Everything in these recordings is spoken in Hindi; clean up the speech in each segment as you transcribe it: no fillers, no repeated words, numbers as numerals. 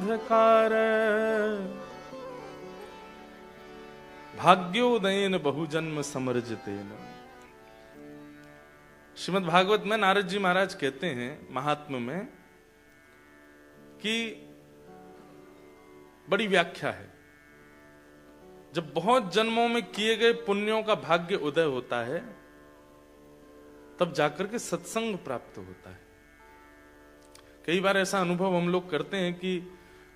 अंधकार भाग्योदयन बहुजन्म समर्जितेन। श्रीमद् भागवत में नारद जी महाराज कहते हैं महात्म्य में कि बड़ी व्याख्या है, जब बहुत जन्मों में किए गए पुण्यों का भाग्य उदय होता है तब जाकर के सत्संग प्राप्त होता है। कई बार ऐसा अनुभव हम लोग करते हैं कि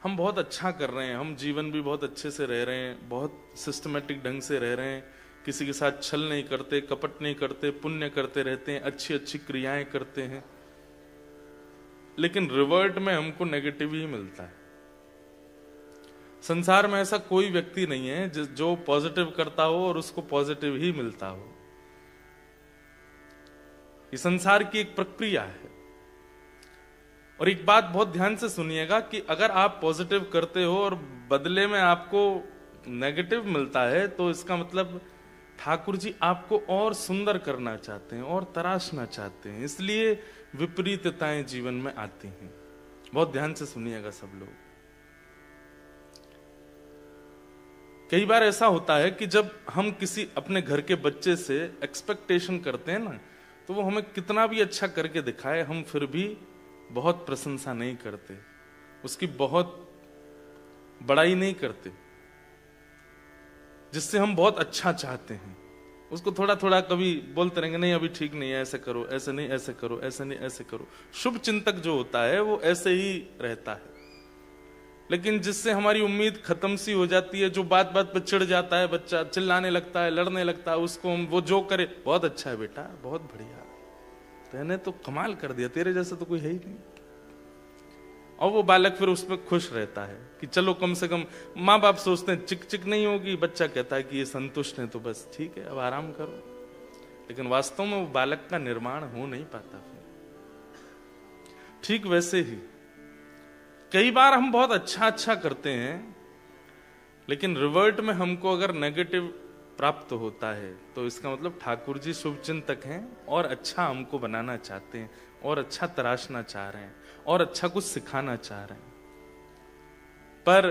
हम बहुत अच्छा कर रहे हैं, हम जीवन भी बहुत अच्छे से रह रहे हैं, बहुत सिस्टमेटिक ढंग से रह रहे हैं, किसी के साथ छल नहीं करते, कपट नहीं करते, पुण्य करते रहते हैं, अच्छी अच्छी क्रियाएं करते हैं, लेकिन रिवर्ट में हमको नेगेटिव ही मिलता है। संसार में ऐसा कोई व्यक्ति नहीं है जो पॉजिटिव करता हो और उसको पॉजिटिव ही मिलता हो। ये संसार की एक प्रक्रिया है। और एक बात बहुत ध्यान से सुनिएगा कि अगर आप पॉजिटिव करते हो और बदले में आपको नेगेटिव मिलता है तो इसका मतलब ठाकुर जी आपको और सुंदर करना चाहते हैं और तराशना चाहते हैं, इसलिए विपरीतताएं जीवन में आती हैं। बहुत ध्यान से सुनिएगा सब लोग। कई बार ऐसा होता है कि जब हम किसी अपने घर के बच्चे से एक्सपेक्टेशन करते हैं ना, तो वो हमें कितना भी अच्छा करके दिखाए, हम फिर भी बहुत प्रशंसा नहीं करते, उसकी बहुत बड़ाई नहीं करते, जिससे हम बहुत अच्छा चाहते हैं। उसको थोड़ा थोड़ा कभी बोलते रहेंगे, नहीं अभी ठीक नहीं है, ऐसे करो, ऐसे नहीं ऐसे करो, ऐसे नहीं ऐसे करो। शुभ चिंतक जो होता है वो ऐसे ही रहता है, लेकिन जिससे हमारी उम्मीद खत्म सी हो जाती है, जो बात बात पर चिढ़ जाता है, बच्चा चिल्लाने लगता है, लड़ने लगता है, उसको हम वो जो करे, बहुत अच्छा है बेटा, बहुत बढ़िया, तूने तो कमाल कर दिया, तेरे जैसा तो कोई है ही नहीं। और वो बालक फिर उसमें खुश रहता है कि चलो कम से कम, माँ बाप सोचते हैं चिक चिक नहीं होगी, बच्चा कहता है कि ये संतुष्ट है तो बस ठीक है, अब आराम करो, लेकिन वास्तव में वो बालक का निर्माण हो नहीं पाता। ठीक वैसे ही कई बार हम बहुत अच्छा करते हैं, लेकिन रिवर्ट में हमको अगर नेगेटिव प्राप्त होता है तो इसका मतलब ठाकुर जी शुभ चिंतक हैं और अच्छा हमको बनाना चाहते हैं और अच्छा तराशना चाह रहे हैं और अच्छा कुछ सिखाना चाह रहे हैं। पर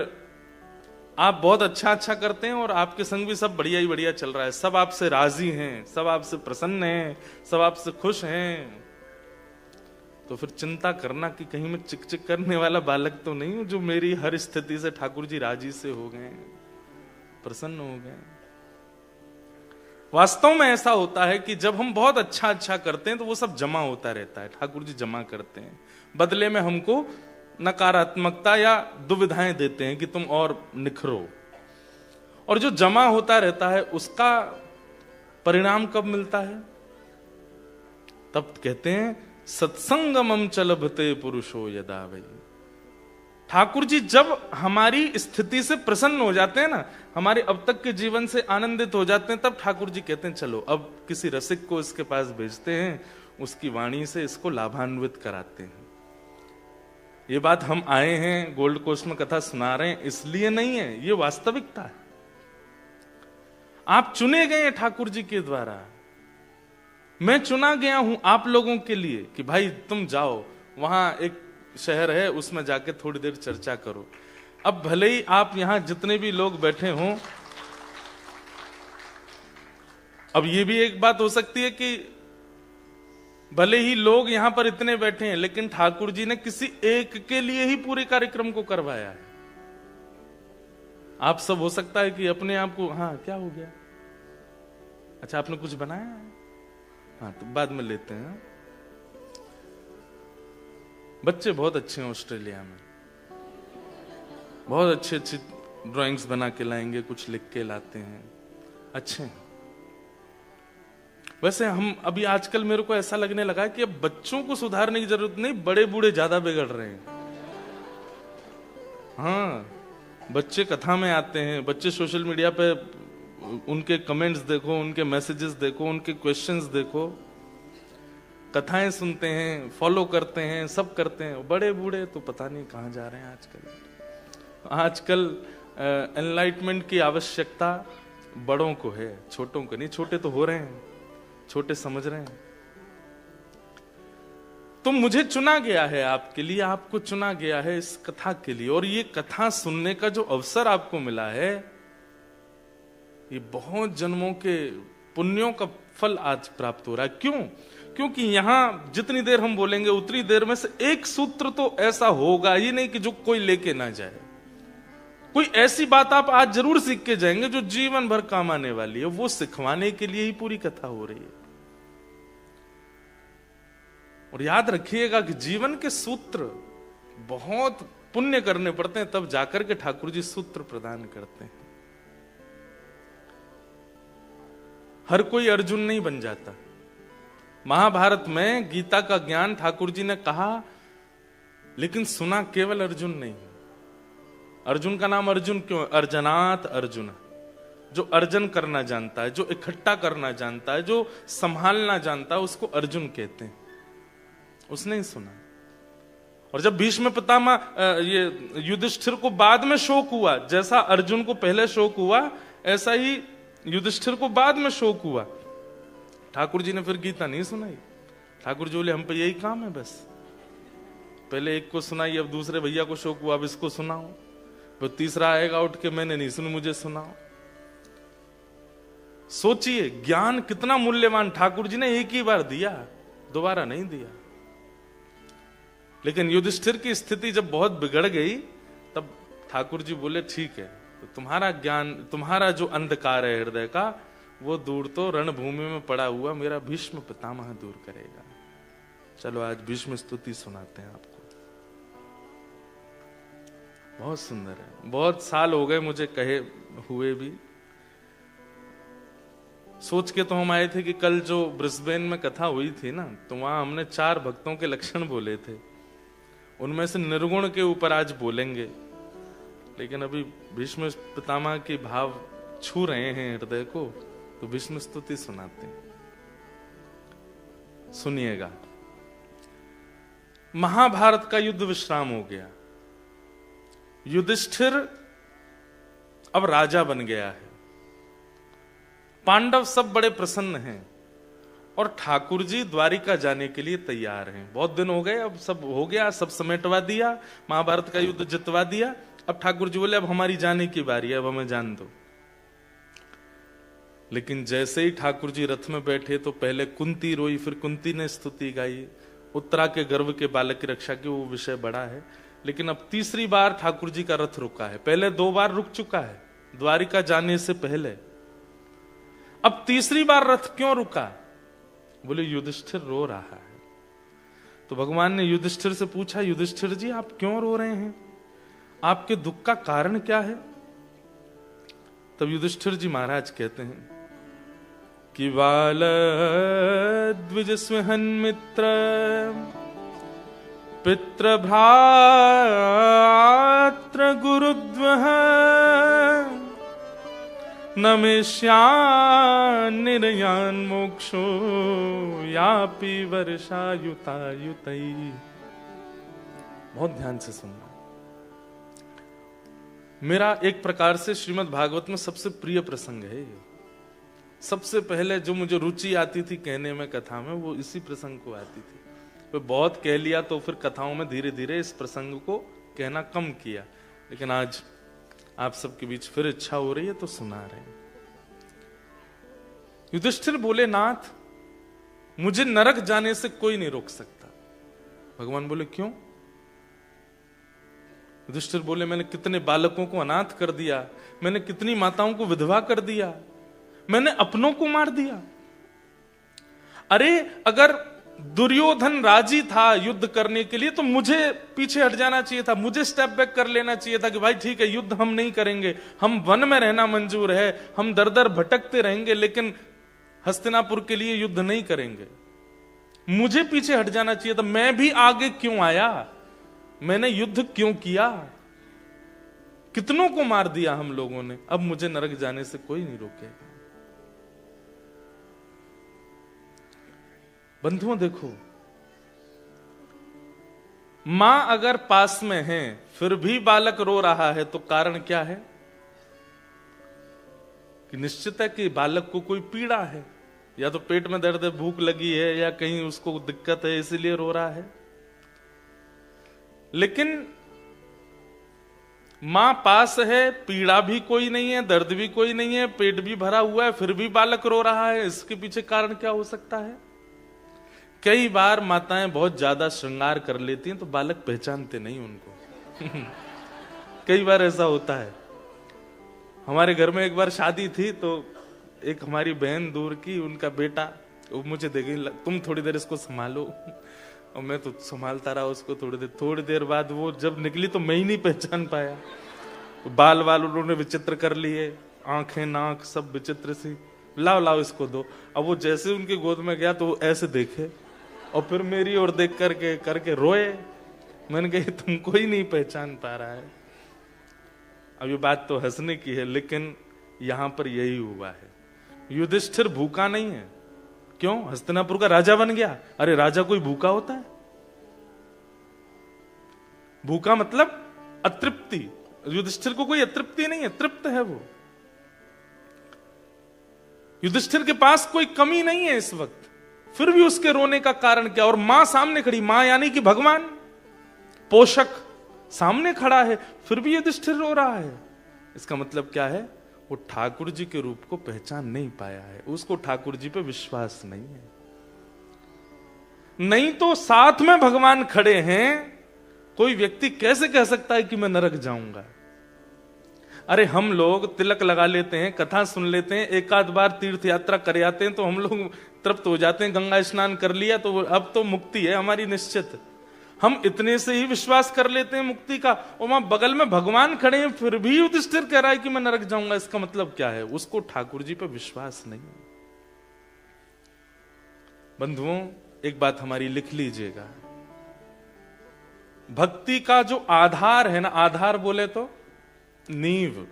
आप बहुत अच्छा करते हैं और आपके संग भी सब बढ़िया ही बढ़िया चल रहा है, सब आपसे राजी हैं, सब आपसे प्रसन्न हैं, सब आपसे खुश हैं, तो फिर चिंता करना कि कहीं मैं चिक चिक करने वाला बालक तो नहीं हूं जो मेरी हर स्थिति से ठाकुर जी राजी से हो गए, प्रसन्न हो गए। वास्तव में ऐसा होता है कि जब हम बहुत अच्छा करते हैं तो वो सब जमा होता रहता है, ठाकुर जी जमा करते हैं, बदले में हमको नकारात्मकता या दुविधाएं देते हैं कि तुम और निखरो। और जो जमा होता रहता है उसका परिणाम कब मिलता है? तब कहते हैं सत्संगमम चलभते पुरुषो यदा वै। ठाकुर जी जब हमारी स्थिति से प्रसन्न हो जाते हैं ना, हमारे अब तक के जीवन से आनंदित हो जाते हैं, तब ठाकुर जी कहते हैं चलो अब किसी रसिक को इसके पास भेजते हैं, उसकी वाणी से इसको लाभान्वित कराते हैं। ये बात हम आए हैं गोल्ड कोस्ट में कथा सुना रहे हैं इसलिए नहीं है, ये वास्तविकता है। आप चुने गए हैं ठाकुर जी के द्वारा, मैं चुना गया हूं आप लोगों के लिए कि भाई तुम जाओ, वहां एक शहर है उसमें जाके थोड़ी देर चर्चा करो। अब भले ही आप यहां जितने भी लोग बैठे हों, अब ये भी एक बात हो सकती है कि भले ही लोग यहां पर इतने बैठे हैं, लेकिन ठाकुर जी ने किसी एक के लिए ही पूरे कार्यक्रम को करवाया है। आप सब हो सकता है कि अपने आप को, हाँ क्या हो गया, अच्छा आपने कुछ बनाया है, हाँ तो बाद में लेते हैं। बच्चे बहुत अच्छे हैं ऑस्ट्रेलिया में, बहुत अच्छे अच्छे ड्राइंग्स बना के लाएंगे, कुछ लिख के लाते हैं, अच्छे हैं। वैसे हम अभी आजकल मेरे को ऐसा लगने लगा कि अब बच्चों को सुधारने की जरूरत नहीं, बड़े बूढ़े ज्यादा बिगड़ रहे हैं। हाँ, बच्चे कथा में आते हैं, बच्चे सोशल मीडिया पे उनके कमेंट्स देखो, उनके मैसेजेस देखो, उनके क्वेश्चंस देखो, कथाएं सुनते हैं, फॉलो करते हैं, सब करते हैं। बड़े बूढ़े तो पता नहीं कहां जा रहे हैं आजकल। आजकल एनलाइटमेंट की आवश्यकता बड़ों को है, छोटों को नहीं। छोटे तो हो रहे हैं, छोटे समझ रहे हैं। तो मुझे चुना गया है आपके लिए, आपको चुना गया है इस कथा के लिए, और ये कथा सुनने का जो अवसर आपको मिला है, ये बहुत जन्मों के पुण्यों का फल आज प्राप्त हो रहा है। क्यों? क्योंकि यहां जितनी देर हम बोलेंगे उतनी देर में से एक सूत्र तो ऐसा होगा ही नहीं कि जो कोई लेके ना जाए। कोई ऐसी बात आप आज जरूर सीख के जाएंगे जो जीवन भर काम आने वाली है, वो सिखवाने के लिए ही पूरी कथा हो रही है। और याद रखिएगा कि जीवन के सूत्र बहुत पुण्य करने पड़ते हैं, तब जाकर के ठाकुर जी सूत्र प्रदान करते हैं। हर कोई अर्जुन नहीं बन जाता। महाभारत में गीता का ज्ञान ठाकुर जी ने कहा, लेकिन सुना केवल अर्जुन नहीं। अर्जुन का नाम अर्जुन क्यों? अर्जनात अर्जुन, जो अर्जन करना जानता है, जो इकट्ठा करना जानता है, जो संभालना जानता है, उसको अर्जुन कहते हैं। उसने ही सुना। और जब भीष्म पितामह ये युधिष्ठिर को बाद में शोक हुआ, जैसा अर्जुन को पहले शोक हुआ ऐसा ही युधिष्ठिर को बाद में शोक हुआ, ठाकुर जी ने फिर गीता नहीं सुनाई। ठाकुर जी बोले हम पे यही काम है, बस पहले एक को सुनाई, अब दूसरे भैया को शोक हुआ, अब इसको सुनाओ, फिर तीसरा आएगा उठ के मैंने नहीं सुनी, मुझे सुनाओ। सोचिए ज्ञान कितना मूल्यवान, ठाकुर जी ने एक ही बार दिया, दोबारा नहीं दिया। लेकिन युधिष्ठिर की स्थिति जब बहुत बिगड़ गई, तब ठाकुर जी बोले ठीक है, तो तुम्हारा ज्ञान, तुम्हारा जो अंधकार है हृदय का, वो दूर तो रणभूमि में पड़ा हुआ मेरा भीष्म पितामह दूर करेगा। चलो आज भीष्म स्तुति सुनाते हैं आपको। बहुत सुंदर है, बहुत साल हो गए मुझे कहे हुए भी। सोच के तो हम आए थे कि कल जो ब्रिस्बेन में कथा हुई थी ना, तो वहां हमने 4 भक्तों के लक्षण बोले थे, उनमें से निर्गुण के ऊपर आज बोलेंगे। लेकिन अभी भीष्म पितामह के भाव छू रहे हैं हृदय को, तो भीष्म स्तुति सुनाते हैं, सुनिएगा। महाभारत का युद्ध विश्राम हो गया, युधिष्ठिर अब राजा बन गया है, पांडव सब बड़े प्रसन्न हैं, और ठाकुर जी द्वारिका जाने के लिए तैयार हैं। बहुत दिन हो गए, अब सब हो गया, सब समेटवा दिया, महाभारत का युद्ध जितवा दिया। अब ठाकुर जी बोले अब हमारी जाने की बारी है, अब हमें जान दो। लेकिन जैसे ही ठाकुर जी रथ में बैठे तो पहले कुंती रोई, फिर कुंती ने स्तुति गाई, उत्तरा के गर्भ के बालक की रक्षा की, वो विषय बड़ा है। लेकिन अब तीसरी बार ठाकुर जी का रथ रुका है, पहले 2 बार रुक चुका है द्वारिका जाने से पहले, अब तीसरी बार रथ क्यों रुका? बोले युधिष्ठिर रो रहा है। तो भगवान ने युधिष्ठिर से पूछा, युधिष्ठिर जी आप क्यों रो रहे हैं, आपके दुख का कारण क्या है? तब युधिष्ठिर जी महाराज कहते हैं कि बाल द्विज स्वेहन मित्र पित्र भ्रात्र गुरुद्वह नमेश्यान मोक्षो यापि वर्षायुतायुतई। बहुत ध्यान से सुनना। मेरा एक प्रकार से श्रीमद् भागवत में सबसे प्रिय प्रसंग है ये। सबसे पहले जो मुझे रुचि आती थी कहने में कथा में, वो इसी प्रसंग को आती थी। तो बहुत कह लिया तो फिर कथाओं में धीरे धीरे इस प्रसंग को कहना कम किया, लेकिन आज आप सबके बीच फिर इच्छा हो रही है तो सुना रहे हैं। युधिष्ठिर बोले नाथ मुझे नरक जाने से कोई नहीं रोक सकता। भगवान बोले क्यों? युधिष्ठिर बोले मैंने कितने बालकों को अनाथ कर दिया, मैंने कितनी माताओं को विधवा कर दिया, मैंने अपनों को मार दिया। अरे अगर दुर्योधन राजी था युद्ध करने के लिए तो मुझे पीछे हट जाना चाहिए था, मुझे स्टेप बैक कर लेना चाहिए था कि भाई ठीक है युद्ध हम नहीं करेंगे, हम वन में रहना मंजूर है, हम दर दर भटकते रहेंगे, लेकिन हस्तिनापुर के लिए युद्ध नहीं करेंगे। मुझे पीछे हट जाना चाहिए था। मैं भी आगे क्यों आया, मैंने युद्ध क्यों किया, कितनों को मार दिया हम लोगों ने, अब मुझे नरक जाने से कोई नहीं रोकेगा। बंधुओं देखो, मां अगर पास में है फिर भी बालक रो रहा है तो कारण क्या है? कि निश्चित है कि बालक को कोई पीड़ा है, या तो पेट में दर्द है, भूख लगी है, या कहीं उसको दिक्कत है इसीलिए रो रहा है। लेकिन मां पास है, पीड़ा भी कोई नहीं है, दर्द भी कोई नहीं है, पेट भी भरा हुआ है, फिर भी बालक रो रहा है। इसके पीछे कारण क्या हो सकता है? कई बार माताएं बहुत ज्यादा श्रृंगार कर लेती हैं तो बालक पहचानते नहीं उनको। कई बार ऐसा होता है। हमारे घर में एक बार शादी थी तो एक हमारी बहन दूर की, उनका बेटा वो मुझे देखे, तुम थोड़ी देर इसको संभालो, और मैं तो संभालता रहा उसको थोड़ी देर बाद वो जब निकली तो मैं ही नहीं पहचान पाया। बाल उन्होंने विचित्र कर लिए, आंखें नाक सब विचित्र सी। लाओ इसको दो। अब वो जैसे उनकी गोद में गया तो वो ऐसे देखे और फिर मेरी ओर देख करके रोए। मैंने कहा तुमको ही नहीं पहचान पा रहा है। अब ये बात तो हंसने की है, लेकिन यहां पर यही हुआ है। युधिष्ठिर भूखा नहीं है। क्यों? हस्तिनापुर का राजा बन गया। अरे राजा कोई भूखा होता है? भूखा मतलब अतृप्ति। युधिष्ठिर को कोई अतृप्ति नहीं है, तृप्त है वो। युधिष्ठिर के पास कोई कमी नहीं है इस वक्त, फिर भी उसके रोने का कारण क्या? और मां सामने खड़ी, मां यानी कि भगवान पोषक सामने खड़ा है, फिर भी युधिष्ठिर रो रहा है। इसका मतलब क्या है? वो ठाकुर जी के रूप को पहचान नहीं पाया है, उसको ठाकुर जी पे विश्वास नहीं है। नहीं तो साथ में भगवान खड़े हैं, कोई व्यक्ति कैसे कह सकता है कि मैं नरक जाऊंगा? अरे हम लोग तिलक लगा लेते हैं, कथा सुन लेते हैं, एक आध बार तीर्थ यात्रा कर आते हैं तो हम लोग तृप्त हो जाते हैं, गंगा स्नान कर लिया तो अब तो मुक्ति है हमारी निश्चित। हम इतने से ही विश्वास कर लेते हैं मुक्ति का, और वहां बगल में भगवान खड़े हैं फिर भी युधिष्ठिर कह रहा है कि मैं नरक जाऊंगा। इसका मतलब क्या है? उसको ठाकुर जी पर विश्वास नहीं है। बंधुओं, एक बात हमारी लिख लीजिएगा, भक्ति का जो आधार है ना, आधार बोले तो नींव,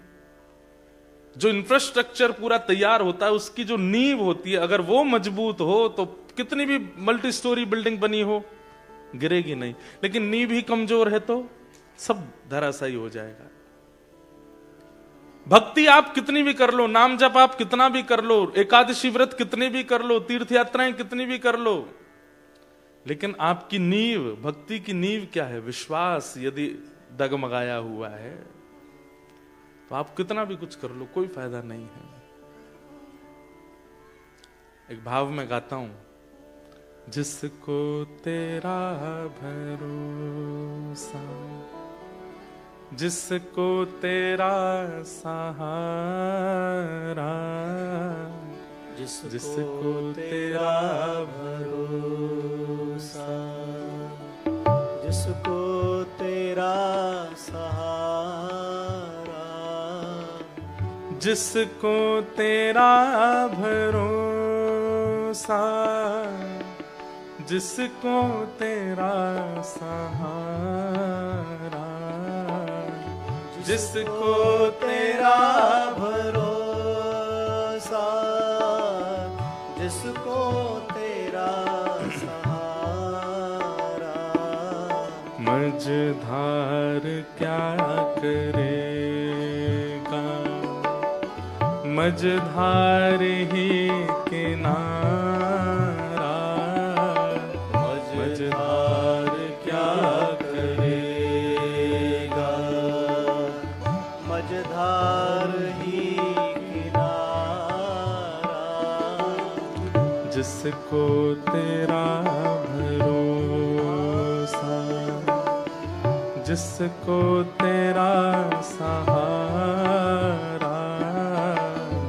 जो इंफ्रास्ट्रक्चर पूरा तैयार होता है, उसकी जो नींव होती है, अगर वो मजबूत हो तो कितनी भी मल्टी स्टोरी बिल्डिंग बनी हो गिरेगी नहीं। लेकिन नींव ही कमजोर है तो सब धराशायी हो जाएगा। भक्ति आप कितनी भी कर लो, नाम जप आप कितना भी कर लो, एकादशी व्रत कितने भी कर लो, तीर्थ यात्राएं कितनी भी कर लो, लेकिन आपकी नींव, भक्ति की नींव क्या है? विश्वास यदि डगमगाया हुआ है तो आप कितना भी कुछ कर लो, कोई फायदा नहीं है। एक भाव में गाता हूं, जिसको तेरा भरोसा, जिसको तेरा सहारा, जिसको तेरा भरोसा, जिसको तेरा सहारा, जिसको तेरा भरोसा, जिसको तेरा सहारा, जिसको तेरा भरोसा, जिसको तेरा सहारा, मझधार क्या करेगा, मझधार ही किनारा, मझधार क्या करेगा, मझधार ही किनारा, जिसको तेरा भरोसा, जिसको तेरा सहारा,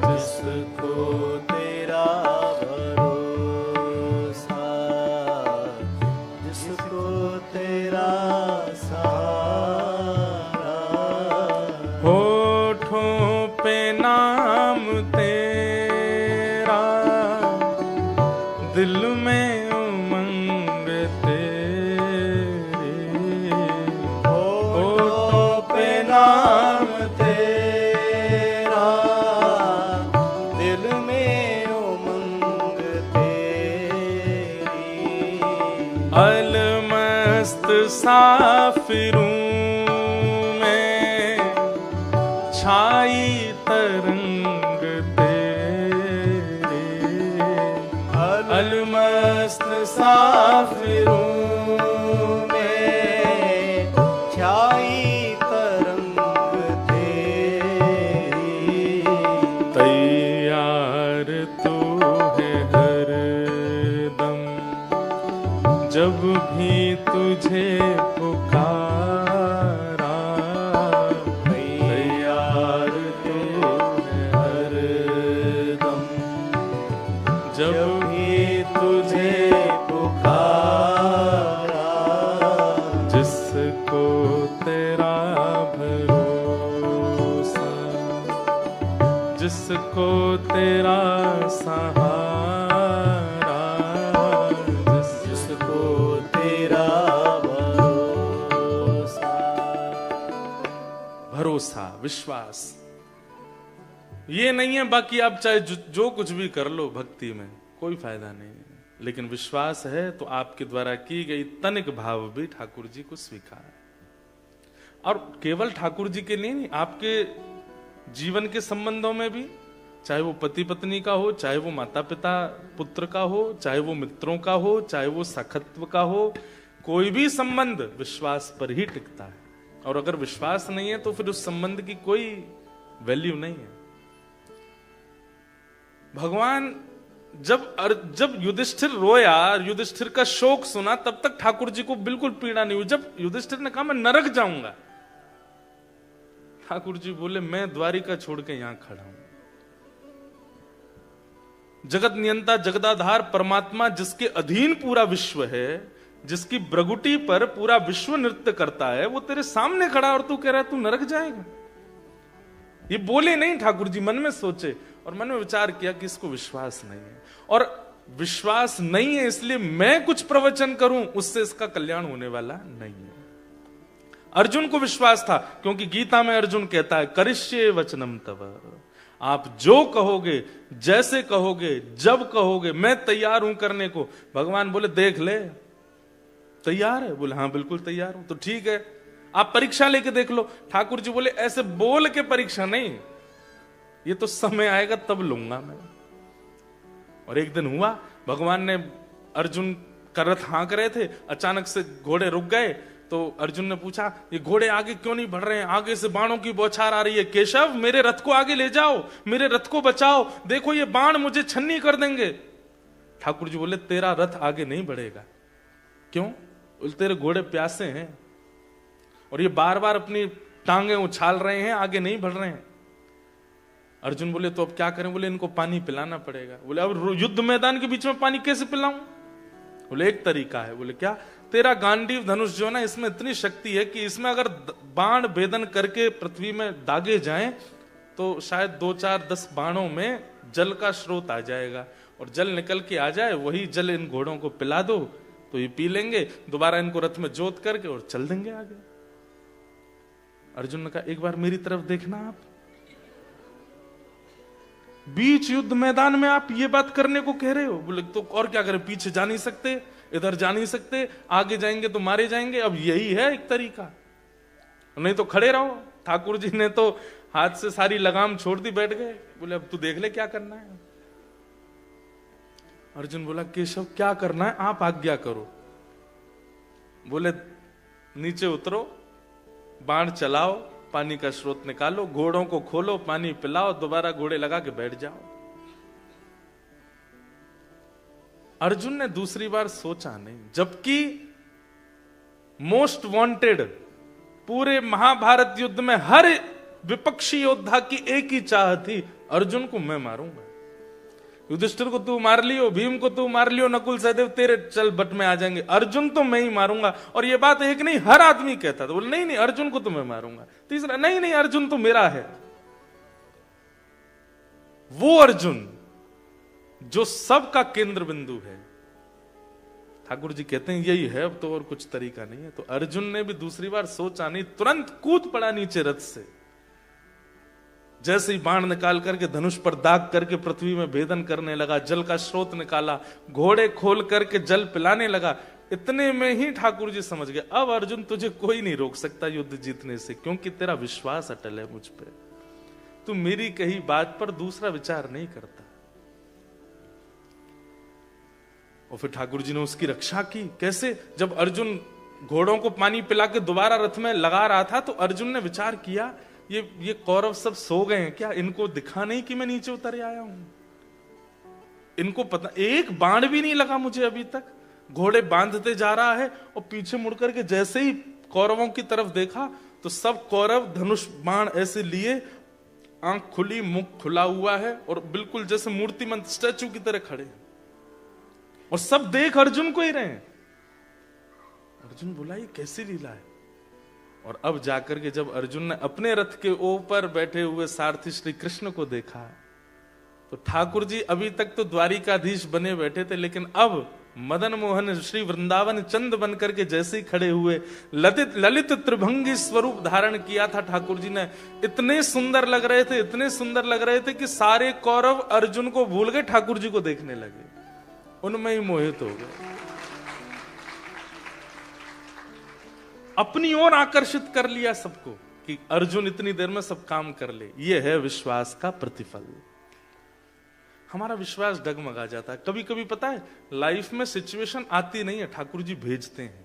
जिसको तेरा भरोसा, जिसको तेरा सहारा, होठों पे नाम तेरा, दिल में उमंग तेरी, होठों पे नाम तेरा, दिल में उमंग तेरी, अलमस्त साफिरूं में छाई तरंग तेरी, भी तुझे पुकारा, तैयार तू है हरदम। जब भी तुझे पुकारा, जिसको तेरा भरोसा, जिसको तेरा सहारा, जिसको तेरा भरोसा। भरोसा, विश्वास, ये नहीं है बाकी आप चाहे जो कुछ भी कर लो भक्ति में कोई फायदा नहीं है, लेकिन विश्वास है तो आपके द्वारा की गई तनिक भाव भी ठाकुर जी को स्वीकार है। और केवल ठाकुर जी के लिए नहीं, आपके जीवन के संबंधों में भी, चाहे वो पति पत्नी का हो, चाहे वो माता पिता पुत्र का हो, चाहे वो मित्रों का हो, चाहे वो सखत्व का हो, कोई भी संबंध विश्वास पर ही टिकता है। और अगर विश्वास नहीं है तो फिर उस संबंध की कोई वैल्यू नहीं है। भगवान जब युधिष्ठिर रोया, युधिष्ठिर का शोक सुना, तब तक ठाकुर जी को बिल्कुल पीड़ा नहीं हुई। जब युधिष्ठिर ने कहा मैं नरक जाऊंगा, ठाकुर जी बोले मैं द्वारिका छोड़ के यहां खड़ा हूं। जगत नियंता जगदाधार परमात्मा जिसके अधीन पूरा विश्व है, जिसकी ब्रगुटी पर पूरा विश्व नृत्य करता है, वो तेरे सामने खड़ा और तू कह रहा है तू नरक जाएगा। ये बोले नहीं ठाकुर जी, मन में सोचे और मन में विचार किया कि इसको विश्वास नहीं है, और विश्वास नहीं है इसलिए मैं कुछ प्रवचन करूं उससे इसका कल्याण होने वाला नहीं है। अर्जुन को विश्वास था, क्योंकि गीता में अर्जुन कहता है करिष्ये वचनम तव, आप जो कहोगे, जैसे कहोगे, जब कहोगे, मैं तैयार हूं करने को। भगवान बोले देख ले, तैयार है? बोले हाँ बिल्कुल तैयार हूं। तो ठीक है, आप परीक्षा लेके देख लो। ठाकुर जी बोले ऐसे बोल के परीक्षा नहीं, ये तो समय आएगा तब लूंगा मैं। और एक दिन हुआ, भगवान ने अर्जुन का रथ हाँक रहे थे, अचानक से घोड़े रुक गए। तो अर्जुन ने पूछा ये घोड़े आगे क्यों नहीं बढ़ रहे हैं? आगे से बाणों की बौछार आ रही है। केशव मेरे रथ को आगे ले जाओ, मेरे रथ को बचाओ, देखो ये बाण मुझे छन्नी कर देंगे। ठाकुर जी बोले तेरा रथ आगे नहीं बढ़ेगा। क्यों? बोले तेरे घोड़े प्यासे हैं और ये बार बार अपनी टांगे उछाल रहे हैं, आगे नहीं बढ़ रहे हैं। अर्जुन बोले तो अब क्या करें? बोले इनको पानी पिलाना पड़ेगा। बोले अब युद्ध मैदान के बीच में पानी कैसे पिलाऊं? बोले एक तरीका है। बोले क्या? तेरा गांडीव धनुष जो ना, इसमें इतनी शक्ति है कि इसमें अगर बाण भेदन करके पृथ्वी में दागे जाएं तो शायद 2, 4, 10 बाणों में जल का स्रोत आ जाएगा, और जल निकल के आ जाए, वही जल इन घोड़ों को पिला दो तो ये पी लेंगे, दोबारा इनको रथ में जोत करके और चल देंगे आगे। अर्जुन ने कहा एक बार मेरी तरफ देखना, आप बीच युद्ध मैदान में आप ये बात करने को कह रहे हो? बोले तो और क्या करें, पीछे जा नहीं सकते, इधर जा नहीं सकते, आगे जाएंगे तो मारे जाएंगे। अब यही है एक तरीका, नहीं तो खड़े रहो। ठाकुर जी ने तो हाथ से सारी लगाम छोड़ दी, बैठ गए। बोले अब तू देख ले क्या करना है। अर्जुन बोला केशव क्या करना है, आप आज्ञा करो। बोले नीचे उतरो, बाण चलाओ, पानी का स्रोत निकालो, घोड़ों को खोलो, पानी पिलाओ, दोबारा घोड़े लगा के बैठ जाओ। अर्जुन ने दूसरी बार सोचा नहीं, जबकि मोस्ट वांटेड पूरे महाभारत युद्ध में हर विपक्षी योद्धा की एक ही चाह थी, अर्जुन को मैं मारूंगा। युधिष्ठिर को तू मार लियो, भीम को तू मार लियो, नकुल सहदेव तेरे चल बट में आ जाएंगे, अर्जुन तो मैं ही मारूंगा। और ये बात एक नहीं, हर आदमी कहता था। बोले नहीं नहीं अर्जुन को तो मैं मारूंगा। तीसरा नहीं नहीं अर्जुन तो मेरा है। वो अर्जुन जो सबका केंद्र बिंदु है। ठाकुर जी कहते हैं यही है, अब तो और कुछ तरीका नहीं है। तो अर्जुन ने भी दूसरी बार सोचा नहीं, तुरंत कूद पड़ा नीचे रथ से। जैसे ही बाण निकाल करके धनुष पर दाग करके पृथ्वी में भेदन करने लगा, जल का स्रोत निकाला, घोड़े खोल करके जल पिलाने लगा। इतने में ही ठाकुर जी समझ गए, अब अर्जुन तुझे कोई नहीं रोक सकता युद्ध जीतने से, क्योंकि तेरा विश्वास अटल है मुझ पे, तू मेरी कही बात पर दूसरा विचार नहीं करता। और फिर ठाकुर जी ने उसकी रक्षा की। कैसे? जब अर्जुन घोड़ों को पानी पिला के दोबारा रथ में लगा रहा था तो अर्जुन ने विचार किया ये कौरव सब सो गए हैं क्या? इनको दिखा नहीं कि मैं नीचे उतर आया हूं? इनको पता, एक बाण भी नहीं लगा मुझे अभी तक। घोड़े बांधते जा रहा है और पीछे मुड़कर के जैसे ही कौरवों की तरफ देखा तो सब कौरव धनुष बाण ऐसे लिए, आंख खुली, मुख खुला हुआ है और बिल्कुल जैसे मूर्तिमंत स्टैचू की तरह खड़े हैं। और सब देख अर्जुन को ही रहे हैं। अर्जुन बोला ये कैसी लीला है। और अब जाकर के जब अर्जुन ने अपने रथ के ऊपर बैठे हुए सारथी श्री कृष्ण को देखा तो ठाकुर जी अभी तक तो द्वारिकाधीश बने बैठे थे, लेकिन अब मदन मोहन श्री वृंदावन चंद बनकर के जैसे ही खड़े हुए, ललित त्रिभंगी स्वरूप धारण किया था ठाकुर जी ने। इतने सुंदर लग रहे थे, इतने सुंदर लग रहे थे कि सारे कौरव अर्जुन को भूल गए, ठाकुर जी को देखने लगे, उनमें ही मोहित हो गए, अपनी ओर आकर्षित कर लिया सबको कि अर्जुन इतनी देर में सब काम कर ले। यह है विश्वास का प्रतिफल। हमारा विश्वास डगमगा जाता है। कभी कभी पता है लाइफ में सिचुएशन आती नहीं है, ठाकुर जी भेजते हैं।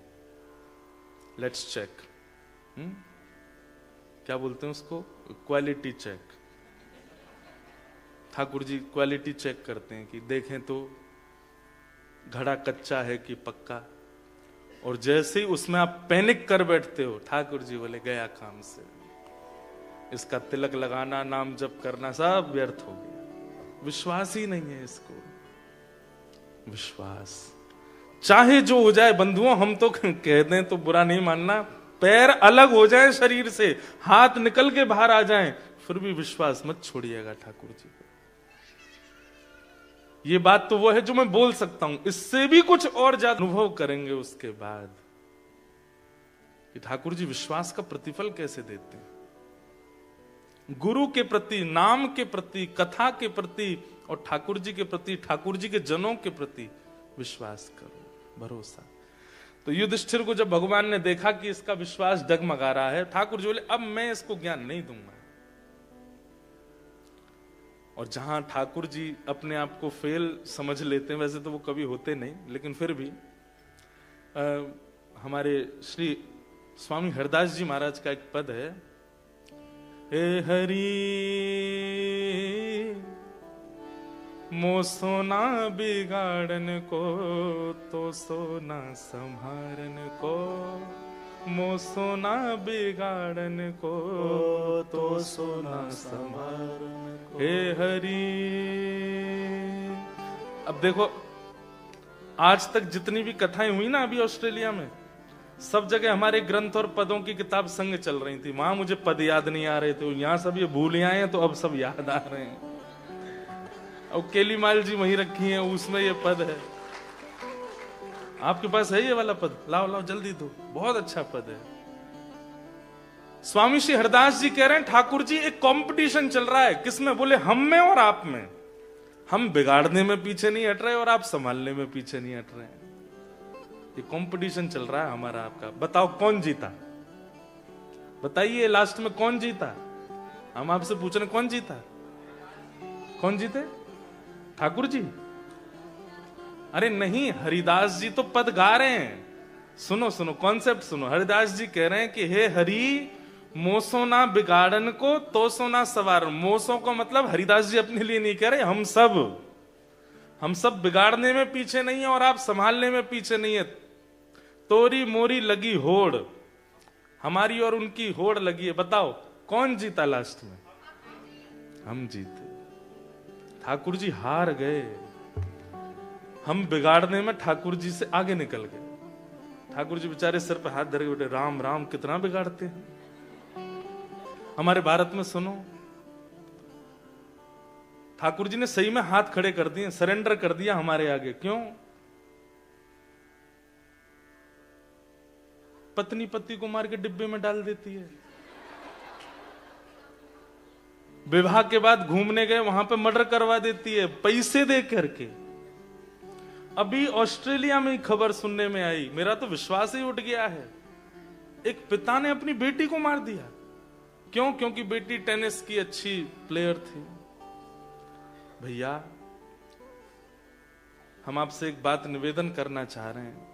लेट्स चेक, क्या बोलते हैं उसको, quality check. Thakur ji quality check करते हैं कि देखें तो घड़ा कच्चा है कि पक्का। और जैसे ही उसमें आप पैनिक कर बैठते हो, ठाकुर जी बोले गया काम से, इसका तिलक लगाना, नाम जप करना सब व्यर्थ हो गया। विश्वास ही नहीं है इसको। विश्वास चाहे जो हो जाए बंधुओं, हम तो कह दें तो बुरा नहीं मानना, पैर अलग हो जाए शरीर से, हाथ निकल के बाहर आ जाएं, फिर भी विश्वास मत छोड़िएगा ठाकुर जी को। ये बात तो वो है जो मैं बोल सकता हूं, इससे भी कुछ और ज्यादा अनुभव करेंगे उसके बाद कि ठाकुर जी विश्वास का प्रतिफल कैसे देते हैं। गुरु के प्रति, नाम के प्रति, कथा के प्रति और ठाकुर जी के प्रति, ठाकुर जी के जनों के प्रति विश्वास करो, भरोसा। तो युधिष्ठिर को जब भगवान ने देखा कि इसका विश्वास डगमगा रहा है, ठाकुर जी बोले अब मैं इसको ज्ञान नहीं दूंगा। और जहां ठाकुर जी अपने आप को फेल समझ लेते हैं, वैसे तो वो कभी होते नहीं, लेकिन फिर भी हमारे श्री स्वामी हरदास जी महाराज का एक पद है, हे हरि मो सोना बिगाड़न को तो सोना संभारन को, मो सोना बिगाड़न को तो सोना संभारन को। हे हरि, अब देखो आज तक जितनी भी कथाएं हुई ना अभी ऑस्ट्रेलिया में, सब जगह हमारे ग्रंथ और पदों की किताब संग चल रही थी। वहां मुझे पद याद नहीं आ रहे थे, यहां सब ये भूल आए हैं तो अब सब याद आ रहे हैं। अब केलीमाल जी वहीं रखी हैं, उसमें ये पद है। आपके पास है ये वाला पद? लाओ लाओ जल्दी दो, बहुत अच्छा पद है। स्वामी श्री हरदास जी कह रहे हैं ठाकुर जी एक कंपटीशन चल रहा है, किसमें? बोले हम में और आप में। हम बिगाड़ने में पीछे नहीं हट रहे और आप संभालने में पीछे नहीं हट रहे हैं। ये कंपटीशन चल रहा है हमारा आपका। बताओ कौन जीता? बताइए लास्ट में कौन जीता? हम आपसे पूछ रहे कौन जीता? कौन जीते? ठाकुर जी? अरे नहीं, हरिदास जी तो पद गा रहे हैं। सुनो सुनो, कॉन्सेप्ट सुनो। हरिदास जी कह रहे हैं कि हे हरि मोसो ना बिगाड़न को तो सो ना सवार। मोसो को मतलब हरिदास जी अपने लिए नहीं कह रहे, हम सब बिगाड़ने में पीछे नहीं है और आप संभालने में पीछे नहीं है। तोरी मोरी लगी होड़, हमारी और उनकी होड़ लगी है। बताओ कौन जीता लास्ट में? हम जीते। ठाकुर जी हार गए, हम बिगाड़ने में ठाकुर जी से आगे निकल गए। ठाकुर जी बेचारे सिर पे हाथ धर के बेटे राम राम कितना बिगाड़ते हैं। हमारे भारत में सुनो, ठाकुर जी ने सही में हाथ खड़े कर दिए, सरेंडर कर दिया हमारे आगे। क्यों? पत्नी पति को मार के डिब्बे में डाल देती है। विवाह के बाद घूमने गए, वहां पे मर्डर करवा देती है पैसे दे करके। अभी ऑस्ट्रेलिया में खबर सुनने में आई, मेरा तो विश्वास ही उठ गया है। एक पिता ने अपनी बेटी को मार दिया। क्यों? क्योंकि बेटी टेनिस की अच्छी प्लेयर थी। भैया हम आपसे एक बात निवेदन करना चाह रहे हैं,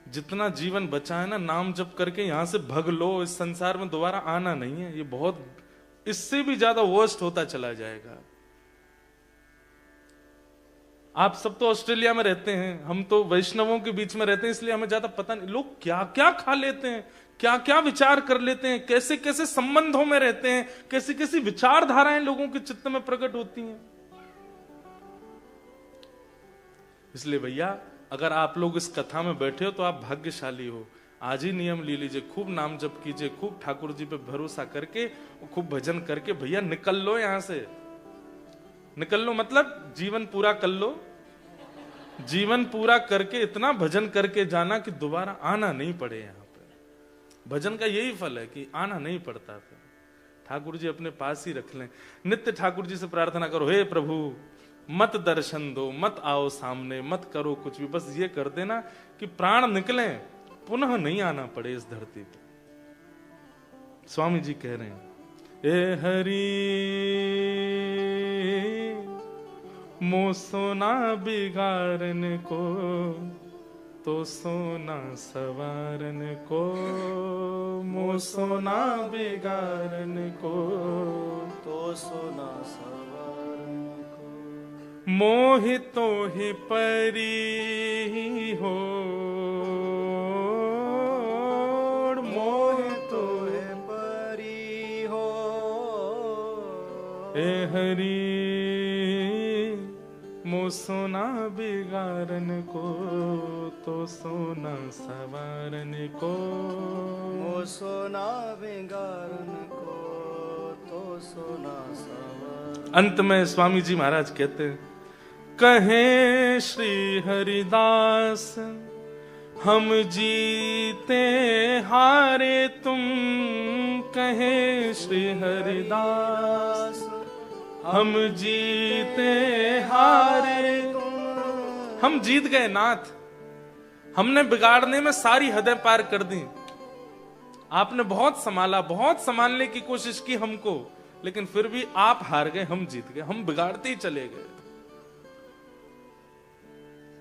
जितना जीवन बचा है ना, नाम जप करके यहां से भग लो। इस संसार में दोबारा आना नहीं है। ये बहुत, इससे भी ज्यादा वर्स्ट होता चला जाएगा। आप सब तो ऑस्ट्रेलिया में रहते हैं, हम तो वैष्णवों के बीच में रहते हैं, इसलिए हमें ज्यादा पता नहीं लोग क्या क्या खा लेते हैं, क्या क्या विचार कर लेते हैं, कैसे कैसे संबंधों में रहते हैं, कैसी कैसी विचारधाराएं लोगों के चित्त में प्रकट होती हैं। इसलिए भैया अगर आप लोग इस कथा में बैठे हो तो आप भाग्यशाली हो। आज ही नियम ले लीजिए, खूब नाम जप कीजिए, खूब ठाकुर जी पे भरोसा करके, खूब भजन करके भैया निकल लो यहां से। निकल लो मतलब जीवन पूरा कर लो, जीवन पूरा करके इतना भजन करके जाना कि दोबारा आना नहीं पड़े यहां पे। भजन का यही फल है कि आना नहीं पड़ता। फिर ठाकुर जी अपने पास ही रख लें। नित्य ठाकुर जी से प्रार्थना करो, हे प्रभु मत दर्शन दो, मत आओ सामने, मत करो कुछ भी, बस ये कर देना कि प्राण निकले, पुनः नहीं आना पड़े इस धरती पे। स्वामी जी कह रहे हैं, ए हरि मो सोना बिगाड़न को, तो सोना सवारन को, मो सोना बिगाड़न को, तो सोना सवारन को। मोहितो ही परी हो, मोहितो है परी हो। ए हरि मो सोना बिगाड़न को, तो सोना सवारन को, मो सोना बिगाड़न को, तो सोना सवारन। अंत में स्वामी जी महाराज कहते हैं, कहे श्री हरिदास हम जीते हारे तुम, कहे श्री हरिदास हम जीते हारे तुम। हम जीत गए नाथ, हमने बिगाड़ने में सारी हदें पार कर दी। आपने बहुत संभाला, बहुत संभालने की कोशिश की हमको, लेकिन फिर भी आप हार गए, हम जीत गए। हम बिगाड़ते ही चले गए।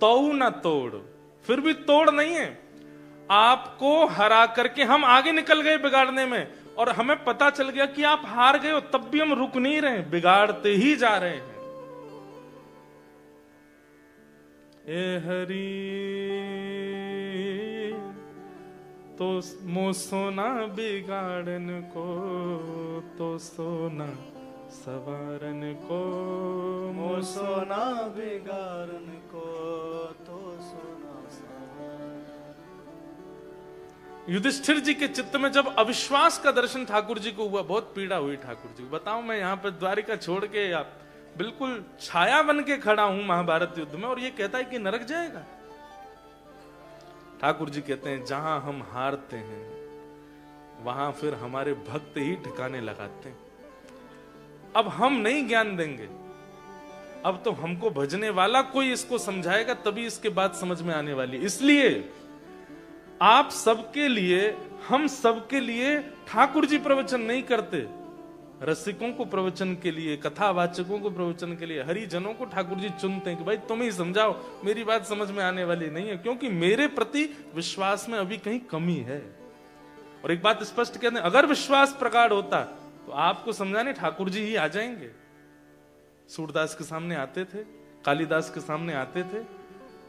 तो ना तोड़, फिर भी तोड़ नहीं है। आपको हरा करके हम आगे निकल गए बिगाड़ने में, और हमें पता चल गया कि आप हार गए हो, तब भी हम रुक नहीं रहे, बिगाड़ते ही जा रहे हैं। ए हरि तो मो सोना बिगाड़न को, तो सोना सवारन को, मो सोना बिगाड़न को, तो सोना सवारन। युधिष्ठिर जी के चित्त में जब अविश्वास का दर्शन ठाकुर जी को हुआ, बहुत पीड़ा हुई ठाकुर जी को। बताओ मैं यहाँ पर द्वारिका छोड़ के आप बिल्कुल छाया बन के खड़ा हूं महाभारत युद्ध में, और ये कहता है कि नरक जाएगा। ठाकुर जी कहते हैं, जहां हम हारते हैं वहां फिर हमारे भक्त ही ठिकाने लगाते हैं। अब हम नहीं ज्ञान देंगे, अब तो हमको भजने वाला कोई इसको समझाएगा, तभी इसके बात समझ में आने वाली। इसलिए आप सबके लिए, हम सबके लिए ठाकुर जी प्रवचन नहीं करते। रसिकों को प्रवचन के लिए, कथावाचकों को प्रवचन के लिए, हरिजनों को ठाकुर जी चुनते हैं कि भाई तुम ही समझाओ, मेरी बात समझ में आने वाली नहीं है, क्योंकि मेरे प्रति विश्वास में अभी कहीं कमी है। और एक बात स्पष्ट कहते हैं, अगर विश्वास प्रगाढ़ होता तो आपको समझाने ठाकुर जी ही आ जाएंगे। सूरदास के सामने आते थे, कालिदास के सामने आते थे,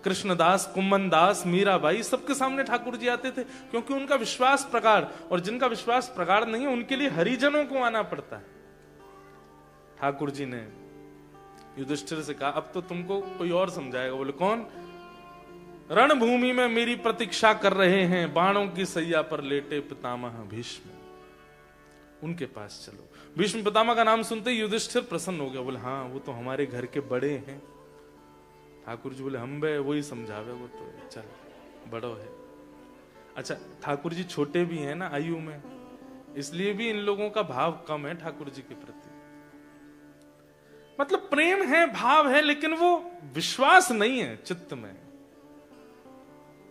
कृष्णदास, कुम्मन दास, मीराबाई, सबके सामने ठाकुर जी आते थे, क्योंकि उनका विश्वास प्रगाढ़। और जिनका विश्वास प्रगाढ़ नहीं है, उनके लिए हरिजनों को आना पड़ता है। ठाकुर जी ने युधिष्ठिर से कहा, अब तो तुमको कोई और समझाएगा। बोले कौन? रणभूमि में मेरी प्रतीक्षा कर रहे हैं बाणों की सैया पर लेटे पितामह भीष्म, उनके पास चलो। भीष्म पितामह का नाम सुनते ही युधिष्ठिर प्रसन्न हो गया। बोले हाँ, वो तो हमारे घर के बड़े हैं। ठाकुर जी बोले, हम बे वही समझावे, वो तो चल बड़ो है। अच्छा, ठाकुर जी छोटे भी हैं ना आयु में, इसलिए भी इन लोगों का भाव कम है ठाकुर जी के प्रति। मतलब प्रेम है, भाव है, लेकिन वो विश्वास नहीं है चित्त में।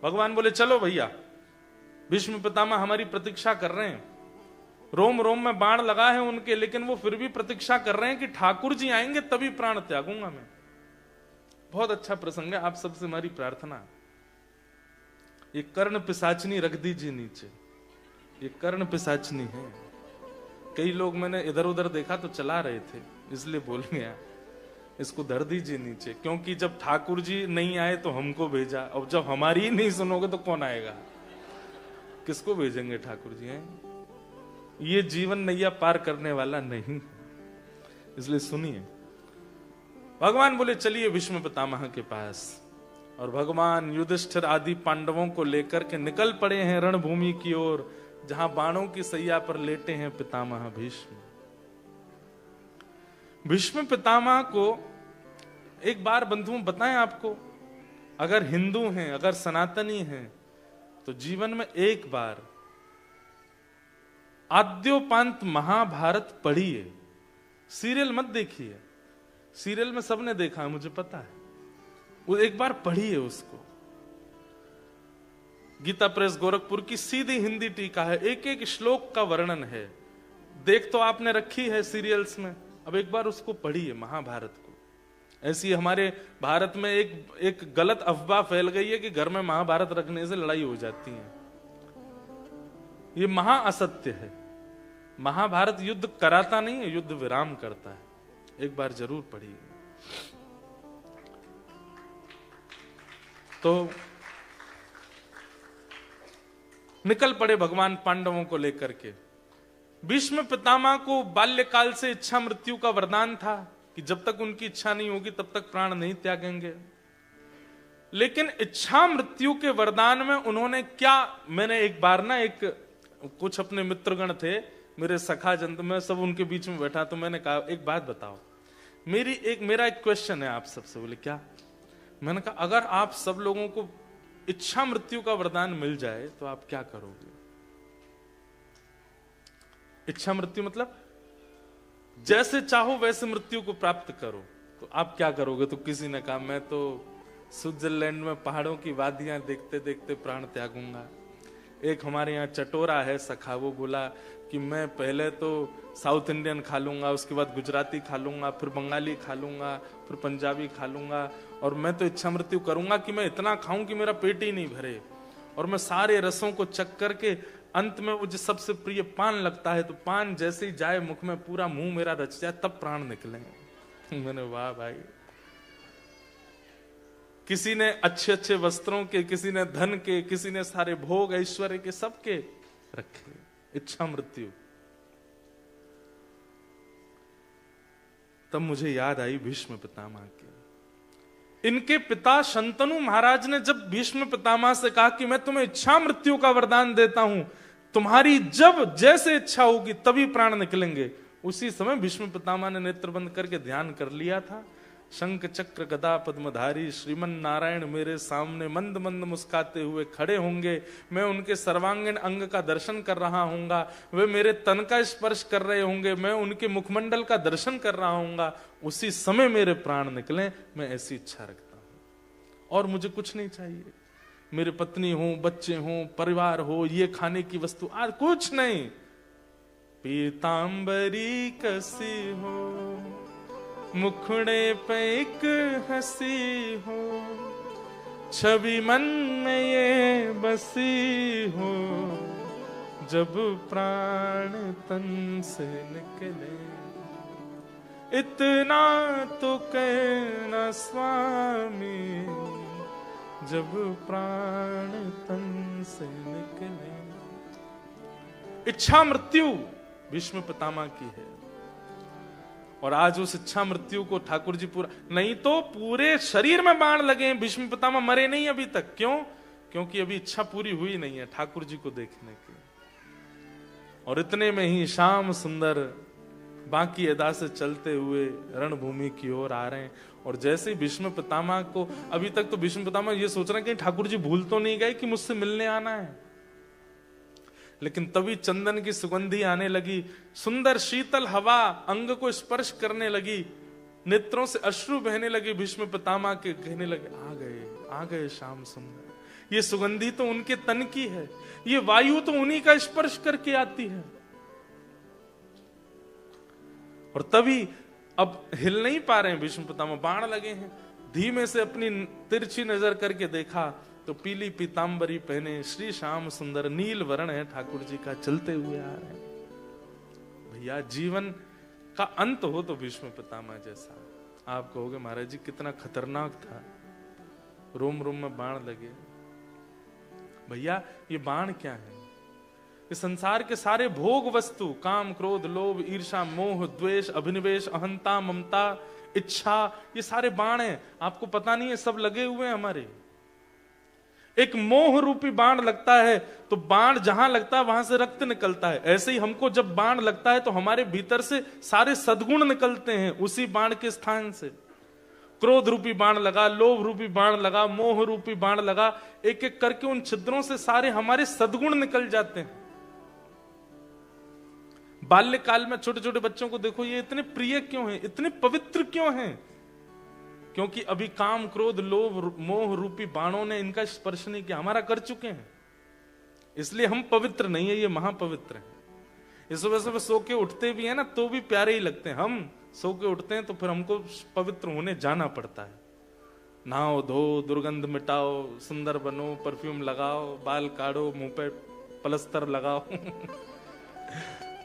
भगवान बोले, चलो भैया, भीष्म पितामह हमारी प्रतीक्षा कर रहे हैं, रोम रोम में बाण लगा है उनके, लेकिन वो फिर भी प्रतीक्षा कर रहे हैं कि ठाकुर जी आएंगे तभी प्राण त्यागूंगा मैं। बहुत अच्छा प्रसंग है, आप सबसे हमारी प्रार्थना, ये कर्ण पिशाचनी रख दीजिए नीचे, ये कर्ण पिशाचनी है। कई लोग मैंने इधर उधर देखा तो चला रहे थे, इसलिए बोल गया। इसको धर दीजिए नीचे, क्योंकि जब ठाकुर जी नहीं आए तो हमको भेजा, और जब हमारी ही नहीं सुनोगे तो कौन आएगा? किसको भेजेंगे ठाकुर जी हैं? ये जीवन नैया पार करने वाला नहीं, इसलिए सुनिए। भगवान बोले चलिए भीष्म पितामह के पास, और भगवान युधिष्ठिर आदि पांडवों को लेकर के निकल पड़े हैं रणभूमि की ओर, जहां बाणों की सैया पर लेटे हैं पितामह भीष्म। भीष्म पितामह को एक बार बंधुओं बताएं आपको, अगर हिंदू हैं, अगर सनातनी हैं, तो जीवन में एक बार आद्योपांत महाभारत पढ़िए। सीरियल मत देखिए, सीरियल में सबने देखा है, मुझे पता है, वो एक बार पढ़िए उसको। गीता प्रेस गोरखपुर की सीधी हिंदी टीका है, एक एक श्लोक का वर्णन है। देख तो आपने रखी है सीरियल्स में, अब एक बार उसको पढ़िए महाभारत को। ऐसी हमारे भारत में एक गलत अफवाह फैल गई है कि घर में महाभारत रखने से लड़ाई हो जाती है। ये महा असत्य है। महाभारत युद्ध कराता नहीं है, युद्ध विराम करता है। एक बार जरूर पढ़िए। तो निकल पड़े भगवान पांडवों को लेकर के। भीष्म पितामह को बाल्यकाल से इच्छा मृत्यु का वरदान था कि जब तक उनकी इच्छा नहीं होगी तब तक प्राण नहीं त्यागेंगे। लेकिन इच्छा मृत्यु के वरदान में उन्होंने क्या, मैंने एक बार ना कुछ अपने मित्रगण थे, मेरे सखा जन, मैं सब उनके बीच में बैठा, तो मैंने कहा एक बात बताओ, मेरा एक क्वेश्चन है आप सबसे। बोले क्या? मैंने कहा अगर आप सब लोगों को इच्छा मृत्यु का वरदान मिल जाए तो आप क्या करोगे? इच्छा मृत्यु मतलब जैसे चाहो वैसे मृत्यु को प्राप्त करो, तो आप क्या करोगे? तो किसी ने कहा मैं तो स्विट्जरलैंड में पहाड़ों की वादियां देखते देखते प्राण त्यागूंगा। एक हमारे यहाँ चटोरा है सखा, वो बोला कि मैं पहले तो साउथ इंडियन खा लूंगा, उसके बाद गुजराती खा लूंगा, फिर बंगाली खा लूंगा, फिर पंजाबी खा लूंगा, और मैं तो इच्छा मृत्यु करूंगा कि मैं इतना खाऊं कि मेरा पेट ही नहीं भरे, और मैं सारे रसों को चख करके अंत में मुझे सबसे प्रिय पान लगता है, तो पान जैसे ही जाए मुख में पूरा मुंह मेरा रच जाए तब प्राण निकले। मैंने वाह भाई, किसी ने अच्छे अच्छे वस्त्रों के, किसी ने धन के, किसी ने सारे भोग ऐश्वर्य के, सबके रखे इच्छा मृत्यु। तब मुझे याद आई भीष्म पितामह की। इनके पिता शंतनु महाराज ने जब भीष्म पितामह से कहा कि मैं तुम्हें इच्छा मृत्यु का वरदान देता हूं, तुम्हारी जब जैसे इच्छा होगी तभी प्राण निकलेंगे, उसी समय भीष्म पितामह ने नेत्र बंद करके ध्यान कर लिया था। शंख चक्र गदा पद्मधारी श्रीमन नारायण मेरे सामने मंद मंद मुस्काते हुए खड़े होंगे, मैं उनके सर्वांगीण अंग का दर्शन कर रहा हूंगा, वे मेरे तन का स्पर्श कर रहे होंगे, मैं उनके मुखमंडल का दर्शन कर रहा हूंगा, उसी समय मेरे प्राण निकले। मैं ऐसी इच्छा रखता हूं और मुझे कुछ नहीं चाहिए। मेरे पत्नी हो, बच्चे हो, परिवार हो, ये खाने की वस्तु आज कुछ नहीं। पीतांबरी कसी हो, मुखड़े पे एक हंसी हो, छवि मन में ये बसी हो, जब प्राण तन से निकले, इतना तो कहना स्वामी, जब प्राण तन से निकले। इच्छा मृत्यु भीष्म पितामह की है, और आज उस इच्छा मृत्यु को ठाकुर जी पूरा, नहीं तो पूरे शरीर में बाण लगे। भीष्म पितामह मरे नहीं अभी तक। क्यों? क्योंकि अभी इच्छा पूरी हुई नहीं है ठाकुर जी को देखने की। और इतने में ही श्याम सुंदर बाकी अदा से चलते हुए रणभूमि की ओर आ रहे हैं। और जैसे ही भीष्म पितामह को, अभी तक तो भीष्म पितामह ये सोच रहे हैं कि ठाकुर जी भूल तो नहीं गए कि मुझसे मिलने आना है, लेकिन तभी चंदन की सुगंधी आने लगी, सुंदर शीतल हवा अंग को स्पर्श करने लगी, नेत्रों से अश्रु बहने लगे भीष्म पितामह के, कहने लगे आ गए श्याम सुंदर। ये सुगंधी तो उनके तन की है, ये वायु तो उन्हीं का स्पर्श करके आती है। और तभी अब हिल नहीं पा रहे हैं भीष्म पितामह, बाण लगे हैं। धीमे से अपनी तिरछी नजर करके देखा तो पीली पीतांबरी पहने श्री श्याम सुंदर, नील वर्ण है ठाकुर जी का, चलते हुए आ रहे हैं। भैया जीवन का अंत हो तो भीष्म पितामह जैसा, आप कहोगे महाराज जी कितना खतरनाक था, रोम रोम में बाण लगे। भैया ये बाण क्या है? ये संसार के सारे भोग वस्तु, काम क्रोध लोभ ईर्षा मोह द्वेष अभिनिवेश अहंता ममता इच्छा, ये सारे बाण हैं। आपको पता नहीं है, सब लगे हुए हैं हमारे। एक मोह रूपी बाण लगता है तो बाण जहां लगता है वहां से रक्त निकलता है। ऐसे ही हमको जब बाण लगता है तो हमारे भीतर से सारे सद्गुण निकलते हैं उसी बाण के स्थान से। क्रोध रूपी बाण लगा, लोभ रूपी बाण लगा, मोह रूपी बाण लगा, एक एक करके उन छिद्रों से सारे हमारे सद्गुण निकल जाते हैं। बाल्यकाल में छोटे छोटे बच्चों को देखो, ये इतने प्रिय क्यों हैं, इतने पवित्र क्यों हैं? क्योंकि अभी काम क्रोध लोभ मोह रूपी बाणों ने इनका स्पर्श नहीं किया, हमारा कर चुके हैं। इसलिए हम पवित्र नहीं है, ये महापवित्र है। इस वजह से वे सो के उठते भी है ना तो भी प्यारे ही लगते हैं। हम सो के उठते हैं तो फिर हमको पवित्र होने जाना पड़ता है। नहाओ धो, दुर्गंध मिटाओ, सुंदर बनो, परफ्यूम लगाओ, बाल काटो, मुंह पे प्लस्तर लगाओ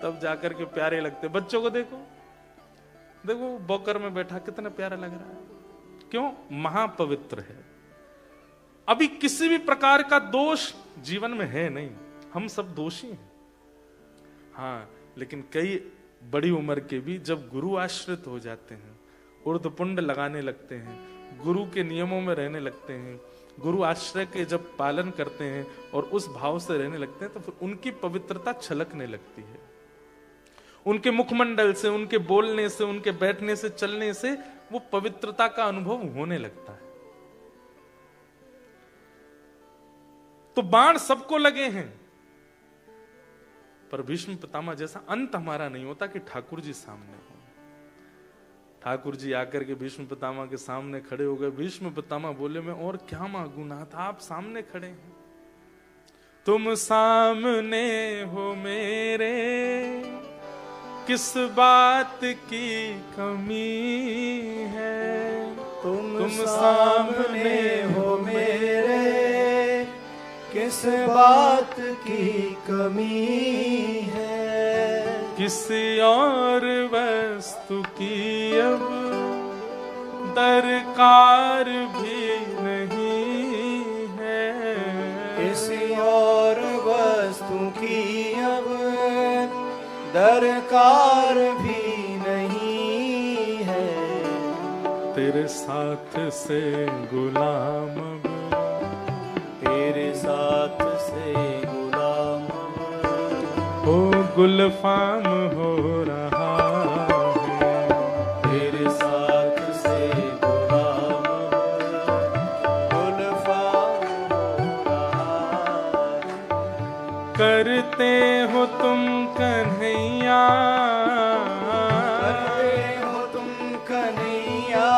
तब जाकर के प्यारे लगते। बच्चों को देखो देखो, बॉकर में बैठा कितना प्यारा लग रहा है। क्यों? महापवित्र है। अभी किसी भी प्रकार का दोष जीवन में है नहीं, हम सब दोषी हैं। हाँ, लेकिन कई बड़ी उम्र के भी जब गुरु आश्रित हो जाते हैं, उर्ध्वपुंड लगाने लगते हैं, गुरु के नियमों में रहने लगते हैं, गुरु आश्रय के जब पालन करते हैं और उस भाव से रहने लगते हैं, तो फिर उनकी पवित्रता छलकने लगती है। उनके मुखमंडल से, उनके बोलने से, उनके बैठने से, चलने से वो पवित्रता का अनुभव होने लगता है। तो बाण सबको लगे हैं, पर भीष्म पितामह जैसा अंत हमारा नहीं होता कि ठाकुर जी सामने हो। ठाकुर जी आकर के भीष्म पितामह के सामने खड़े हो गए। भीष्म पितामह बोले, मैं और क्या मांगू नाथ, आप सामने खड़े हैं। तुम सामने हो मेरे, किस बात की कमी है। तुम सामने हो मेरे, किस बात की कमी है। किसी और वस्तु की अब दरकार भी नहीं है। किसी और वस्तु की अब दरकार भी नहीं है। तेरे साथ से गुलाम अब, तेरे साथ से गुलाम हो गुलफाम हो रहा है। तेरे साथ से गुलाम गुलफाम हो रहा है। करते हो तुम कन्हैया, करते हो तुम कन्हैया,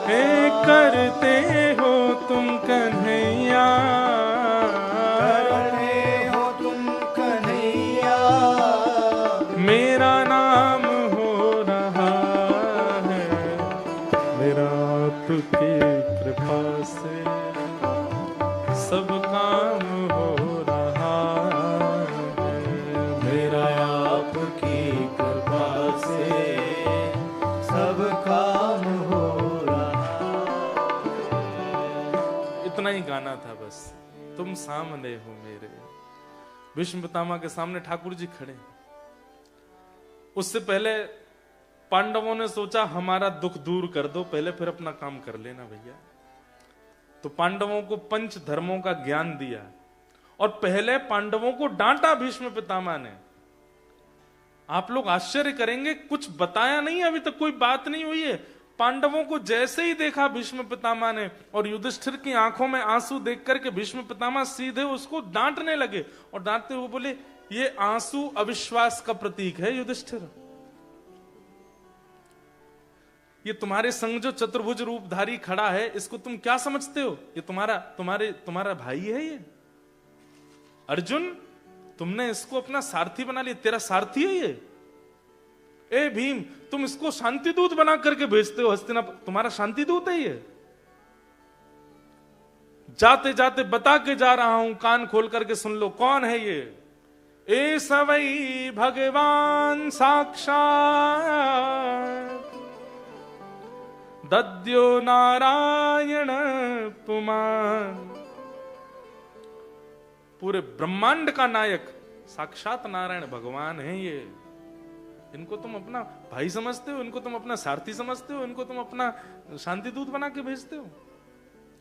हे करते हो तुम कन्हैया, करते हो तुम कन्हैया। मेरा नाम हो रहा है, मेरा आपकी कृपा से सब काम हो रहा है। मेरा आपकी कृपा से सब काम हो रहा है। इतना ही गाना था बस। तुम सामने हो मेरे। भीष्म पितामह के सामने ठाकुर जी खड़े। उससे पहले पांडवों ने सोचा हमारा दुख दूर कर दो, पहले फिर अपना काम कर लेना भैया। तो पांडवों को पंच धर्मों का ज्ञान दिया और पहले पांडवों को डांटा भीष्म पितामह ने। आप लोग आश्चर्य करेंगे, कुछ बताया नहीं, अभी तक कोई बात नहीं हुई है। पांडवों को जैसे ही देखा भीष्म पितामह ने और युधिष्ठिर की आंखों में आंसू देख करके भीष्म पितामह सीधे उसको डांटने लगे और डांटते हुए बोले, ये आंसू अविश्वास का प्रतीक है युधिष्ठिर। ये तुम्हारे संग जो चतुर्भुज रूपधारी खड़ा है, इसको तुम क्या समझते हो? ये तुम्हारा भाई है ये अर्जुन। तुमने इसको अपना सारथी बना लिया, तेरा सारथी है ये। ए भीम, तुम इसको शांति दूत बना करके भेजते हो हस्तिनापुर, तुम्हारा शांति दूत है ये। जाते जाते बता के जा रहा हूं, कान खोल करके सुन लो, कौन है ये? ए सवई भगवान साक्षात दद्यो नारायण पुमान। पूरे ब्रह्मांड का नायक साक्षात नारायण भगवान है ये। इनको तुम अपना भाई समझते हो, इनको तुम अपना सारथी समझते हो, इनको तुम अपना शांति दूत बना के भेजते हो,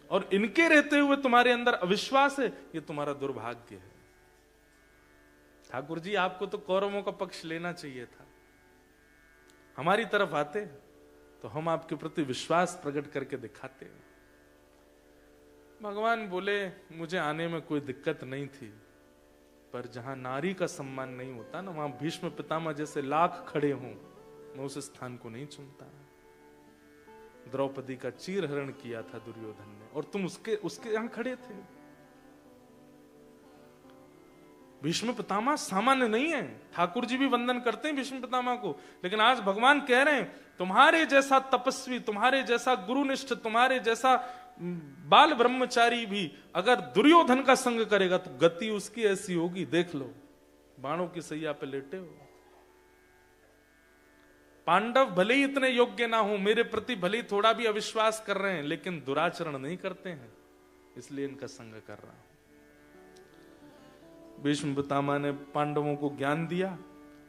और इनके रहते हुए तुम्हारे अंदर अविश्वास है, ये तुम्हारा दुर्भाग्य है। ठाकुर जी, आपको तो कौरवों का पक्ष लेना चाहिए था। हमारी तरफ आते तो हम आपके प्रति विश्वास प्रकट करके दिखाते। भगवान बोले, मुझे आने में कोई दिक्कत नहीं थी, पर जहां नारी का सम्मान नहीं होता ना, वहां भीष्म पितामह जैसे लाख खड़े हों, मैं उस स्थान को नहीं चुनता। द्रौपदी का चीरहरण किया था दुर्योधन ने, और तुम उसके यहां खड़े थे। भीष्म पितामह सामान्य नहीं है। ठाकुर जी भी वंदन करते हैं भीष्म पितामह को, लेकिन आज भगवान कह रहे हैं, तुम्हारे जैसा तपस्वी, तुम्हारे जैसा गुरुनिष्ठ, तुम्हारे जैसा बाल ब्रह्मचारी भी अगर दुर्योधन का संग करेगा तो गति उसकी ऐसी होगी, देख लो। बाणों की सैया पे लेटे हो। पांडव भले ही इतने योग्य ना हो, मेरे प्रति भले ही थोड़ा भी अविश्वास कर रहे हैं, लेकिन दुराचरण नहीं करते हैं, इसलिए इनका संग कर रहा हूं। भीष्म पितामह ने पांडवों को ज्ञान दिया,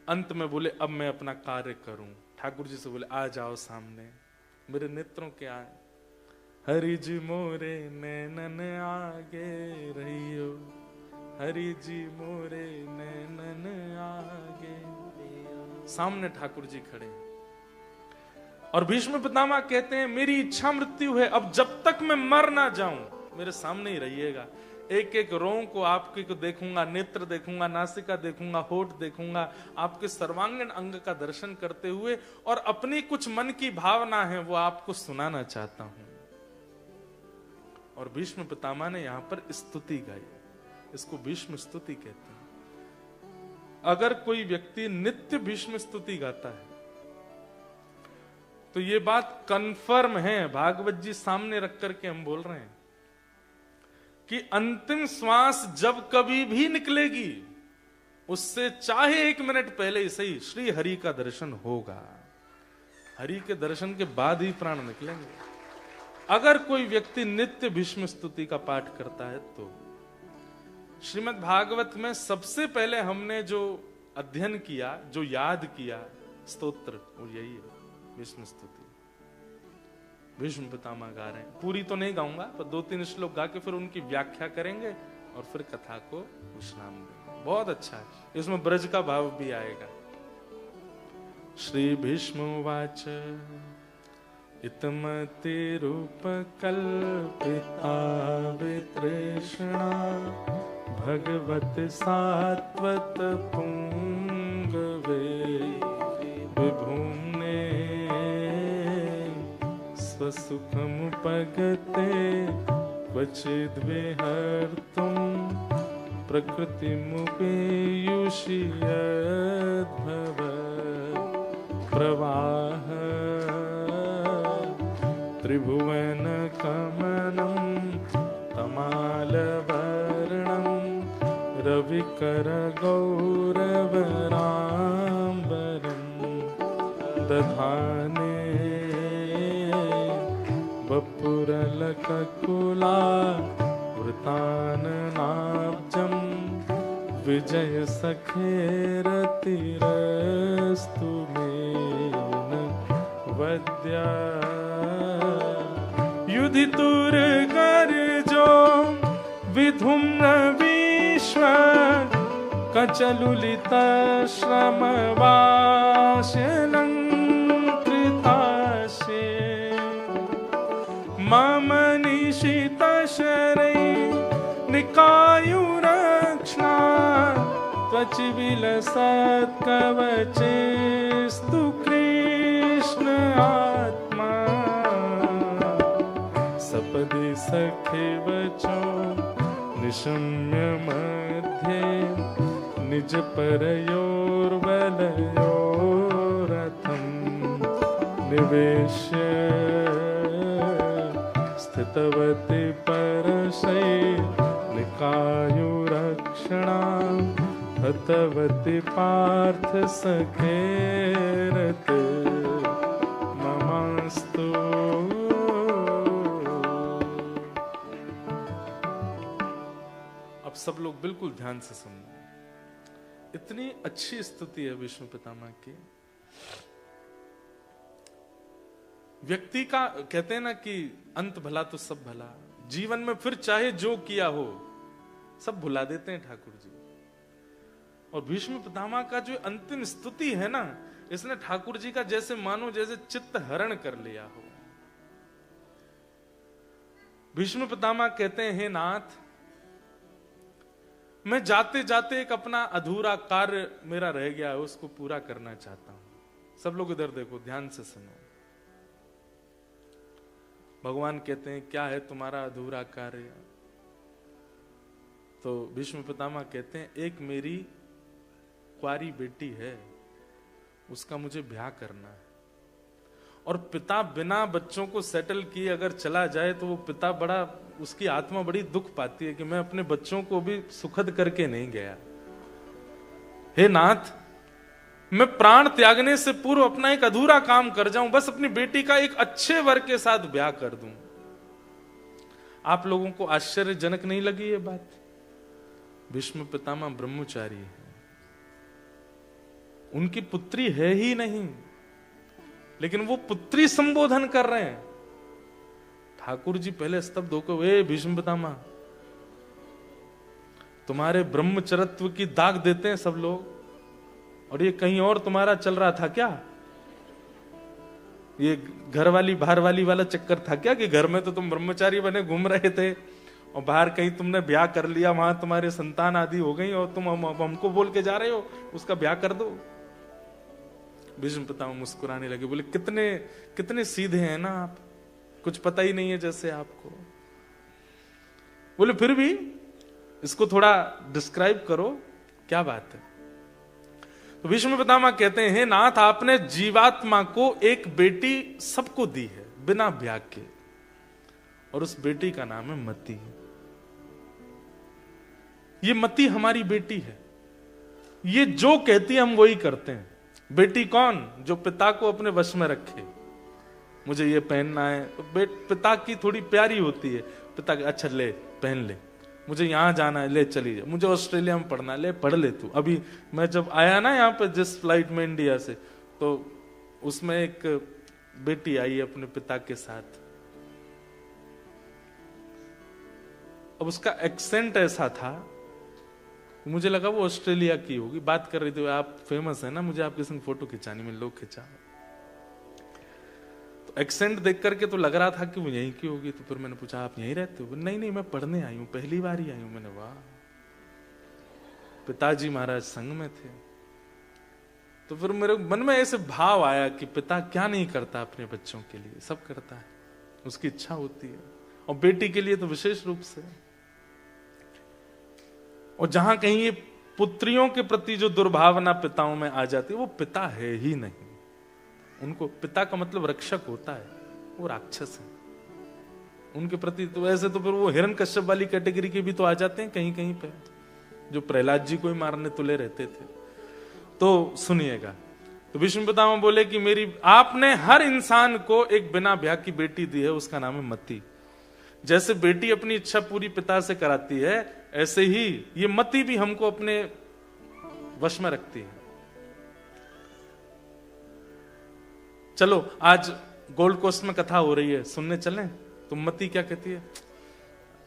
अंत में बोले, अब मैं अपना कार्य करूं। ठाकुर जी से बोले, आ जाओ सामने, मेरे नेत्रों के आए। हरि जी मोरे नैनन आगे रहियो, हरि जी मोरे नैनन आगे। सामने ठाकुर जी खड़े, और भीष्म पितामह कहते हैं, मेरी इच्छा मृत्यु है, अब जब तक मैं मर ना जाऊं मेरे सामने ही रहिएगा। एक एक रों को आपके को देखूंगा, नेत्र देखूंगा, नासिका देखूंगा, होठ देखूंगा, आपके सर्वांगीण अंग का दर्शन करते हुए, और अपनी कुछ मन की भावना है वो आपको सुनाना चाहता हूं। और भीष्म पितामह ने यहां पर स्तुति गाई, इसको भीष्म स्तुति कहते हैं। अगर कोई व्यक्ति नित्य भीष्म स्तुति गाता है तो ये बात कंफर्म है, भागवत जी सामने रख करके हम बोल रहे हैं कि अंतिम श्वास जब कभी भी निकलेगी, उससे चाहे 1 मिनट पहले ही सही श्री हरि का दर्शन होगा। हरि के दर्शन के बाद ही प्राण निकलेंगे। अगर कोई व्यक्ति नित्य भीष्म स्तुति का पाठ करता है तो श्रीमद् भागवत में सबसे पहले हमने जो अध्ययन किया, जो याद किया स्तोत्र, वो यही है, भीष्म स्तुति। भीष्म पितामह गा रहे हैं, पूरी तो नहीं गाऊंगा, पर 2-3 श्लोक गा के फिर उनकी व्याख्या करेंगे और फिर कथा को विश्राम देंगे। बहुत अच्छा है, इसमें ब्रज का भाव भी आएगा। श्री भीष्म वाच इतमति रूप कल्पिता वितृष्णा भगवत सात्वत पुंगवे विभुम्ने स्वसुखमुपगते क्वचिद्विहर्तुं प्रकृतिमुपेयुषि यद्भव प्रवाह त्रिभुवन कमनं तमालवर्णं रविकर गौरवराम्बरं दधाने वपुरलककुला वृताननाब्जं विजय सखेरतिरस्तु मेन वद्या युधितुर गर्जो विधुम्न विश्व कचलुलित श्रमवाशनं कृताशे मम निशित शरै निकायुरक्ष्णा त्वचि विलसत् कवचेस्तु कृष्ण आत्मा सपदि सखे वचो निशम्य मध्ये निज परयोर्वलयोरथं निवेश्य स्थितवति परशै निकायुरक्षणा हतवति पार्थ सखेरते ममास्तु सब लोग बिल्कुल ध्यान से सुनना। इतनी अच्छी स्तुति है विष्णु पितामह की। व्यक्ति का कहते हैं ना कि अंत भला तो सब भला, जीवन में फिर चाहे जो किया हो सब भुला देते हैं ठाकुर जी। और भीष्म पितामह का जो अंतिम स्तुति है ना, इसने ठाकुर जी का जैसे मानो जैसे चित्त हरण कर लिया हो। भीष्म पितामह कहते हैं, हे नाथ, मैं जाते जाते एक अपना अधूरा कार्य मेरा रह गया है, उसको पूरा करना चाहता हूं। सब लोग इधर देखो, ध्यान से सुनो। भगवान कहते हैं, क्या है तुम्हारा अधूरा कार्य? तो भीष्म पितामह कहते हैं, एक मेरी कुंवारी बेटी है, उसका मुझे ब्याह करना है। और पिता बिना बच्चों को सेटल किए अगर चला जाए तो वो पिता बड़ा, उसकी आत्मा बड़ी दुख पाती है कि मैं अपने बच्चों को भी सुखद करके नहीं गया। हे नाथ, मैं प्राण त्यागने से पूर्व अपना एक अधूरा काम कर जाऊं, बस अपनी बेटी का एक अच्छे वर के साथ ब्याह कर दूं। आप लोगों को आश्चर्यजनक नहीं लगी ये बात? भीष्म पितामह ब्रह्मचारी है, उनकी पुत्री है ही नहीं, लेकिन वो पुत्री संबोधन कर रहे हैं। ठाकुर जी पहले स्तब्ध होकर, वे भीष्म पितामह, तुम्हारे ब्रह्मचर्यत्व की दाग देते हैं सब लोग, और ये कहीं और तुम्हारा चल रहा था क्या? ये घर वाली बाहर वाली वाला चक्कर था क्या, कि घर में तो तुम ब्रह्मचारी बने घूम रहे थे और बाहर कहीं तुमने ब्याह कर लिया, वहां तुम्हारे संतान आदि हो गई और तुम हमको बोल के जा रहे हो उसका ब्याह कर दो? भीष्म पितामह मुस्कुराने लगे, बोले, कितने कितने सीधे हैं ना आप, कुछ पता ही नहीं है जैसे आपको। बोले, फिर भी इसको थोड़ा डिस्क्राइब करो, क्या बात है? तो भीष्म पितामह कहते हैं, हे नाथ, आपने जीवात्मा को एक बेटी सबको दी है बिना ब्याह के, और उस बेटी का नाम है मति। ये मति हमारी बेटी है, ये जो कहती है हम वही करते हैं। बेटी कौन? जो पिता को अपने वश में रखे। मुझे ये पहनना है तो पिता की थोड़ी प्यारी होती है, पिता अच्छा ले पहन ले, मुझे यहां जाना है, ले चली जा, मुझे ऑस्ट्रेलिया में पढ़ना है, ले पढ़ ले तू। अभी मैं जब आया ना यहाँ पे जिस फ्लाइट में इंडिया से, तो उसमें एक बेटी आई अपने पिता के साथ। अब उसका एक्सेंट ऐसा था, मुझे लगा वो ऑस्ट्रेलिया की होगी। बात कर रही थी, आप फेमस है ना, मुझे आपके संग फोटो खिंचानी, में लोग खिंचा। तो एक्सेंट देख करके तो लग रहा था कि वो यहीं की होगी। तो फिर मैंने पूछा, आप यहीं रहते हो? नहीं नहीं, मैं पढ़ने आई हूं, पहली बार ही आई हूं। मैंने, वाह, पिताजी महाराज संग में थे। तो फिर मेरे मन में ऐसे भाव आया कि पिता क्या नहीं करता अपने बच्चों के लिए, सब करता है, उसकी इच्छा होती है, और बेटी के लिए तो विशेष रूप से। और जहां कहीं ये पुत्रियों के प्रति जो दुर्भावना पिताओं में आ जाती है, वो पिता है ही नहीं। उनको पिता का मतलब रक्षक होता है, वो राक्षस है उनके प्रति। तो ऐसे तो फिर वो हिरण्यकश्यप वाली कैटेगरी के भी तो आ जाते हैं कहीं कहीं पे, जो प्रहलाद जी को ही मारने तुले रहते थे। तो सुनिएगा, तो विष्णु पितामह बोले कि मेरी आपने हर इंसान को एक बिना ब्याह की बेटी दी है, उसका नाम है मति। जैसे बेटी अपनी इच्छा पूरी पिता से कराती है, ऐसे ही ये मति भी हमको अपने वश में रखती है। चलो आज गोल्ड कोस्ट में कथा हो रही है, सुनने चलें? तो मति क्या कहती है?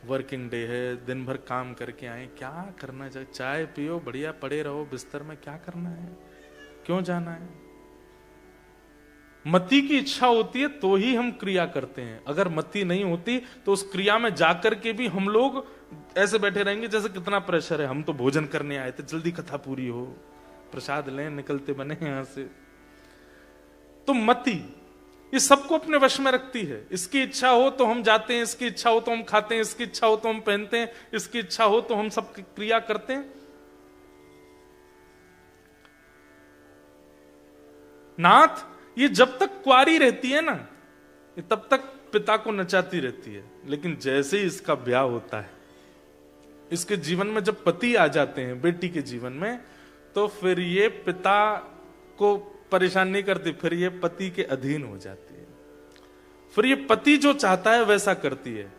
वर्किंग डे है, दिन भर काम करके आए, क्या करना चाहिए? चाय पियो, बढ़िया पड़े रहो बिस्तर में, क्या करना है, क्यों जाना है? मति की इच्छा होती है तो ही हम क्रिया करते हैं। अगर मति नहीं होती तो उस क्रिया में जाकर के भी हम लोग ऐसे बैठे रहेंगे जैसे कितना प्रेशर है, हम तो भोजन करने आए थे, जल्दी कथा पूरी हो, प्रसाद लें, निकलते बने यहां से। तो मति ये सबको अपने वश में रखती है। इसकी इच्छा हो तो हम जाते हैं, इसकी इच्छा हो तो हम खाते हैं, इसकी इच्छा हो तो हम पहनते हैं, इसकी इच्छा हो तो हम सब क्रिया करते हैं। नाथ ये जब तक कुंवारी रहती है ना, ये तब तक पिता को नचाती रहती है, लेकिन जैसे ही इसका ब्याह होता है, इसके जीवन में जब पति आ जाते हैं बेटी के जीवन में, तो फिर ये पिता को परेशान नहीं करती, फिर ये पति के अधीन हो जाती है। फिर ये पति जो चाहता है वैसा करती है।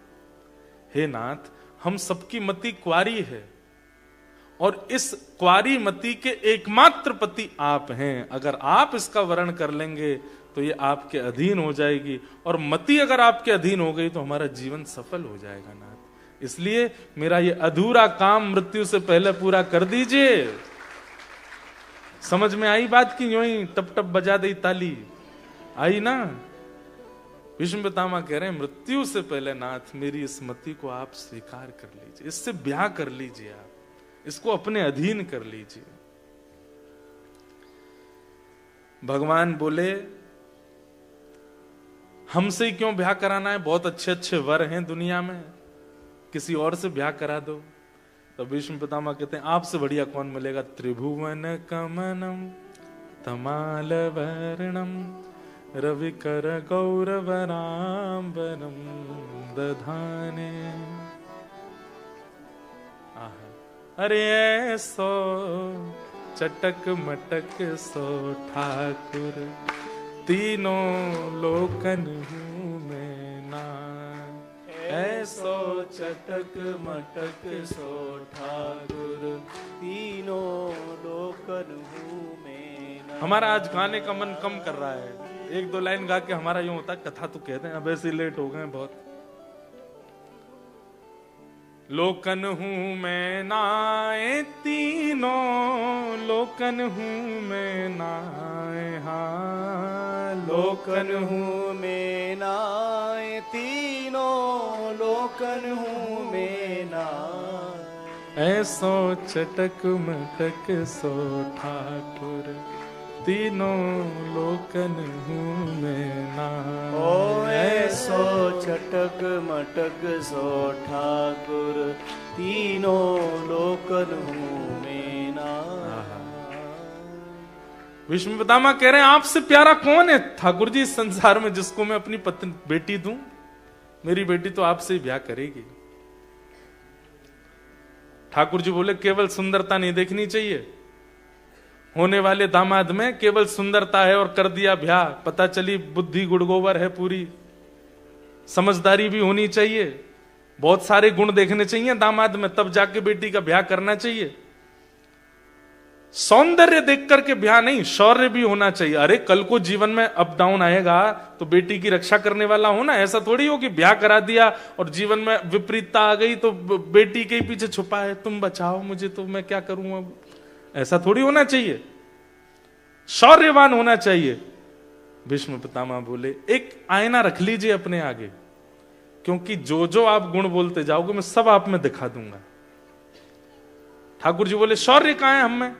हे नाथ, हम सबकी मति कुंवारी है, और इस क्वारी मती के एकमात्र पति आप हैं। अगर आप इसका वर्ण कर लेंगे तो ये आपके अधीन हो जाएगी, और मति अगर आपके अधीन हो गई तो हमारा जीवन सफल हो जाएगा नाथ। इसलिए मेरा ये अधूरा काम मृत्यु से पहले पूरा कर दीजिए। समझ में आई बात की? यूं ही टप टप बजा दी ताली, आई ना? भीष्म पितामह कह रहे हैं मृत्यु से पहले नाथ मेरी इस मति को आप स्वीकार कर लीजिए, इससे ब्याह कर लीजिए, आप इसको अपने अधीन कर लीजिए। भगवान बोले हमसे ही क्यों ब्याह कराना है, बहुत अच्छे अच्छे वर हैं दुनिया में, किसी और से ब्याह करा दो। तो भीष्म पितामह कहते हैं आपसे बढ़िया कौन मिलेगा? त्रिभुवन कमनम तमाल वर्णम रविकर गौरवराम्बरम दधाने। अरे ऐसो चटक मटक सो ठाकुर, तीनों लोकन हूँ मैं ना। ऐसो चटक मटक सो ठाकुर, तीनों लोकन हूँ मैं ना। हमारा आज गाने का मन कम कर रहा है, एक दो लाइन गा के हमारा यूं होता है कथा तो कहते हैं, अब ऐसे लेट हो गए बहुत। लोकन हूं मैं नाए, तीनों लोकन हूं मैं नाए, हाँ लोकन हूँ मैं नाए, तीनों लोकन हूँ मैं नाए। ऐसो चटक मटक सो ठाकुर, तीनों लोकन हूँ मैं नाए। ओ ऐसो चटक मटक सो ठाकुर, तीनों लोकन हूँ मैं नाए। विष्णु पितामह कह रहे हैं आपसे प्यारा कौन है ठाकुर जी इस संसार में, जिसको मैं अपनी पत्नी बेटी दूं? मेरी बेटी तो आपसे ही ब्याह करेगी। ठाकुर जी बोले केवल सुंदरता नहीं देखनी चाहिए, होने वाले दामाद में केवल सुंदरता है और कर दिया ब्याह, पता चली बुद्धि गुड़गोबर है पूरी, समझदारी भी होनी चाहिए, बहुत सारे गुण देखने चाहिए दामाद में, तब जाके बेटी का ब्याह करना चाहिए। सौंदर्य देख करके ब्याह नहीं, शौर्य भी होना चाहिए। अरे कल को जीवन में अप डाउन आएगा तो बेटी की रक्षा करने वाला हो ना, ऐसा थोड़ी हो कि ब्याह करा दिया और जीवन में विपरीतता आ गई तो बेटी के ही पीछे छुपा है, तुम बचाओ मुझे तो मैं क्या करूं अब, ऐसा थोड़ी होना चाहिए, शौर्यवान होना चाहिए। भीष्म पितामह बोले एक आईना रख लीजिए अपने आगे, क्योंकि जो जो आप गुण बोलते जाओगे मैं सब आप में दिखा दूंगा। ठाकुर जी बोले शौर्य कहां है हम में?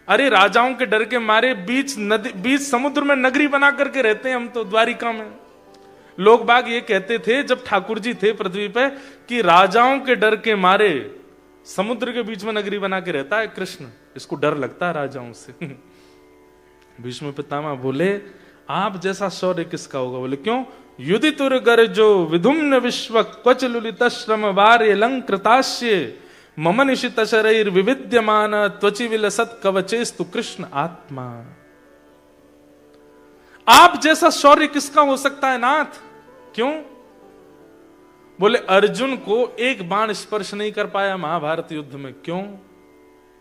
अरे राजाओं के डर के मारे बीच समुद्र में नगरी बना करके रहते हैं हम तो, द्वारिका में। लोग बाग ये कहते थे जब ठाकुर जी थे पृथ्वी पे कि राजाओं के डर के मारे समुद्र के बीच में नगरी बना के रहता है कृष्ण, इसको डर लगता है राजाओं से। भीष्म पितामह बोले आप जैसा शौर्य किसका होगा? बोले क्यों? युधितुर गर्जो विधुम्न विश्व क्वच लुलित श्रम वार्य लंकृताश्य मम निशित शरीर विविद्यमान त्वचि विलसत कवचेस्तु कृष्ण आत्मा। आप जैसा शौर्य किसका हो सकता है नाथ? क्यों? बोले अर्जुन को एक बाण स्पर्श नहीं कर पाया महाभारत युद्ध में, क्यों?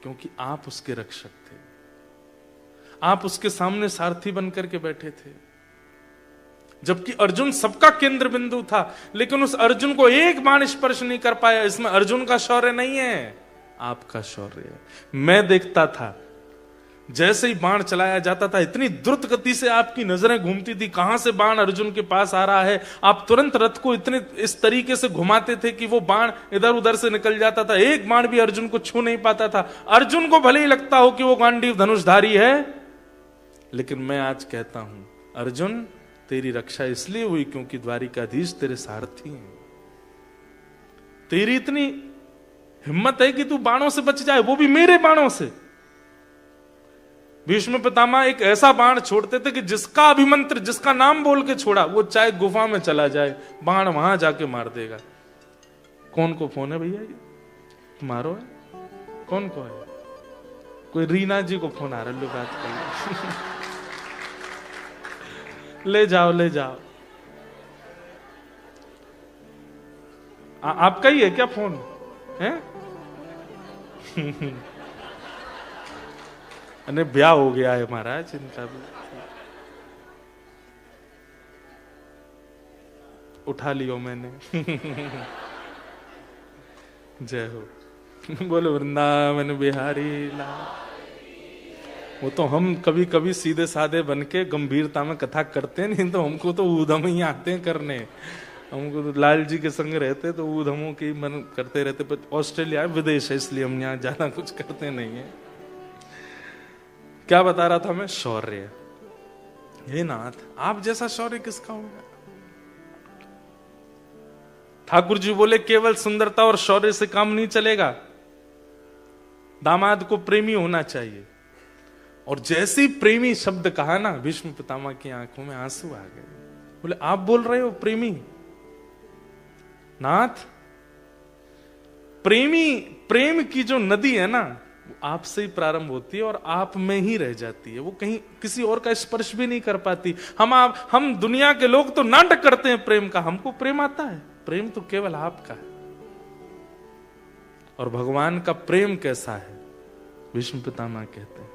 क्योंकि आप उसके रक्षक थे, आप उसके सामने सारथी बनकर के बैठे थे, जबकि अर्जुन सबका केंद्र बिंदु था, लेकिन उस अर्जुन को एक बाण स्पर्श नहीं कर पाया। इसमें अर्जुन का शौर्य नहीं है, आपका शौर्य है। मैं देखता था जैसे ही बाण चलाया जाता था इतनी द्रुत गति से आपकी नजरें घूमती थी, कहां से बाण अर्जुन के पास आ रहा है। आप तुरंत रथ को इतने इस तरीके से घुमाते थे कि वो बाण इधर उधर से निकल जाता था, एक बाण भी अर्जुन को छू नहीं पाता था। अर्जुन को भले ही लगता हो कि वो गांडीव धनुषधारी है, लेकिन मैं आज कहता हूं अर्जुन तेरी रक्षा इसलिए हुई क्योंकि द्वारिकाधीश तेरे सारथी हैं। तेरी इतनी हिम्मत है कि तू बाणों से बच जाए, वो भी मेरे बाणों से। भीष्म पितामह एक ऐसा बाण छोड़ते थे कि जिसका अभिमंत्र, जिसका नाम बोल के छोड़ा, वो चाहे गुफा में चला जाए, बाण वहां जाके मार देगा। कौन को फोन है भैया? तुम्हारो है? कौन को है? कोई रीना जी को फोन आ रहा, लो बात कर ले जाओ ले जाओ। आपका ही है क्या फोन है? अरे ब्याह हो गया है महाराज इनका भी। उठा लियो मैंने। जय हो। बोलो वृंदावन बिहारी लाल। वो तो हम कभी कभी सीधे साधे बन के गंभीरता में कथा करते हैं, नहीं तो हमको तो ऊधम ही आते हैं करने। हमको तो लाल जी के संग रहते तो ऊधमों की मन करते रहते, पर ऑस्ट्रेलिया विदेश है इसलिए हम यहाँ ज्यादा कुछ करते नहीं है। क्या बता रहा था मैं? शौर्य। हे नाथ, आप जैसा शौर्य किसका होगा? ठाकुर जी बोले केवल सुंदरता और शौर्य से काम नहीं चलेगा, दामाद को प्रेमी होना चाहिए। और जैसे ही प्रेमी शब्द कहा ना, भीष्म पितामह की आंखों में आंसू आ गए। बोले आप बोल रहे हो प्रेमी? नाथ, प्रेम की जो नदी है ना, वो आपसे ही प्रारंभ होती है और आप में ही रह जाती है, वो कहीं किसी और का स्पर्श भी नहीं कर पाती। हम दुनिया के लोग तो नाटक करते हैं प्रेम का, हमको प्रेम आता है। प्रेम तो केवल आपका है। और भगवान का प्रेम कैसा है? भीष्म पितामह कहते हैं,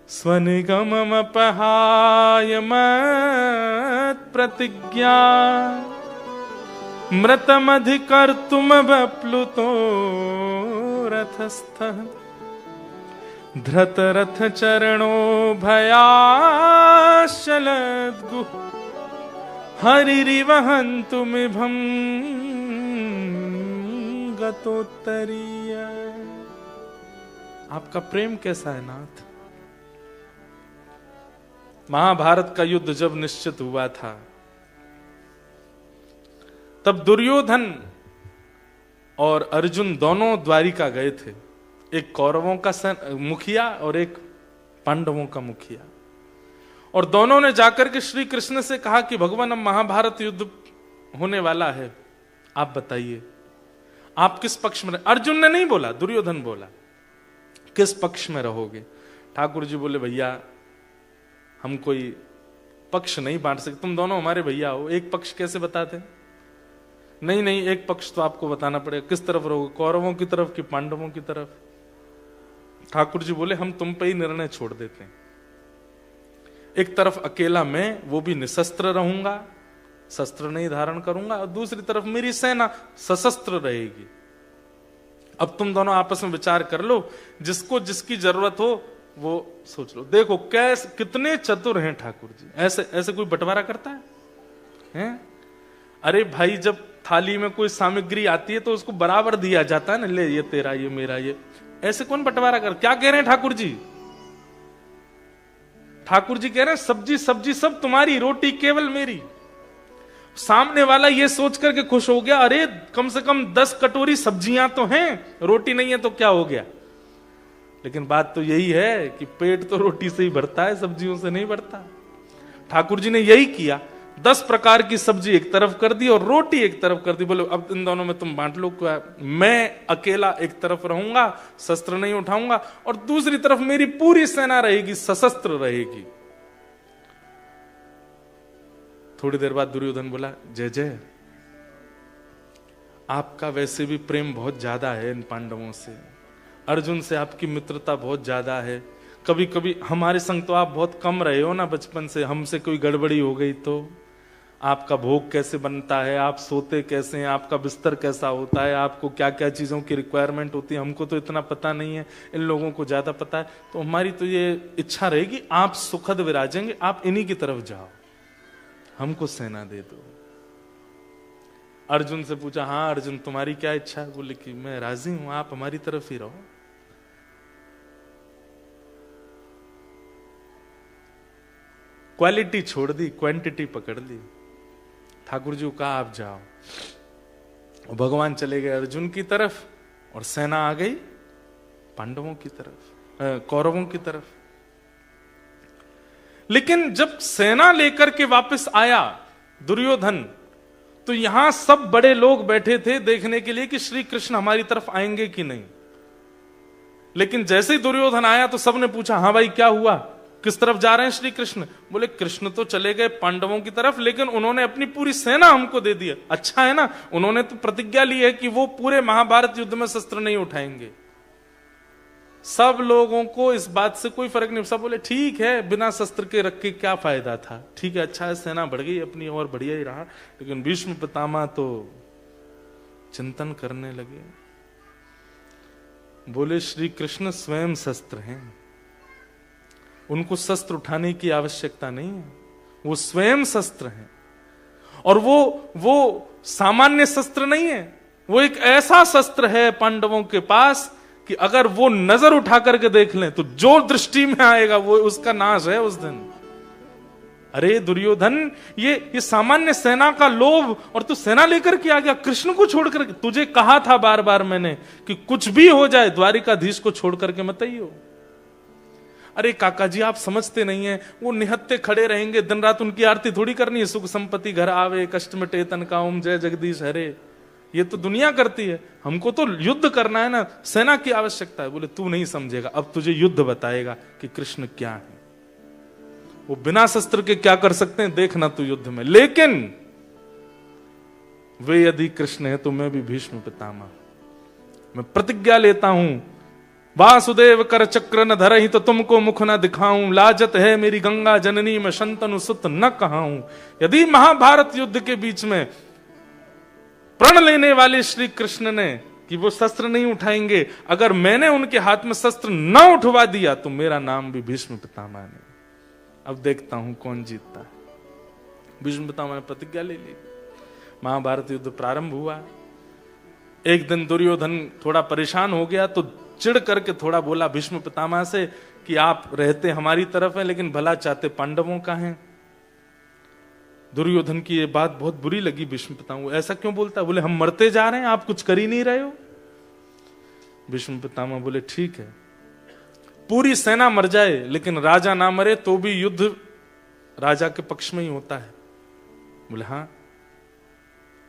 स्वनिगमम अपहाय मत प्रतिज्ञा मृतमधिकर्तुम बप्लुतो रथस्थ धृतरथ चरणो भयाशलद्गु हरिरिवहन्तुमिभं गतोत्तरीय। आपका प्रेम कैसा है नाथ? महाभारत का युद्ध जब निश्चित हुआ था, तब दुर्योधन और अर्जुन दोनों द्वारिका गए थे। एक कौरवों का मुखिया और एक पांडवों का मुखिया। और दोनों ने जाकर के श्री कृष्ण से कहा कि भगवान, अब महाभारत युद्ध होने वाला है, आप बताइए आप किस पक्ष में? अर्जुन ने नहीं बोला, दुर्योधन बोला, किस पक्ष में रहोगे? ठाकुर जी बोले, भैया हम कोई पक्ष नहीं बांट सकते, तुम दोनों हमारे भैया हो, एक पक्ष कैसे बताते? नहीं नहीं, एक पक्ष तो आपको बताना पड़ेगा। किस तरफ रहोगे, कौरवों की तरफ कि पांडवों की तरफ? ठाकुर जी बोले, हम तुम पे ही निर्णय छोड़ देते हैं। एक तरफ अकेला मैं, वो भी निशस्त्र रहूंगा, शस्त्र नहीं धारण करूंगा, और दूसरी तरफ मेरी सेना सशस्त्र रहेगी। अब तुम दोनों आपस में विचार कर लो, जिसको जिसकी जरूरत हो वो सोच लो। देखो कैसे कितने चतुर हैं ठाकुर जी, ऐसे कोई बंटवारा करता है? अरे भाई, जब थाली में कोई सामग्री आती है तो उसको बराबर दिया जाता है ना, ले ये तेरा, ये मेरा, ये ऐसे कौन बंटवारा कर? क्या कह रहे हैं ठाकुर जी? ठाकुर जी कह रहे हैं सब्जी सब्जी सब तुम्हारी, रोटी केवल मेरी। सामने वाला ये सोच करके खुश हो गया, अरे कम से कम 10 कटोरी सब्जियां तो हैं, रोटी नहीं है तो क्या हो गया? लेकिन बात तो यही है कि पेट तो रोटी से ही भरता है, सब्जियों से नहीं भरता। ठाकुर जी ने यही किया, 10 प्रकार की सब्जी एक तरफ कर दी और रोटी एक तरफ कर दी। बोले अब इन दोनों में तुम बांट लो। क्या? मैं अकेला एक तरफ रहूंगा, शस्त्र नहीं उठाऊंगा, और दूसरी तरफ मेरी पूरी सेना रहेगी, सशस्त्र रहेगी। थोड़ी देर बाद दुर्योधन बोला, जय जय, आपका वैसे भी प्रेम बहुत ज्यादा है इन पांडवों से, अर्जुन से आपकी मित्रता बहुत ज्यादा है। कभी कभी हमारे संग तो आप बहुत कम रहे हो ना बचपन से, हमसे कोई गड़बड़ी हो गई तो आपका भोग कैसे बनता है, आप सोते कैसे हैं, आपका बिस्तर कैसा होता है, आपको क्या क्या चीजों की रिक्वायरमेंट होती है, हमको तो इतना पता नहीं है, इन लोगों को ज्यादा पता है। तो हमारी तो ये इच्छा रहेगी आप सुखद विराजेंगे, आप इन्हीं की तरफ जाओ, हमको सेना दे दो। अर्जुन से पूछा, हाँ अर्जुन तुम्हारी क्या इच्छा है? बोले कि मैं राजी हूं, आप हमारी तरफ ही रहो। क्वालिटी छोड़ दी, क्वांटिटी पकड़ ली। ठाकुर जी को कहा आप जाओ। भगवान चले गए अर्जुन की तरफ और सेना आ गई पांडवों की तरफ, कौरवों की तरफ। लेकिन जब सेना लेकर के वापस आया दुर्योधन, तो यहां सब बड़े लोग बैठे थे देखने के लिए कि श्री कृष्ण हमारी तरफ आएंगे कि नहीं। लेकिन जैसे ही दुर्योधन आया तो सबने पूछा, हाँ भाई क्या हुआ, किस तरफ जा रहे हैं श्री कृष्ण? बोले कृष्ण तो चले गए पांडवों की तरफ, लेकिन उन्होंने अपनी पूरी सेना हमको दे दी है। अच्छा है ना, उन्होंने तो प्रतिज्ञा ली है कि वो पूरे महाभारत युद्ध में शस्त्र नहीं उठाएंगे। सब लोगों को इस बात से कोई फर्क नहीं। सब बोले ठीक है, बिना शस्त्र के रख के क्या फायदा था, ठीक है, अच्छा है, सेना बढ़ गई अपनी और बढ़िया ही रहा। लेकिन भीष्म पितामह तो चिंतन करने लगे। बोले श्री कृष्ण स्वयं शस्त्र हैं, उनको शस्त्र उठाने की आवश्यकता नहीं है, वो स्वयं शस्त्र हैं। और वो सामान्य शस्त्र नहीं है, वो एक ऐसा शस्त्र है पांडवों के पास कि अगर वो नजर उठा करके देख लें तो जो दृष्टि में आएगा वो उसका नाश है उस दिन। अरे दुर्योधन, ये सामान्य सेना का लोभ, और तू सेना लेकर के आ गया कृष्ण को छोड़कर। तुझे कहा था बार बार मैंने कि कुछ भी हो जाए द्वारिकाधीश को छोड़ करके मत आइयो। अरे काका जी, आप समझते नहीं है, वो निहत्ते खड़े रहेंगे दिन रात, उनकी आरती थोड़ी करनी है। सुख संपत्ति घर आवे, कष्ट मिटे तन का, ओम जय जगदीश हरे, ये तो दुनिया करती है, हमको तो युद्ध करना है ना, सेना की आवश्यकता है। बोले तू नहीं समझेगा, अब तुझे युद्ध बताएगा कि कृष्ण क्या है, वो बिना शस्त्र के क्या कर सकते हैं, देखना तू युद्ध में। लेकिन वे यदि कृष्ण है तो मैं भी भीष्म पितामह, मैं प्रतिज्ञा लेता हूं, वासुदेव कर चक्र न धरहि तो तुमको मुख न दिखाऊं, लाजत है मेरी गंगा जननी में शंतनु सुत न कहाऊं। यदि महाभारत युद्ध के बीच में प्रण लेने वाले श्री कृष्ण ने कि वो शस्त्र नहीं उठाएंगे, अगर मैंने उनके हाथ में शस्त्र न उठवा दिया तो मेरा नाम भी भीष्म पितामह ने। अब देखता हूं कौन जीतता है। भीष्म पितामह ने प्रतिज्ञा ले ली। महाभारत युद्ध प्रारंभ हुआ। एक दिन दुर्योधन थोड़ा परेशान हो गया तो चिढ़ करके थोड़ा बोला भीष्म पितामह से कि आप रहते हमारी तरफ हैं लेकिन भला चाहते पांडवों का हैं। दुर्योधन की ये बात बहुत बुरी लगी भीष्म पितामह। ऐसा क्यों बोलता? बोले हम मरते जा रहे हैं, आप कुछ कर ही नहीं रहे हो। भीष्म पितामह बोले ठीक है, पूरी सेना मर जाए लेकिन राजा ना मरे तो भी युद्ध राजा के पक्ष में ही होता है। बोले हाँ,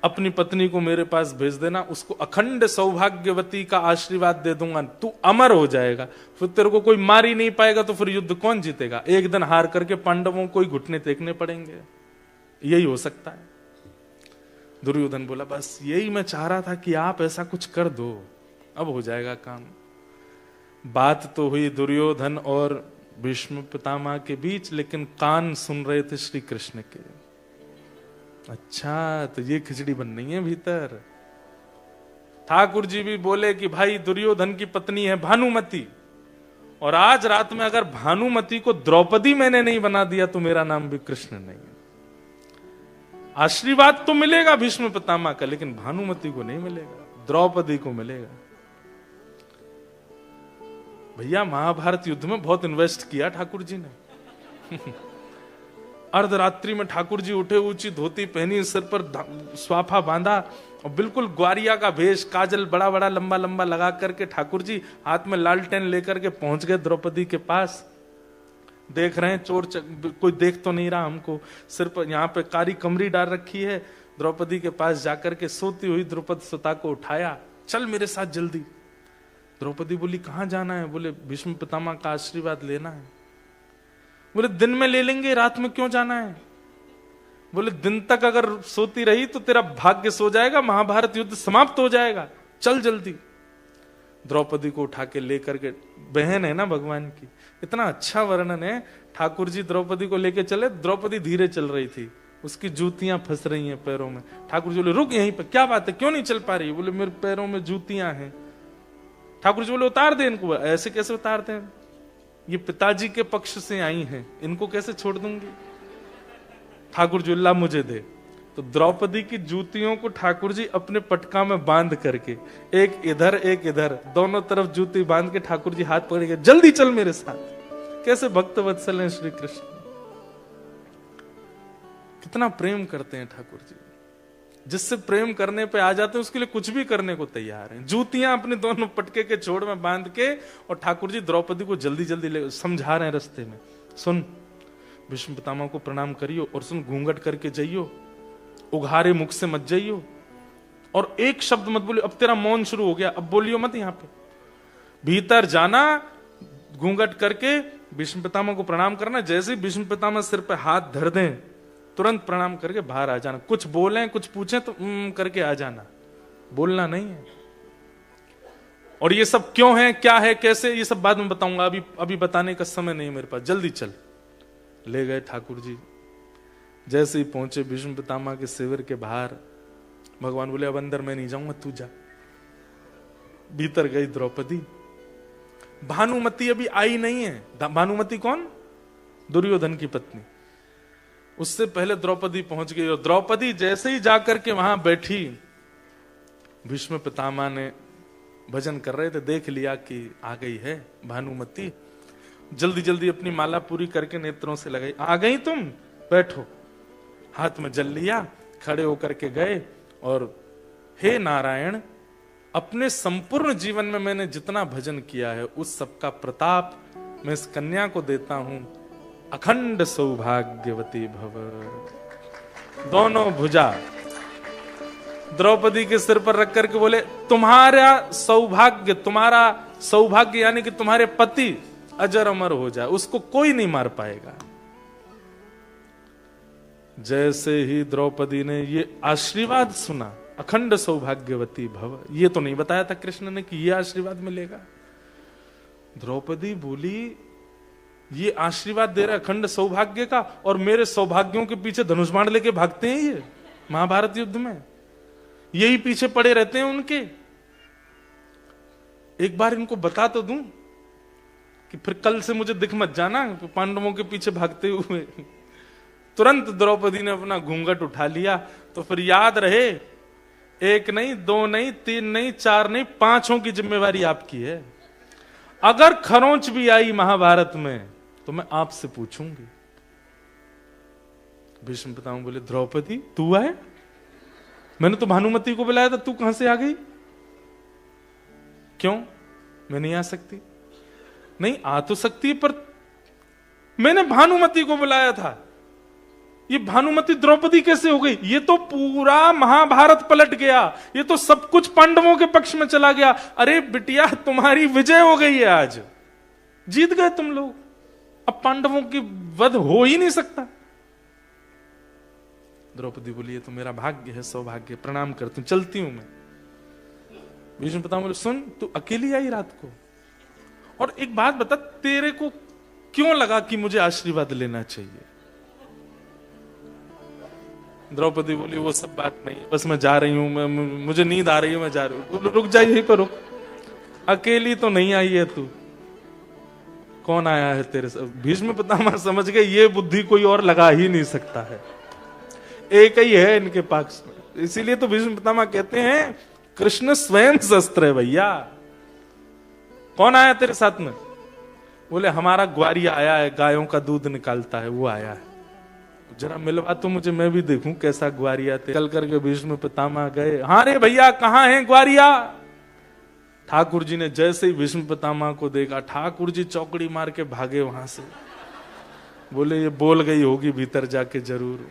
अपनी पत्नी को मेरे पास भेज देना, उसको अखंड सौभाग्यवती का आशीर्वाद दे दूंगा, तू अमर हो जाएगा, फिर तेरे को कोई मार ही नहीं पाएगा, तो फिर युद्ध कौन जीतेगा? एक दिन हार करके पांडवों को ही घुटने टेकने पड़ेंगे, यही हो सकता है। दुर्योधन बोला बस यही मैं चाह रहा था कि आप ऐसा कुछ कर दो, अब हो जाएगा काम। बात तो हुई दुर्योधन और भीष्म पितामह के बीच, लेकिन कान सुन रहे थे श्री कृष्ण के। अच्छा, तो ये खिचड़ी बन रही है भीतर। ठाकुर जी भी बोले कि भाई दुर्योधन की पत्नी है भानुमति, और आज रात में अगर भानुमति को द्रौपदी मैंने नहीं बना दिया तो मेरा नाम भी कृष्ण नहीं है। आशीर्वाद तो मिलेगा भीष्म पितामह का, लेकिन भानुमति को नहीं मिलेगा, द्रौपदी को मिलेगा। भैया महाभारत युद्ध में बहुत इन्वेस्ट किया ठाकुर जी ने। अर्धरात्रि में ठाकुर जी उठे, ऊंची धोती पहनी, सिर पर स्वाफा बांधा और बिल्कुल ग्वारिया का भेष, काजल बड़ा बड़ा लंबा लंबा लगा करके ठाकुर जी हाथ में लालटेन लेकर के पहुंच गए द्रौपदी के पास। देख रहे हैं कोई देख तो नहीं रहा हमको, सिर पर यहाँ पे कारी कमरी डाल रखी है। द्रौपदी के पास जाकर के सोती हुई द्रौपदी सुता को उठाया, चल मेरे साथ जल्दी। द्रौपदी बोली कहां जाना है? बोले भीष्म पितामह का आशीर्वाद लेना है। बोले दिन में ले लेंगे, रात में क्यों जाना है? बोले दिन तक अगर सोती रही तो तेरा भाग्य सो जाएगा, महाभारत युद्ध समाप्त हो जाएगा, चल जल्दी। द्रौपदी को उठा के लेकर के, बहन है ना भगवान की, इतना अच्छा वर्णन है। ठाकुर जी द्रौपदी को लेके चले, द्रौपदी धीरे चल रही थी, उसकी जूतियां फंस रही हैं पैरों में। ठाकुर जी बोले रुक यहीं पे, क्या बात है, क्यों नहीं चल पा रही? बोले मेरे पैरों में जूतियां हैं। ठाकुर जी बोले उतार दे इनको। ऐसे कैसे उतारते हैं? ये पिताजी के पक्ष से आई हैं, इनको कैसे छोड़ दूंगी? ठाकुर जी ला मुझे दे। तो द्रौपदी की जूतियों को ठाकुर जी अपने पटका में बांध करके, एक इधर एक इधर, दोनों तरफ जूती बांध के ठाकुर जी हाथ पकड़ के जल्दी चल मेरे साथ। कैसे भक्त वत्सल हैं श्री कृष्ण, कितना प्रेम करते हैं ठाकुर जी। जिससे प्रेम करने पे आ जाते हैं उसके लिए कुछ भी करने को तैयार हैं। जूतियां अपने दोनों पटके के छोड़ में बांध के, और ठाकुर जी द्रौपदी को जल्दी जल्दी ले समझा रहे हैं रास्ते में, सुन भीष्म पितामह को प्रणाम करियो, और सुन घूंघट करके जाइयो, उघारे मुख से मत जाइयो, और एक शब्द मत बोलियो। अब तेरा मौन शुरू हो गया, अब बोलियो मत। यहाँ पे भीतर जाना, घूंघट करके भीष्म पितामह को प्रणाम करना। जैसे ही भीष्म पितामह सिर पे हाथ धर दें, तुरंत प्रणाम करके बाहर आ जाना। कुछ बोलें कुछ पूछें तो करके आ जाना, बोलना नहीं है। और ये सब क्यों है, क्या है, कैसे, ये सब बाद में बताऊंगा, अभी बताने का समय नहीं मेरे पास, जल्दी चल। ले गए ठाकुर जी। जैसे ही पहुंचे भीष्म पितामह के शिविर के बाहर, भगवान बोले अब अंदर मैं नहीं जाऊंगा, तू जा। भीतर गई द्रौपदी। भानुमति अभी आई नहीं है। भानुमति कौन? दुर्योधन की पत्नी। उससे पहले द्रौपदी पहुंच गई, और द्रौपदी जैसे ही जाकर के वहां बैठी, भीष्म पितामह ने भजन कर रहे थे, देख लिया कि आ गई है भानुमति। जल्दी जल्दी अपनी माला पूरी करके नेत्रों से लगाई। आ गई तुम, बैठो। हाथ में जल लिया, खड़े होकर के गए और हे नारायण, अपने संपूर्ण जीवन में मैंने जितना भजन किया है उस सबका प्रताप मैं इस कन्या को देता हूं। अखंड सौभाग्यवती भव। दोनों भुजा द्रौपदी के सिर पर रख करके बोले तुम्हारा सौभाग्य यानी कि तुम्हारे पति अजर अमर हो जाए, उसको कोई नहीं मार पाएगा। जैसे ही द्रौपदी ने ये आशीर्वाद सुना, अखंड सौभाग्यवती भव, ये तो नहीं बताया था कृष्ण ने कि ये आशीर्वाद मिलेगा। द्रौपदी बोली ये आशीर्वाद दे रहा है अखंड सौभाग्य का, और मेरे सौभाग्यों के पीछे धनुष बाण लेके भागते हैं ये महाभारत युद्ध में, यही पीछे पड़े रहते हैं उनके। एक बार इनको बता तो दूं कि फिर कल से मुझे दिख मत जाना पांडवों के पीछे भागते हुए। तुरंत द्रौपदी ने अपना घूंघट उठा लिया। तो फिर याद रहे, एक नहीं, दो नहीं, तीन नहीं, चार नहीं, पांचों की जिम्मेवारी आपकी है। अगर खरोंच भी आई महाभारत में तो मैं आपसे पूछूंगी। भीष्म पितामह बोले द्रौपदी तू आए? मैंने तो भानुमति को बुलाया था, तू कहां से आ गई? क्यों मैं नहीं आ सकती? नहीं आ तो सकती, पर मैंने भानुमति को बुलाया था। ये भानुमति द्रौपदी कैसे हो गई? ये तो पूरा महाभारत पलट गया, ये तो सब कुछ पांडवों के पक्ष में चला गया। अरे बिटिया तुम्हारी विजय हो गई है, आज जीत गए तुम लोग, अब पांडवों की वध हो ही नहीं सकता। द्रौपदी बोली ये तो मेरा भाग्य है, सौभाग्य, प्रणाम करती हूं, चलती हूं मैं। भीष्म पितामह बोले सुन, तू अकेली आई रात को, और एक बात बता, तेरे को क्यों लगा कि मुझे आशीर्वाद लेना चाहिए? द्रौपदी बोली वो सब बात नहीं, बस मैं जा रही हूं, मुझे नींद आ रही है, मैं जा रही हूं। रुक जा, यहीं पर रुक, अकेली तो नहीं आई है तू, कौन आया है तेरे साथ? भीष्म पितामह समझ गए ये बुद्धि कोई और लगा ही नहीं सकता है, एक ही है इनके पक्ष में। इसीलिए तो भीष्म पितामह कहते हैं कृष्ण स्वयं शस्त्र है भैया। कौन आया तेरे साथ में? बोले हमारा ग्वारिया आया है, गायों का दूध निकालता है, वो आया है। जरा मिलवा तो मुझे, मैं भी देखूं कैसा ग्वारिया थे। चल करके भीष्म पितामह गए। हाँ रे भैया कहाँ है ग्वारिया? ठाकुर जी ने जैसे ही भीष्म पितामह को देखा, ठाकुर जी चौकड़ी मार के भागे वहां से। बोले ये बोल गई होगी भीतर जाके जरूर।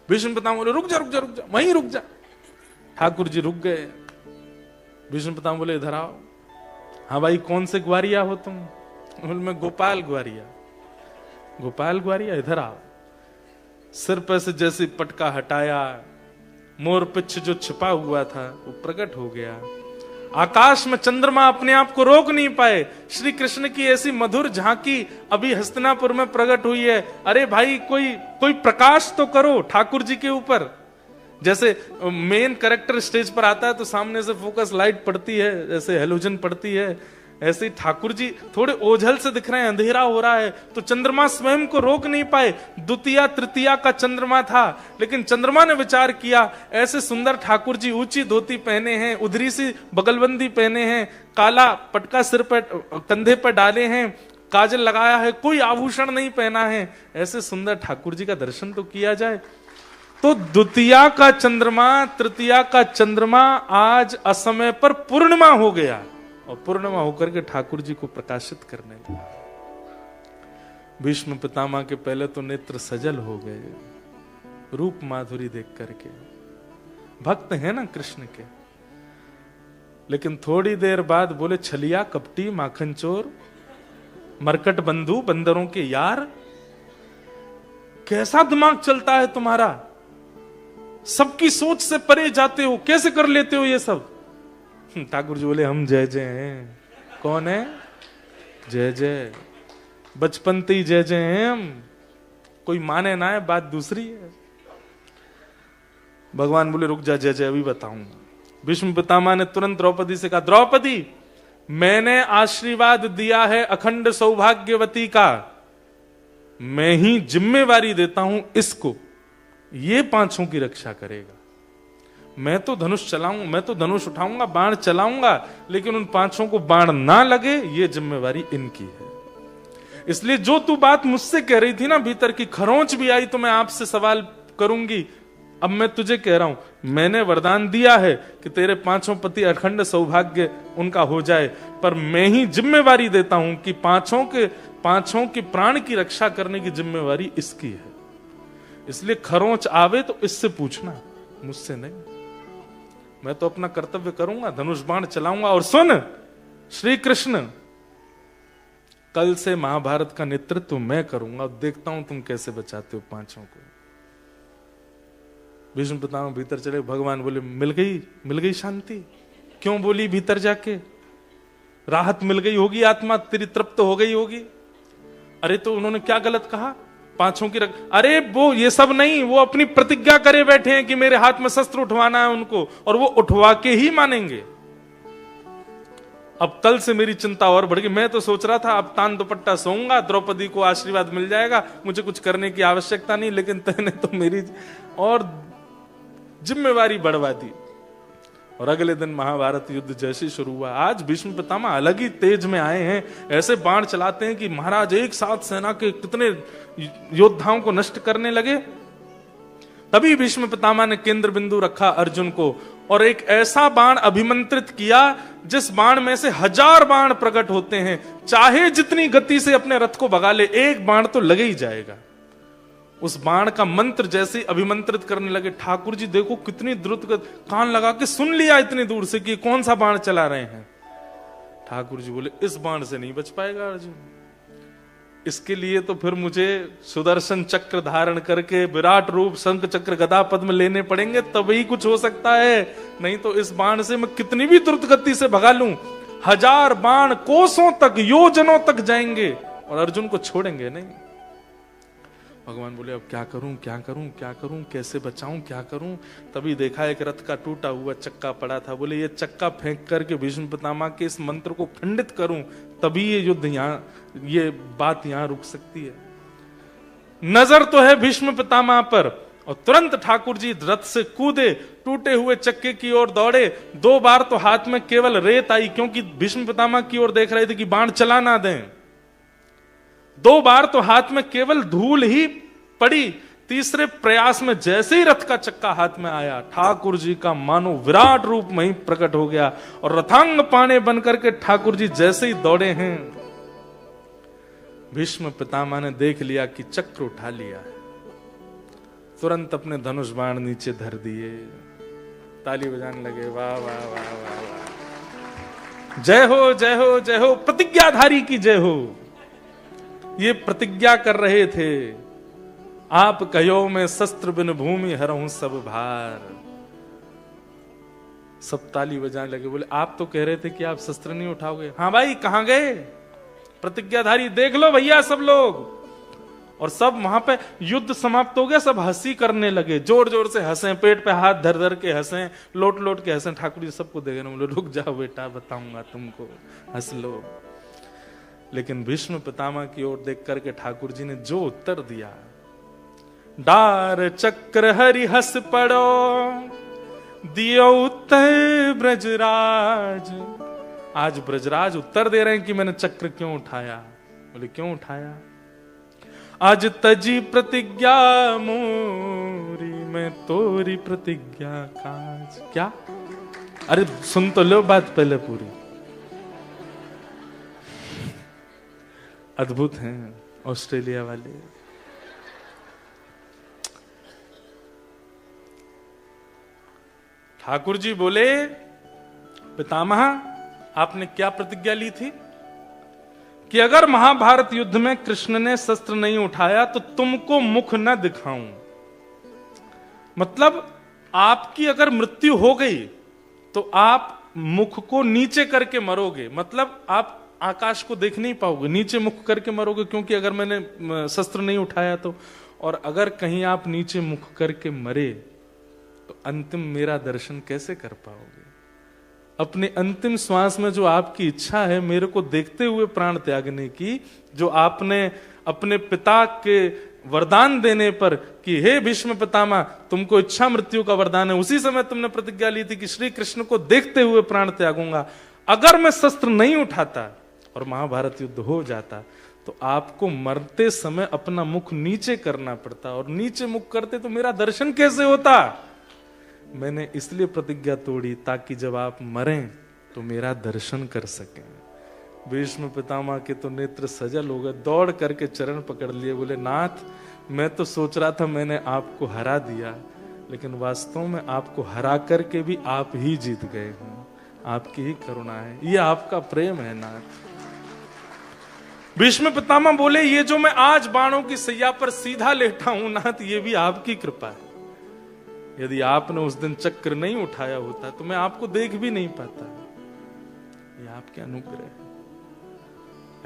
भीष्म पितामह बोले रुक जा रुक जा रुक जा, वहीं रुक जा। ठाकुर जी रुक गए। भीष्म पितामह बोले इधर आओ। हाँ भाई कौन से ग्वारिया हो तुम? बोले मैं गोपाल ग्वारिया। गोपाल ग्वारिया इधर आओ। सिर पर से जैसे पटका हटाया, मोर पिच्छ जो छिपा हुआ था वो प्रकट हो गया। आकाश में चंद्रमा अपने आप को रोक नहीं पाए। श्री कृष्ण की ऐसी मधुर झांकी अभी हस्तिनापुर में प्रकट हुई है। अरे भाई कोई प्रकाश तो करो ठाकुर जी के ऊपर। जैसे मेन कैरेक्टर स्टेज पर आता है तो सामने से फोकस लाइट पड़ती है, जैसे हेलोजन पड़ती है, ऐसे ही ठाकुर जी थोड़े ओझल से दिख रहे हैं, अंधेरा हो रहा है, तो चंद्रमा स्वयं को रोक नहीं पाए। द्वितीया तृतीया का चंद्रमा था, लेकिन चंद्रमा ने विचार किया ऐसे सुंदर ठाकुर जी ऊंची धोती पहने हैं, उधरी सी बगलबंदी पहने हैं, काला पटका सिर पर कंधे पर डाले हैं, काजल लगाया है, कोई आभूषण नहीं पहना है, ऐसे सुंदर ठाकुर जी का दर्शन तो किया जाए। तो द्वितीया का चंद्रमा तृतीया का चंद्रमा आज असमय पर पूर्णिमा हो गया, और पूर्णिमा होकर के ठाकुर जी को प्रकाशित करने लगा। भीष्म पितामह के पहले तो नेत्र सजल हो गए रूप माधुरी देख करके। भक्त है ना कृष्ण के। लेकिन थोड़ी देर बाद बोले छलिया कपटी माखन चोर, मरकट बंधु बंदरों के यार, कैसा दिमाग चलता है तुम्हारा? सबकी सोच से परे जाते हो, कैसे कर लेते हो ये सब? ठाकुर जी बोले हम जय जय हैं। कौन है? जय जय, बचपन से ही जय जय हैं हम, कोई माने ना है बात दूसरी है। भगवान बोले रुक जा जय जय अभी बताऊंगा। भीष्म पितामह ने तुरंत द्रौपदी से कहा, द्रौपदी मैंने आशीर्वाद दिया है अखंड सौभाग्यवती का, मैं ही जिम्मेवारी देता हूं इसको, ये पांचों की रक्षा करेगा। मैं तो धनुष चलाऊंगा, मैं तो धनुष उठाऊंगा, बाण चलाऊंगा, लेकिन उन पांचों को बाण ना लगे ये जिम्मेवारी इनकी है। इसलिए जो तू बात मुझसे कह रही थी ना भीतर की, खरोंच भी आई तो मैं आपसे सवाल करूंगी, अब मैं तुझे कह रहा हूं, मैंने वरदान दिया है कि तेरे पांचों पति अखंड सौभाग्य उनका हो जाए, पर मैं ही जिम्मेवारी देता हूं कि पांचों के प्राण की रक्षा करने की जिम्मेवारी इसकी है। इसलिए खरोंच आवे तो इससे पूछना, मुझसे नहीं। मैं तो अपना कर्तव्य करूंगा, धनुष बाण चलाऊंगा। और सुन श्री कृष्ण, कल से महाभारत का नेतृत्व मैं करूंगा, देखता हूं तुम कैसे बचाते हो पांचों को। भीष्म पितामह भीतर चले। भगवान बोले मिल गई शांति। क्यों बोली भीतर जाके? राहत मिल गई होगी, आत्मा तेरी तृप्त हो गई होगी। अरे तो उन्होंने क्या गलत कहा? पांचों की अरे वो ये सब नहीं, वो अपनी प्रतिज्ञा करे बैठे हैं कि मेरे हाथ में शस्त्र उठवाना है उनको, और वो उठवा के ही मानेंगे। अब कल से मेरी चिंता और बढ़ गई। मैं तो सोच रहा था अब तान दुपट्टा सोऊंगा, द्रौपदी को आशीर्वाद मिल जाएगा, मुझे कुछ करने की आवश्यकता नहीं, लेकिन तैने तो मेरी और जिम्मेवारी बढ़वा दी। और अगले दिन महाभारत युद्ध जैसे शुरू हुआ। आज भीष्म पितामह अलग ही तेज में आए हैं, ऐसे बाण चलाते हैं कि महाराज एक साथ सेना के कितने योद्धाओं को नष्ट करने लगे। तभी भीष्म पितामह ने केंद्र बिंदु रखा अर्जुन को, और एक ऐसा बाण अभिमंत्रित किया जिस बाण में से 1000 बाण प्रकट होते हैं, चाहे जितनी गति से अपने रथ को भगा ले, एक बाण तो लगे ही जाएगा। उस बाण का मंत्र जैसे अभिमंत्रित करने लगे, ठाकुर जी देखो कितनी द्रुत कान लगा के सुन लिया इतनी दूर से कि कौन सा बाण चला रहे हैं। ठाकुर जी बोले इस बाण से नहीं बच पाएगा अर्जुन, इसके लिए तो फिर मुझे सुदर्शन चक्र धारण करके विराट रूप शंख चक्र गदा पद्म लेने पड़ेंगे, तभी कुछ हो सकता है। नहीं तो इस बाण से मैं कितनी भी द्रुत गति से भगा लूं, 1000 बाण कोसों तक, योजनों तक जाएंगे और अर्जुन को छोड़ेंगे नहीं। भगवान बोले अब क्या करूं क्या करूं क्या करूं, कैसे बचाऊं क्या करूं। तभी देखा एक रथ का टूटा हुआ चक्का पड़ा था। बोले ये चक्का फेंक करके भीष्म पितामह के इस मंत्र को खंडित करूं, तभी ये युद्ध यहां, ये बात यहां रुक सकती है। नजर तो है भीष्म पितामह पर, और तुरंत ठाकुर जी रथ से कूदे, टूटे हुए चक्के की ओर दौड़े। 2 बार तो हाथ में केवल रेत आई, क्योंकि भीष्म पितामह की ओर देख रहे थे कि बाण चला ना दें। 2 बार तो हाथ में केवल धूल ही पड़ी। तीसरे प्रयास में जैसे ही रथ का चक्का हाथ में आया, ठाकुर जी का मानो विराट रूप वहीं प्रकट हो गया, और रथांग पाने बनकर के ठाकुर जी जैसे ही दौड़े हैं, भीष्म पितामह ने देख लिया कि चक्र उठा लिया है, तुरंत अपने धनुष बाण नीचे धर दिए, ताली बजाने लगे, वाह वाह वाह वाह वाह, जय हो जय हो जय हो, प्रतिज्ञाधारी की जय हो। ये प्रतिज्ञा कर रहे थे, आप कहो मैं शस्त्र बिन भूमि हरहूं सब भार। सब ताली बजाने लगे। बोले आप तो कह रहे थे कि आप शस्त्र नहीं उठाओगे। हाँ भाई कहां गए प्रतिज्ञाधारी, देख लो भैया सब लोग। और सब वहां पे युद्ध समाप्त हो गया, सब हंसी करने लगे, जोर जोर से हंसे, पेट पे हाथ धर धर के हंसे, लोट लोट के हंसे। ठाकुर जी सबको देखे ना, बोले रुक जाओ बेटा बताऊंगा तुमको, हंस लो। लेकिन भीष्म पितामह की ओर देख करके ठाकुर जी ने जो उत्तर दिया, डार चक्र हरि हस पड़ो, दियो उत्तर ब्रजराज। आज ब्रजराज उत्तर दे रहे हैं कि मैंने चक्र क्यों उठाया। बोले क्यों उठाया? आज तजी प्रतिज्ञा मोरी, मैं तोरी प्रतिज्ञा काज। क्या? अरे सुन तो लो बात पहले पूरी। अद्भुत हैं ऑस्ट्रेलिया वाले। ठाकुर जी बोले पितामह आपने क्या प्रतिज्ञा ली थी कि अगर महाभारत युद्ध में कृष्ण ने शस्त्र नहीं उठाया तो तुमको मुख न दिखाऊं। मतलब आपकी अगर मृत्यु हो गई तो आप मुख को नीचे करके मरोगे, मतलब आप आकाश को देख नहीं पाओगे, नीचे मुख करके मरोगे, क्योंकि अगर मैंने शस्त्र नहीं उठाया तो। और अगर कहीं आप नीचे मुख करके मरे तो अंतिम मेरा दर्शन कैसे कर पाओगे? अपने अंतिम श्वास में जो आपकी इच्छा है मेरे को देखते हुए प्राण त्यागने की, जो आपने अपने पिता के वरदान देने पर कि हे भीष्म पितामह तुमको इच्छा मृत्यु का वरदान है, उसी समय तुमने प्रतिज्ञा ली थी कि श्री कृष्ण को देखते हुए प्राण त्यागूंगा। अगर मैं शस्त्र नहीं उठाता और महाभारत युद्ध हो जाता तो आपको मरते समय अपना मुख नीचे करना पड़ता, और नीचे मुख करते तो मेरा दर्शन कैसे होता? मैंने इसलिए प्रतिज्ञा तोड़ी ताकि जब आप मरें तो मेरा दर्शन कर सकें। भीष्म पितामह के तो नेत्र सजल हो गए, दौड़ करके चरण पकड़ लिए, बोले नाथ मैं तो सोच रहा था मैंने आपको हरा दिया, लेकिन वास्तव में आपको हरा करके भी आप ही जीत गए हैं, आपकी ही करुणा है, ये आपका प्रेम है नाथ। भीष्म पितामह बोले ये जो मैं आज बाणों की सैया पर सीधा लेटा हूं नाथ, ये भी आपकी कृपा है। यदि आपने उस दिन चक्र नहीं उठाया होता तो मैं आपको देख भी नहीं पाता, ये आपके अनुग्रह है।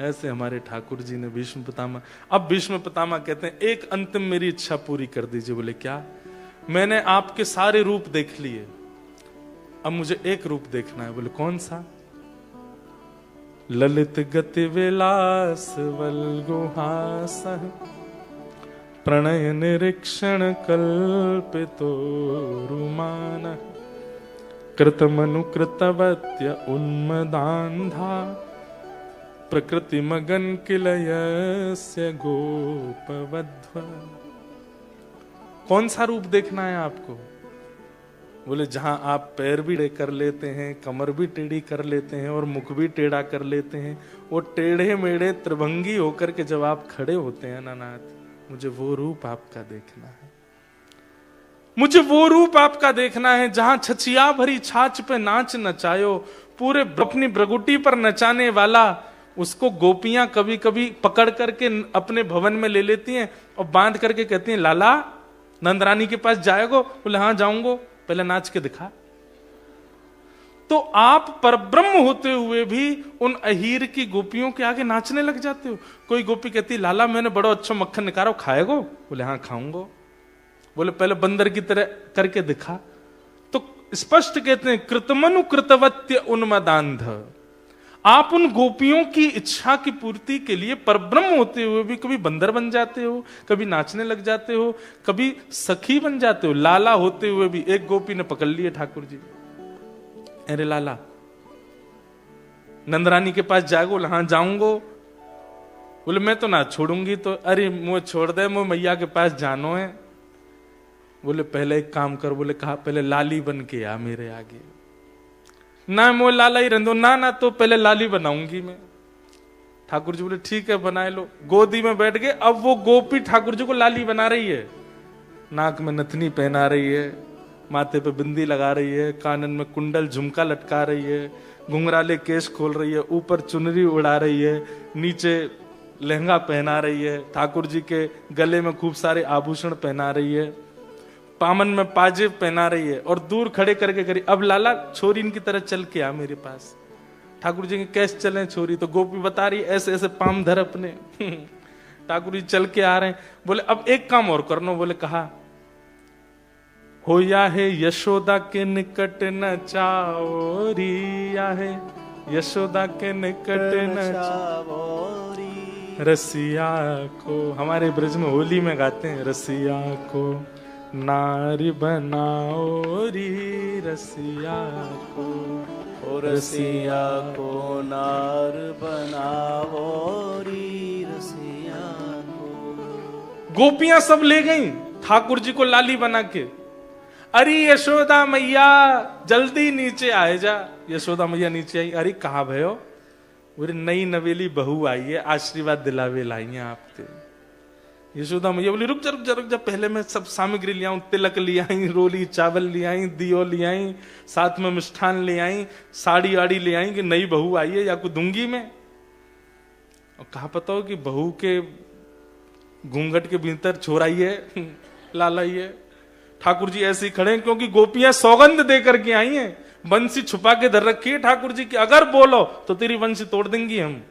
ऐसे हमारे ठाकुर जी ने भीष्म पितामह, अब भीष्म पितामह कहते हैं एक अंतिम मेरी इच्छा पूरी कर दीजिए। बोले क्या? मैंने आपके सारे रूप देख लिए, अब मुझे एक रूप देखना है। बोले कौन सा? ललित गति विलास वल्गुहास प्रणय निरीक्षण कल्पितो रुमान कृतमनुकृतवत्य उन्मदान्धा प्रकृति मगन किलयस्य गोपवध्व। कौन सा रूप देखना है आपको? बोले जहां आप पैर भी टेढ़े कर लेते हैं, कमर भी टेढ़ी कर लेते हैं और मुख भी टेढ़ा कर लेते हैं, वो टेढ़े मेढ़े त्रिभंगी होकर के जब आप खड़े होते हैं ना नाथ, मुझे वो रूप आपका देखना है, मुझे वो रूप आपका देखना है जहां छछिया भरी छाछ पे नाच नचायो, पूरे अपनी ब्रगुटी पर नचाने वाला, उसको गोपियां कभी कभी पकड़ करके अपने भवन में ले लेती हैं और बांध करके कहती हैं लाला नंदरानी के पास जाएगो? बोले हाँ जाऊंगो, पहले नाच के दिखा। तो आप परब्रह्म होते हुए भी उन अहीर की गोपियों के आगे नाचने लग जाते हो। कोई गोपी कहती लाला मैंने बड़ा अच्छा मक्खन निकाला, खाएगो? बोले हाँ खाऊंगो। बोले पहले बंदर की तरह करके दिखा। तो स्पष्ट कहते हैं कृतमनु कृतवत्य उन्मदान्ध, आप उन गोपियों की इच्छा की पूर्ति के लिए परब्रह्म होते हुए भी कभी बंदर बन जाते हो, कभी नाचने लग जाते हो, कभी सखी बन जाते हो। लाला होते हुए भी एक गोपी ने पकड़ लिए ठाकुर जी, अरे लाला नंदरानी के पास जाओगे? बोले हाँ जाऊंगो। बोले मैं तो ना छोड़ूंगी। तो अरे मुझे छोड़ दे, मुझे मैया के पास जानो है। बोले पहले एक काम कर। बोले कहा? पहले लाली बन के आ मेरे आगे। ना मोह लाला ही रहने दो। ना ना तो पहले लाली बनाऊंगी मैं। ठाकुर जी बोले ठीक है बनाए लो। गोदी में बैठ गए। अब वो गोपी ठाकुर जी को लाली बना रही है, नाक में नथनी पहना रही है, माथे पे बिंदी लगा रही है, कानन में कुंडल झुमका लटका रही है, घुंघराले केश खोल रही है, ऊपर चुनरी उड़ा रही है, नीचे लहंगा पहना रही है, ठाकुर जी के गले में खूब सारे आभूषण पहना रही है, पामन में पाजेब पहना रही है और दूर खड़े करके करी अब लाला छोरी इनकी तरह चल के आ मेरे पास। ठाकुर जी के कैसे चले छोरी? तो गोपी बता रही ऐसे ऐसे पाम धर अपने। ठाकुर जी चल के आ रहे हैं। बोले अब एक काम और करनो। बोले कहा? हो या है यशोदा के निकट न चाओरी, या है यशोदा के निकट न चाओरी, रसिया को, हमारे ब्रज में होली में गाते हैं, रसिया को नारी बनाओ री, रसिया को, ओ रसिया को नार बनाओ री, रसिया को। गोपियां सब ले गई ठाकुर जी को लाली बना के। अरे यशोदा मैया जल्दी नीचे आए जा। यशोदा मैया नीचे आई। अरे कहा भयो? बोले नई नवेली बहू आई है, आशीर्वाद दिलावे लाई है आपके। यशोदा मैया बोली रुक जा, पहले मैं सब सामग्री ले आऊं, तिलक ले आई, रोली चावल ले आई, दियो ले आई, साथ में मिष्ठान ले आई, साड़ी आड़ी ले आई कि नई बहू आई है या कुछ दूंगी मैं। और कहा पता हो कि बहू के घूंघट के भीतर छोराई है, लालाई है। ठाकुर जी ऐसे ही खड़े हैं क्योंकि गोपियां सौगंध दे करके आई हैं, बंसी छुपा के धर रखी है ठाकुर जी की, अगर बोलो तो तेरी बंसी तोड़ देंगी हम।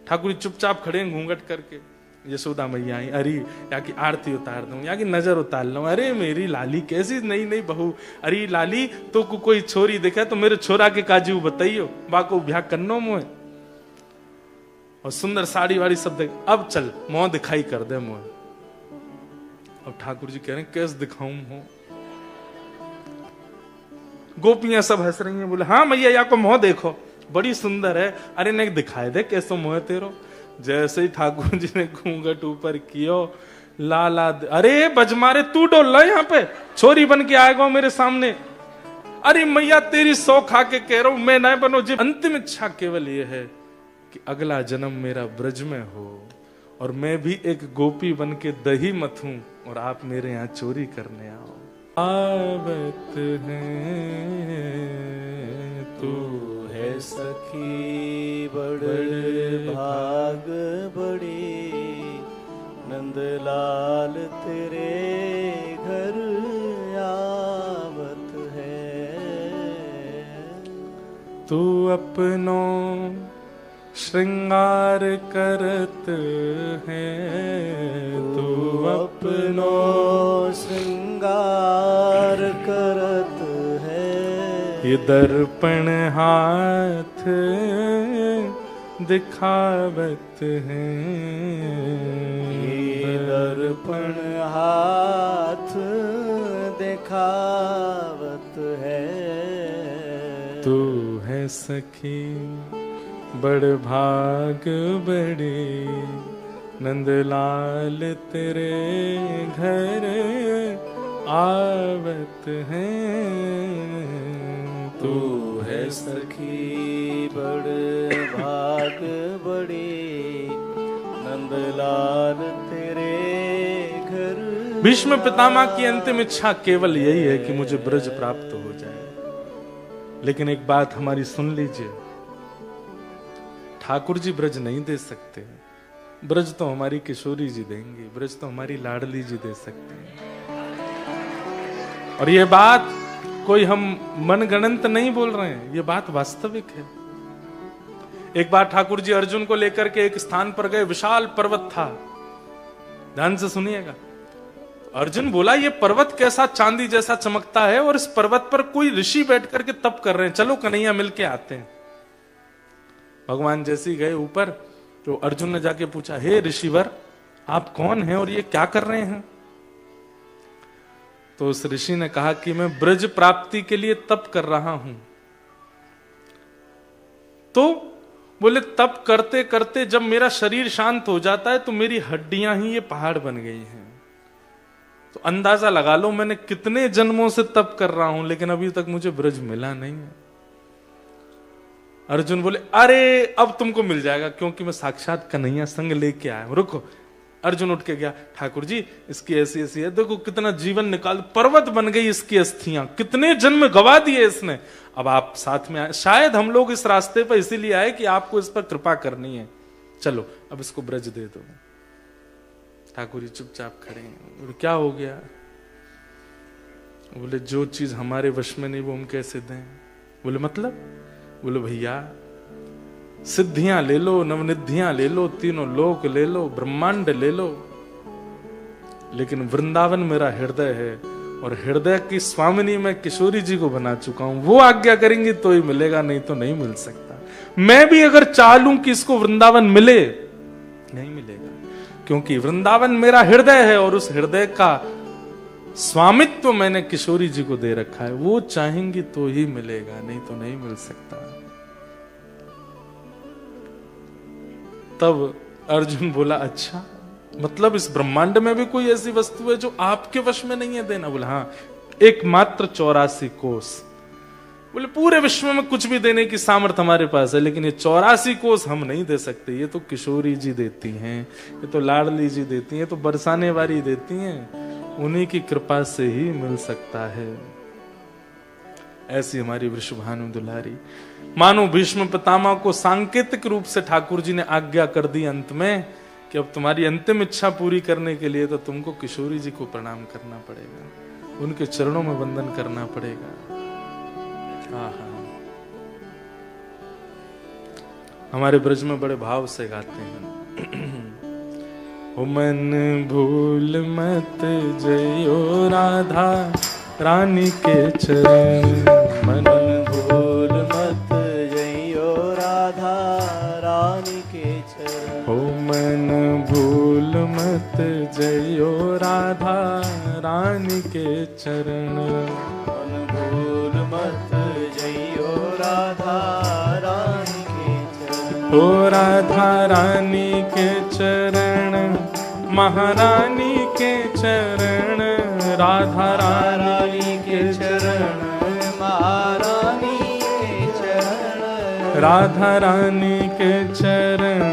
ठाकुर जी चुपचाप खड़े हैं घूंघट करके। यशोदा मैया आई, अरे यहाँ की आरती उतार दूं, यहाँ की नजर उतार लूं। अरे मेरी लाली कैसी नई नई बहू, अरे लाली तो कोई छोरी दिखे तो मेरे छोरा के काजू बताइयो, बाको ब्याह करनो मोए। और सुंदर साड़ी वाड़ी सब देख, अब चल मुंह दिखाई कर दे मुंह। अब ठाकुर जी कह रहे हैं कैसे दिखाऊं मुंह। गोपियां सब हंस रही हैं, बोले हाँ मैया या को मुंह देखो बड़ी सुंदर है। अरे नहीं दिखाए दे कैसो मुंह तेरो। जैसे ही ठाकुर जी ने घूंघट ऊपर कियो, लाला अरे बजमारे तू डोल ला यहाँ पे, छोरी बन के आएगा मेरे सामने। अरे मैया तेरी सौ खा के कह रहा हूं मैं ना बनो जी। अंतिम इच्छा केवल ये है कि अगला जन्म मेरा ब्रज में हो और मैं भी एक गोपी बन के दही मथूं और आप मेरे यहाँ चोरी करने आओ। आवत है तू है सखी बड़े भाग बड़े, नंदलाल तेरे घर आवत है। तू अपनो श्रृंगार करत है, तू अपनो श्रृंगार करत है। ये दर्पण हाथ दिखावत है, ये दर्पण हाथ दिखावत है। तू है सखी बड़ भाग बड़े, नंदलाल तेरे घर आवत है। तू है सखी बड़ भाग बड़े, नंदलाल तेरे घर। भीष्म पितामह की अंतिम इच्छा केवल यही है कि मुझे ब्रज प्राप्त हो जाए। लेकिन एक बात हमारी सुन लीजिए, ठाकुर जी ब्रज नहीं दे सकते। ब्रज तो हमारी किशोरी जी देंगी, ब्रज तो हमारी लाडली जी दे सकते हैं। और ये बात कोई हम मनगणंत नहीं बोल रहे हैं, ये बात वास्तविक है। एक बार ठाकुर जी अर्जुन को लेकर के एक स्थान पर गए, विशाल पर्वत था, ध्यान से सुनिएगा। अर्जुन बोला ये पर्वत कैसा चांदी जैसा चमकता है और इस पर्वत पर कोई ऋषि बैठ करके तप कर रहे हैं, चलो कन्हैया मिलके आते हैं। भगवान जैसे ही गए ऊपर तो अर्जुन ने जाके पूछा, हे ऋषिवर आप कौन हैं और ये क्या कर रहे हैं? तो उस ऋषि ने कहा कि मैं ब्रज प्राप्ति के लिए तप कर रहा हूं। तो बोले तप करते करते जब मेरा शरीर शांत हो जाता है तो मेरी हड्डियां ही ये पहाड़ बन गई हैं। तो अंदाजा लगा लो मैंने कितने जन्मों से तप कर रहा हूं लेकिन अभी तक मुझे ब्रज मिला नहीं है। अर्जुन बोले अरे अब तुमको मिल जाएगा क्योंकि मैं साक्षात कन्हैया संग लेके आया हूं। रुको, अर्जुन उठ के गया, ठाकुर जी इसकी ऐसी ऐसी है, देखो कितना जीवन निकाल, पर्वत बन गई इसकी अस्थियां, कितने जन्म गवा दिए इसने, अब आप साथ में आए। शायद हम लोग इस रास्ते पर इसीलिए आए कि आपको इस पर कृपा करनी है, चलो अब इसको ब्रज दे दो। ठाकुर जी चुपचाप खड़े हैं। बोले क्या हो गया? बोले जो चीज हमारे वश में नहीं वो हम कैसे दें? बोले मतलब? बोले भैया सिद्धियां ले लो, नवनिधियां ले लो, तीनों लोक ले लो, ब्रह्मांड ले लो, लेकिन वृंदावन मेरा हृदय है और हृदय की स्वामिनी मैं किशोरी जी को बना चुका हूं। वो आज्ञा करेंगी तो ही मिलेगा, नहीं तो नहीं मिल सकता। मैं भी अगर चाह लूं कि इसको वृंदावन मिले, नहीं मिलेगा, क्योंकि वृंदावन मेरा हृदय है और उस हृदय का स्वामित्व मैंने किशोरी जी को दे रखा है। वो चाहेंगी तो ही मिलेगा, नहीं तो नहीं मिल सकता। तब अर्जुन बोला अच्छा, मतलब इस ब्रह्मांड में भी कोई ऐसी वस्तु है जो आपके वश में नहीं है देना? बोला हाँ, एकमात्र 84 कोस। बोले पूरे विश्व में कुछ भी देने की सामर्थ्य हमारे पास है, लेकिन ये 84 कोस हम नहीं दे सकते। ये तो किशोरी जी देती हैं, ये तो लाडली जी देती हैं, तो बरसाने वाली देती हैं, उन्हीं की कृपा से ही मिल सकता है। ऐसी हमारी वृषभानु दुलारी। मानो भीष्म पितामह को सांकेतिक रूप से ठाकुर जी ने आज्ञा कर दी अंत में कि अब तुम्हारी अंतिम इच्छा पूरी करने के लिए तो तुमको किशोरी जी को प्रणाम करना पड़ेगा, उनके चरणों में वंदन करना पड़ेगा। हाँ हाँ, हमारे ब्रज में बड़े भाव से गाते हैं। ओ मन भूल मत जइयो राधा रानी के चरण, मन भूल मत जइयो राधा रानी के चरण। ओ मन भूल मत जइयो राधा रानी के चरण, मन भूल मत जइयो राधा रानी के चरण। ओ राधा रानी के चरण, महारानी के चरण, राधा रानी के चरण, महारानी के चरण। राधा रानी के चरण,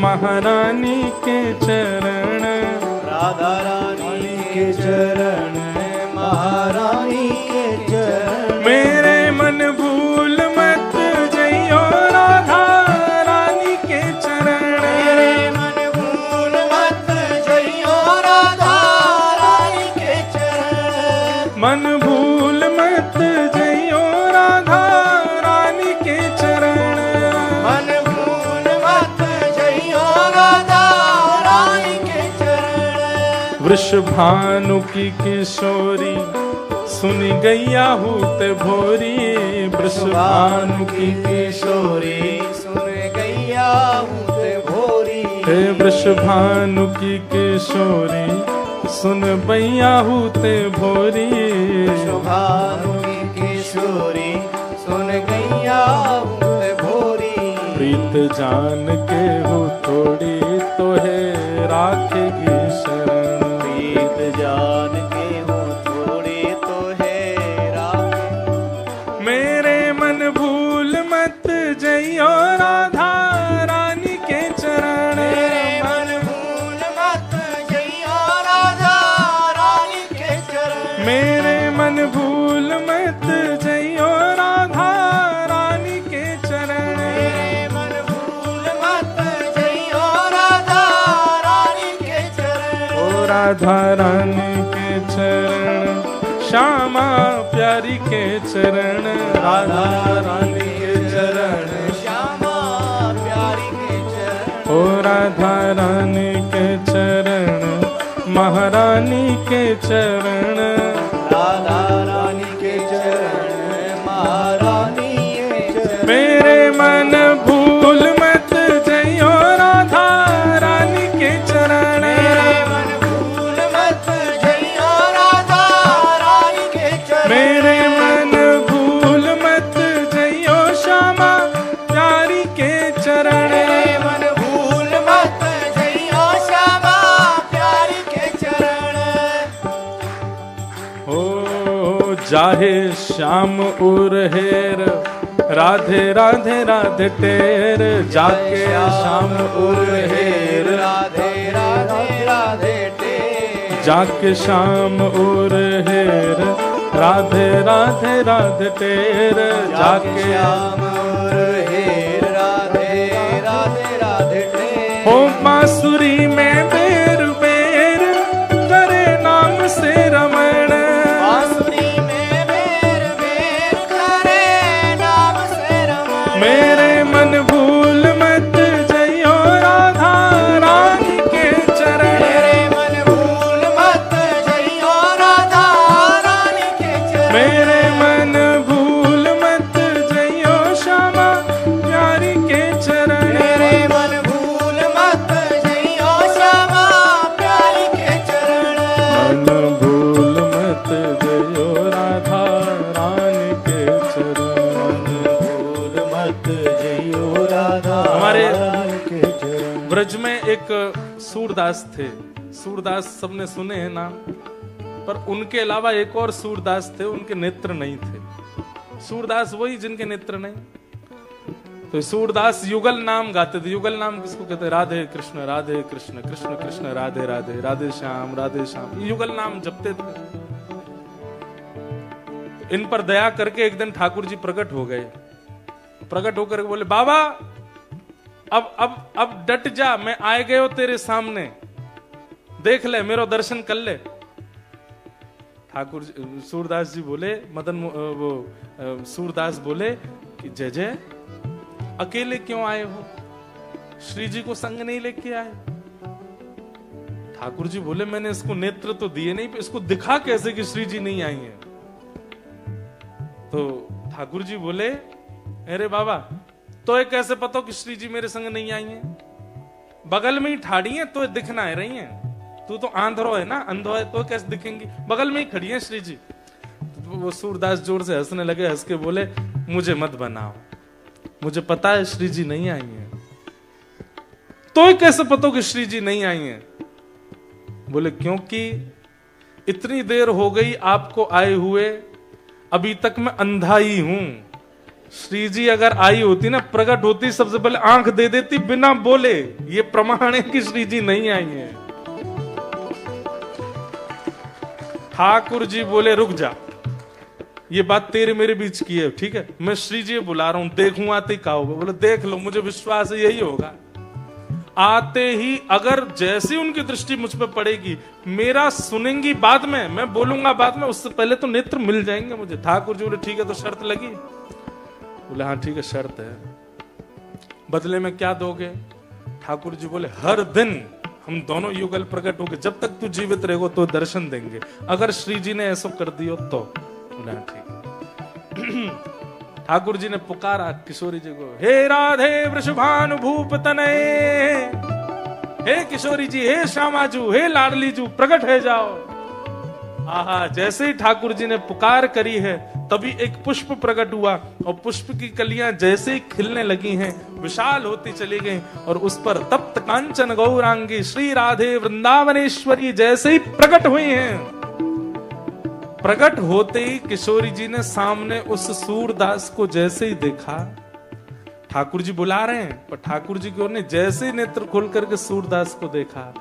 महारानी के चरण, राधा रानी के चरण, महारानी के चरण। मेरे मन भूल मत जइयो राधा रानी के चरण, मेरे मन भूल मत जइयो राधा रानी के चरण। मन भूल मत जइयो राधा रानी के चरण, मन भूल मत जइयो राधा रानी के चरण। वृषभानु की किशोरी सुनी गैया हूत भोरी, वृषभानु की किशोरी सुन गैया हूत भोरी। हे वृषभानु की किशोरी सुन बैया हूते भोरी, वृषभानु की किशोरी सुन गैया हूत भोरी। प्रीत जान के हो थोड़ी तो है राखेगी शरण, प्रीत जान के हो थोड़ी तो है राख। मेरे मन भूल मत जइयो राधा रानी के चरण, मेरे मन भूल मत जइयो राधा रानी के चरण। मेरे मन भूल मत जइयो राधा रानी के चरण, मेरे मन भूल मत जइयो राधा रानी के चरण। ओ राधा रानी के चरण, श्यामा प्यारी के चरण, राधा रानी के चरण, श्यामा प्यारी के चरण। ओ राधा रानी के चरण, महारानी के चरण, राधा रानी के चरण, महारानी के चरण। मेरे मन भूल मत जइयो राधा रानी के चरण, मेरे मन भूल मत जइयो राधा रानी के चरण। मेरे मन भूल मत जइयो श्यामा प्यारी के चरण, मेरे मन भूल मत जइयो श्यामा प्यारी के चरण। ओ जाहे श्याम उर हेर, राधे राधे राधे टेर, जाके श्याम उर हेर, राधे राधे राधे टेर। जाके श्याम उर हेर, राधे राधे राधे टेर, जाके श्याम और हेर, राधे राधे राधे टेर। हो बांसुरी में बेर बेर करे नाम से रमण, बांसुरी में बेर बेर करे नाम से रमण। मेरे मन भूल मत जइयो राधा रानी के चरण, मेरे मन भूल मत जइयो राधा रानी के चरण। मेरे मन भूल मत जइयो श्यामा प्यारी के चरण, मेरे मन भूल मत जइयो श्यामा प्यारी के चरण। मन भूल मत जइयो राधा रानी के चरण, भूल मत जइयो राधा हमारे रानी के चरण। ब्रज में एक सूरदास थे, सूरदास सबने सुने हैं नाम, पर उनके अलावा एक और सूरदास थे, उनके नेत्र नहीं थे। सूरदास वही जिनके नेत्र नहीं। तो सूरदास युगल नाम गाते थे। युगल नाम किसको कहते हैं? राधे कृष्ण कृष्ण कृष्ण राधे राधे, राधे श्याम, ये युगल नाम जपते थे। इन पर दया करके एक दिन ठाकुर जी प्रकट हो गए। प्रकट होकर बोले, बाबा अब डट जा, मैं आए गए हो तेरे सामने, देख ले, मेरो दर्शन कर ले। सूरदास जी बोले, सूरदास बोले कि जय जय, अकेले क्यों आए हो? श्री जी को संग नहीं लेके आए? ठाकुर जी बोले, मैंने इसको नेत्र तो दिए नहीं, इसको दिखा कैसे कि श्री जी नहीं आई हैं? तो ठाकुर जी बोले, अरे बाबा, तो ये कैसे पता कि श्री जी मेरे संग नहीं आई हैं? बगल में ही ठाड़ी हैं तो दिखना है रही हैं। तू तो आंधरो है ना, अंधो है तो कैसे दिखेंगी? बगल में ही खड़ी है श्री जी। तो वो सूरदास जोर से हंसने लगे, हंस के बोले, मुझे मत बनाओ, मुझे पता है श्री जी नहीं आई हैं। तो कैसे पता कि श्री जी नहीं आई हैं? बोले, क्योंकि इतनी देर हो गई आपको आए हुए, अभी तक मैं अंधा ही हूं। श्री जी अगर आई होती ना, प्रकट होती, सबसे पहले आंख दे देती बिना बोले। ये प्रमाण है कि श्री जी नहीं आई है। ठाकुर जी बोले, रुक जा, ये बात तेरे मेरे बीच की है, ठीक है? मैं श्री जी बुला रहा हूं, देखूं आते क्या होगा। बोले, देख लो, मुझे विश्वास है यही होगा। आते ही अगर जैसी उनकी दृष्टि मुझ पर पड़ेगी, मेरा सुनेंगी बाद में, मैं बोलूंगा बाद में, उससे पहले तो नेत्र मिल जाएंगे मुझे। ठाकुर जी बोले, ठीक है, तो शर्त लगी? बोले, हाँ ठीक है, शर्त है। बदले में क्या दोगे? ठाकुर जी बोले, हर दिन हम दोनों युगल प्रकट होंगे, जब तक तू जीवित रहेगो तो दर्शन देंगे, अगर श्री जी ने ऐसा कर दियो तो। बोले, हाँ ठीक है। ठाकुर जी ने पुकारा किशोरी जी को, हे राधे वृषभानुभूप तनये, हे किशोरी जी, हे श्यामाजू, हे लाडली जू, प्रकट है जाओ। आहा, जैसे ही ठाकुर जी ने पुकार करी है, तभी एक पुष्प प्रकट हुआ, और पुष्प की कलियां जैसे ही खिलने लगी हैं, विशाल होती चली गईं, और उस पर तप्त कांचन गौरांगी श्री राधे वृंदावनेश्वरी जैसे ही प्रकट हुई हैं। प्रकट होते ही किशोरी जी ने सामने उस सूरदास को जैसे ही देखा, ठाकुर जी बुला रहे हैं, पर ठाकुर जी को ने जैसे ही नेत्र खोल करके सूरदास को देखा,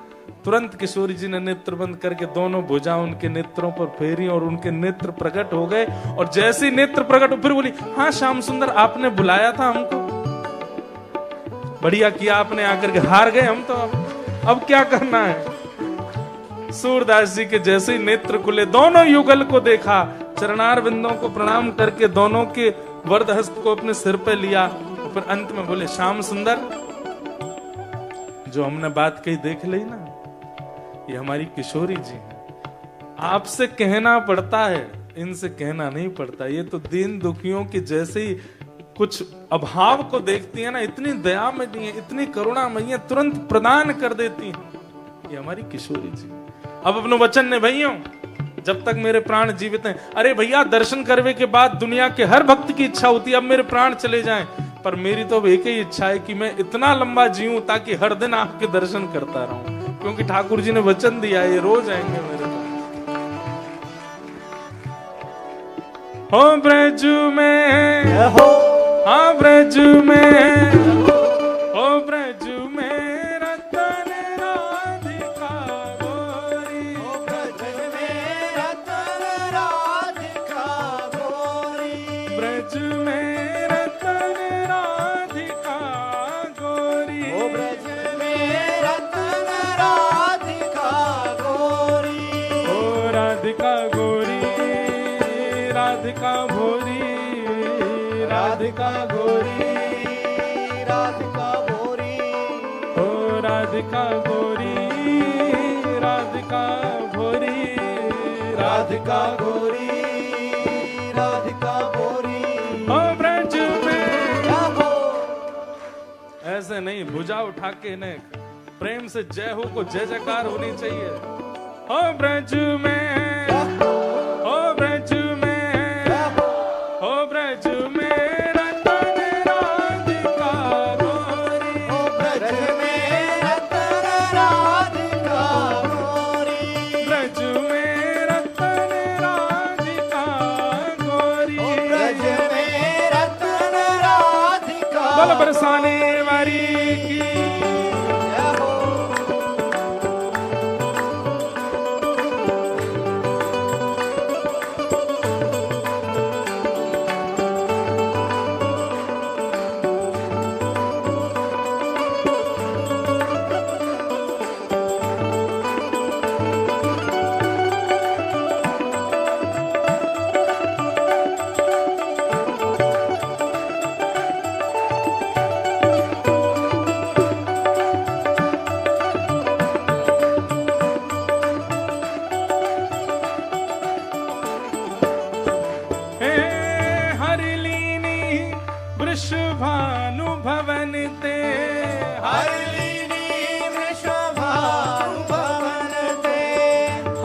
तुरंत किशोरी जी ने नेत्र बंद करके दोनों भुजा उनके नेत्रों पर फेरी, और उनके नेत्र प्रकट हो गए। और जैसे ही नेत्र प्रकट हो, फिर बोली, हाँ श्याम सुंदर, आपने बुलाया था हमको, बढ़िया किया आपने आकर के, हार गए हम तो, अब क्या करना है? सूरदास जी के जैसे ही नेत्र खुले, दोनों युगल को देखा, चरणार बिंदों को प्रणाम करके दोनों के वरद हस्त को अपने सिर पे लिया, और फिर अंत में बोले, श्याम सुंदर, जो हमने बात कही देख ली ना, ये हमारी किशोरी जी हैं। आपसे कहना पड़ता है, इनसे कहना नहीं पड़ता। ये तो दीन दुखियों के जैसे ही कुछ अभाव को देखती है ना, इतनी दयामयी है, इतनी करुणामयी है, तुरंत प्रदान कर देती है। ये हमारी किशोरी जी। अब अपने वचन ने भैया, जब तक मेरे प्राण जीवित हैं, अरे भैया, दर्शन करने के बाद दुनिया के हर भक्त की इच्छा होती है अब मेरे प्राण चले जाएं, पर मेरी तो अब एक ही इच्छा है कि मैं इतना लंबा जीऊं ताकि हर दिन आपके दर्शन करता रहूं, क्योंकि ठाकुर जी ने वचन दिया है, ये रोज आएंगे मेरे पास। हो ब्रज में, हाँ ब्रज में, हो ब्रज में रतन राधिका गोरी, ओ ब्रज में रतन राधिका गोरी, ब्रज में रतन राधिका गोरी, ओ ब्रज में रतन राधिका गोरी, ओ राधिका गोरी, राधिका भोरी, राधिका गोरी, राधिका गोरी, ओ राधिका गोरी, राधिका भोरी, राधिका गोरी, राधिका गोरी, ओ ब्रज में। जाहो। ऐसे नहीं, भुजा उठा के इन्हें प्रेम से जय हो को जय जयकार होनी चाहिए। ओ ब्रज में, ओ ब्रज में, ओ ब्रज में रतन राधिका गोरी, ओ ब्रज में रतन राधिका गोरी, ब्रज में रतन राधिका गोरी, ओ ब्रज में रतन राधिका बल बरसाने वाली की। जय हो।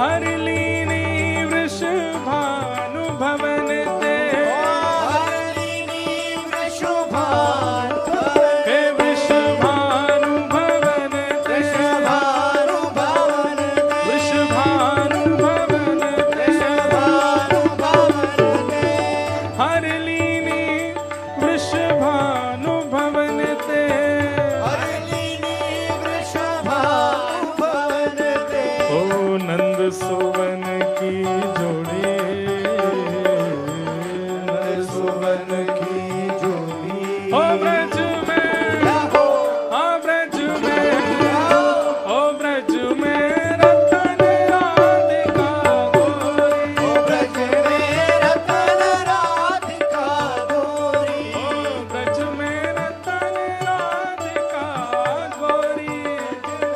हरिलीनी वृषभानु भवन ते हरिलीनी वृषभानु हे वृषभानु भवन ते वृषभानु भवन वृषभानु भवन ते वृषभानु भवन हरिलीनी वृषभानु भवन ते हरिलीनी वृषभानु भवन ओ नंद सुवन की जोड़ी नंद सुवन की जोड़ी ओ ब्रज में हो ओ ब्रज में ओ ब्रज में रतन राधिका गोरी ओ ब्रज में रतन राधिका गोरी ओ ब्रज में रतन राधिका गोरी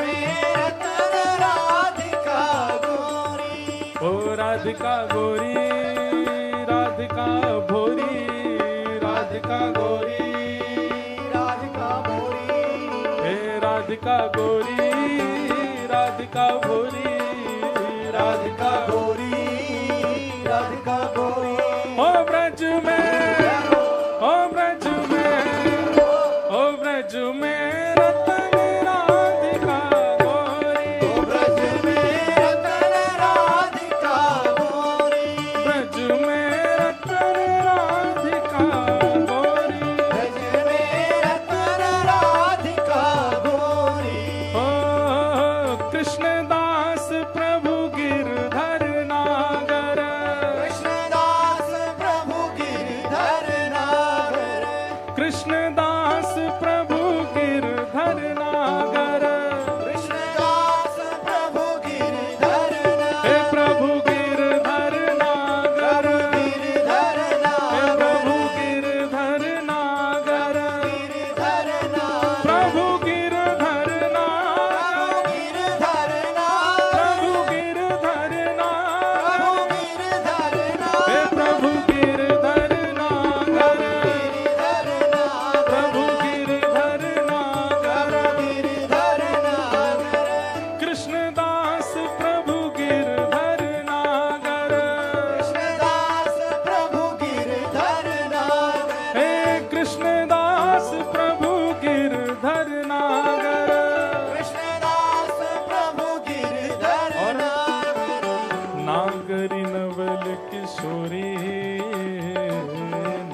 में रतन राधिका गोरी ओ राधिका गोरी राधिका भोरी राधिका गोरी राधिका गोरी हे राधिका गोरी राधिका भोरी राधिका गोरी राधिका गोरी ओ ब्रज में ओ ब्रज में ओ ब्रज में रतन राधिका गोरी ओ ब्रज में रतन राधिका गोरी ब्रज में रतन राधिका गोरी ब्रज में रतन राधिका गोरी ओ कृष्णदास प्रभु गिरधर नागर कृष्णदास प्रभु गिरधर नागर कृष्णदास प्रभु गिरधर नागर कृष्णदास प्रभु गिरधर हे नागर प्रभु गिरधर नागर गिरधर हे नागर प्रभु गिरधर नागर गिरधर नागर प्रभु गिरधर नागर गिरधर नागर प्रभु गिरधर नागर हे प्रभु गिरधर नागर प्रभु गिरधर नागर कृष्णदास प्रभु गिरधर नागर हे कृष्णदास प्रभु गिरधर नागर और नागरी नवल किशोरी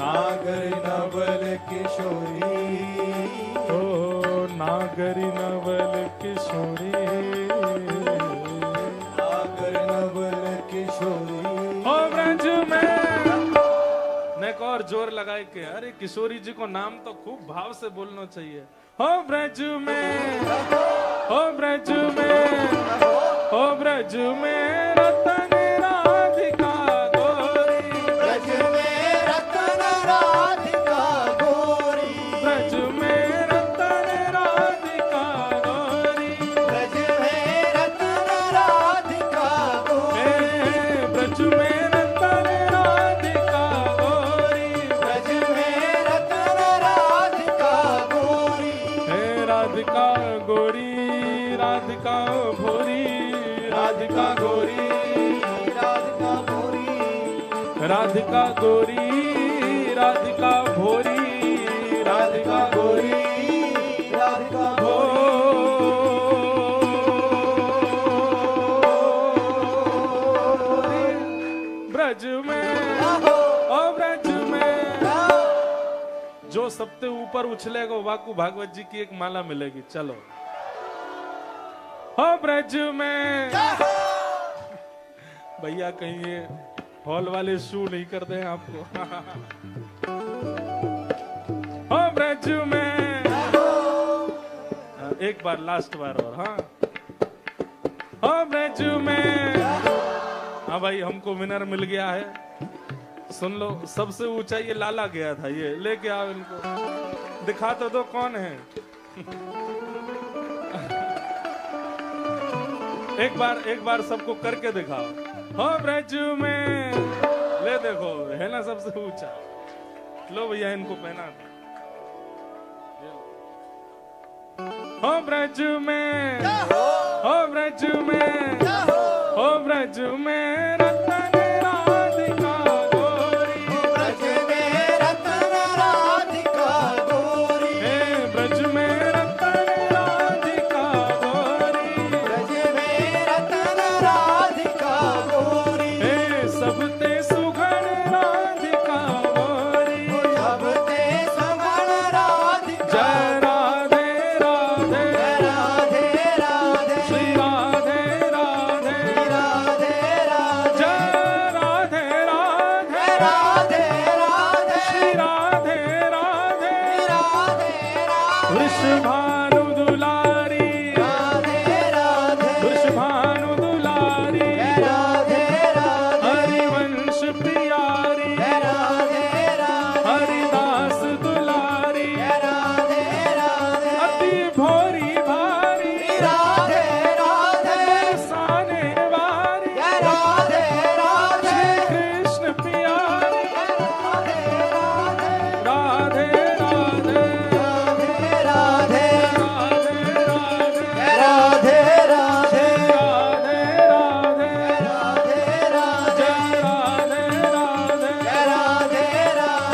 नागरी नवल किशोरी ओ नागरी नवल किशोरी नागर नवल किशोरी ओ ब्रज में नेक और जोर लगाए के अरे किशोरी जी को नाम तो खूब भाव से बोलना चाहिए हो ब्रज में हो ब्रज में हो ब्रज में रतन राधिका गोरी ब्रज में रतन राधिका गोरी ब्रज में रतन राधिका गोरी ब्रज में रतन राधिका गोरी हे ब्रज में रतन राधिका गोरी ब्रज में रतन राधिका गोरी हे राधिका गोरी राधिका भोरी राधिका गोरी राधिका गोरी राधिका गोरी राधिका भोरी राधिका गोरी राधिका ओ ब्रज में ओ ब्रज में जो सबसे ऊपर उछलेगा वाकू भागवत जी की एक माला मिलेगी चलो हो ब्रज में भैया कहीं ये हॉल वाले शू नहीं करते हैं आपको हो ब्रज में एक बार लास्ट बार और हाँ हो ब्रज में हाँ भाई हमको विनर मिल गया है सुन लो सबसे ऊंचा ये लाला गया था ये लेके आओ इनको दिखा तो दो कौन है एक बार सबको करके दिखाओ हो ब्रज में ले देखो है ना सबसे ऊंचा लो भैया इनको पहना हो ब्रज में हो ब्रज में हो ब्रज ब्रज में रतन राधिका गोरी, ब्रज में रतन राधिका गोरी, ब्रज में रतन राधिका गोरी, ब्रज में रतन राधिका गोरी, सब ते सुघड़ राधिका गोरी, सब ते सुघड़ राधिका, जय राधे राधे राधे राधे, श्री राधे राधे राधे राधे, जय राधे राधे राधे राधे, श्री राधे राधे राधे राधे, वृषभानु दुलारी, राधे राधे, वृषभानु दुलारी, राधे राधे, हरिवंश प्यारी, राधे राधे, हरिदास दुलारी, राधे राधे, अति भोरी भारी, राधे राधे, साने वारी, राधे राधे, कृष्ण प्यारी, राधे राधे, राधे राधे राधे राधे, राधे राधे राधे राधे, राधे राधे राधे राधे, जय राधे राधे राधे राधे,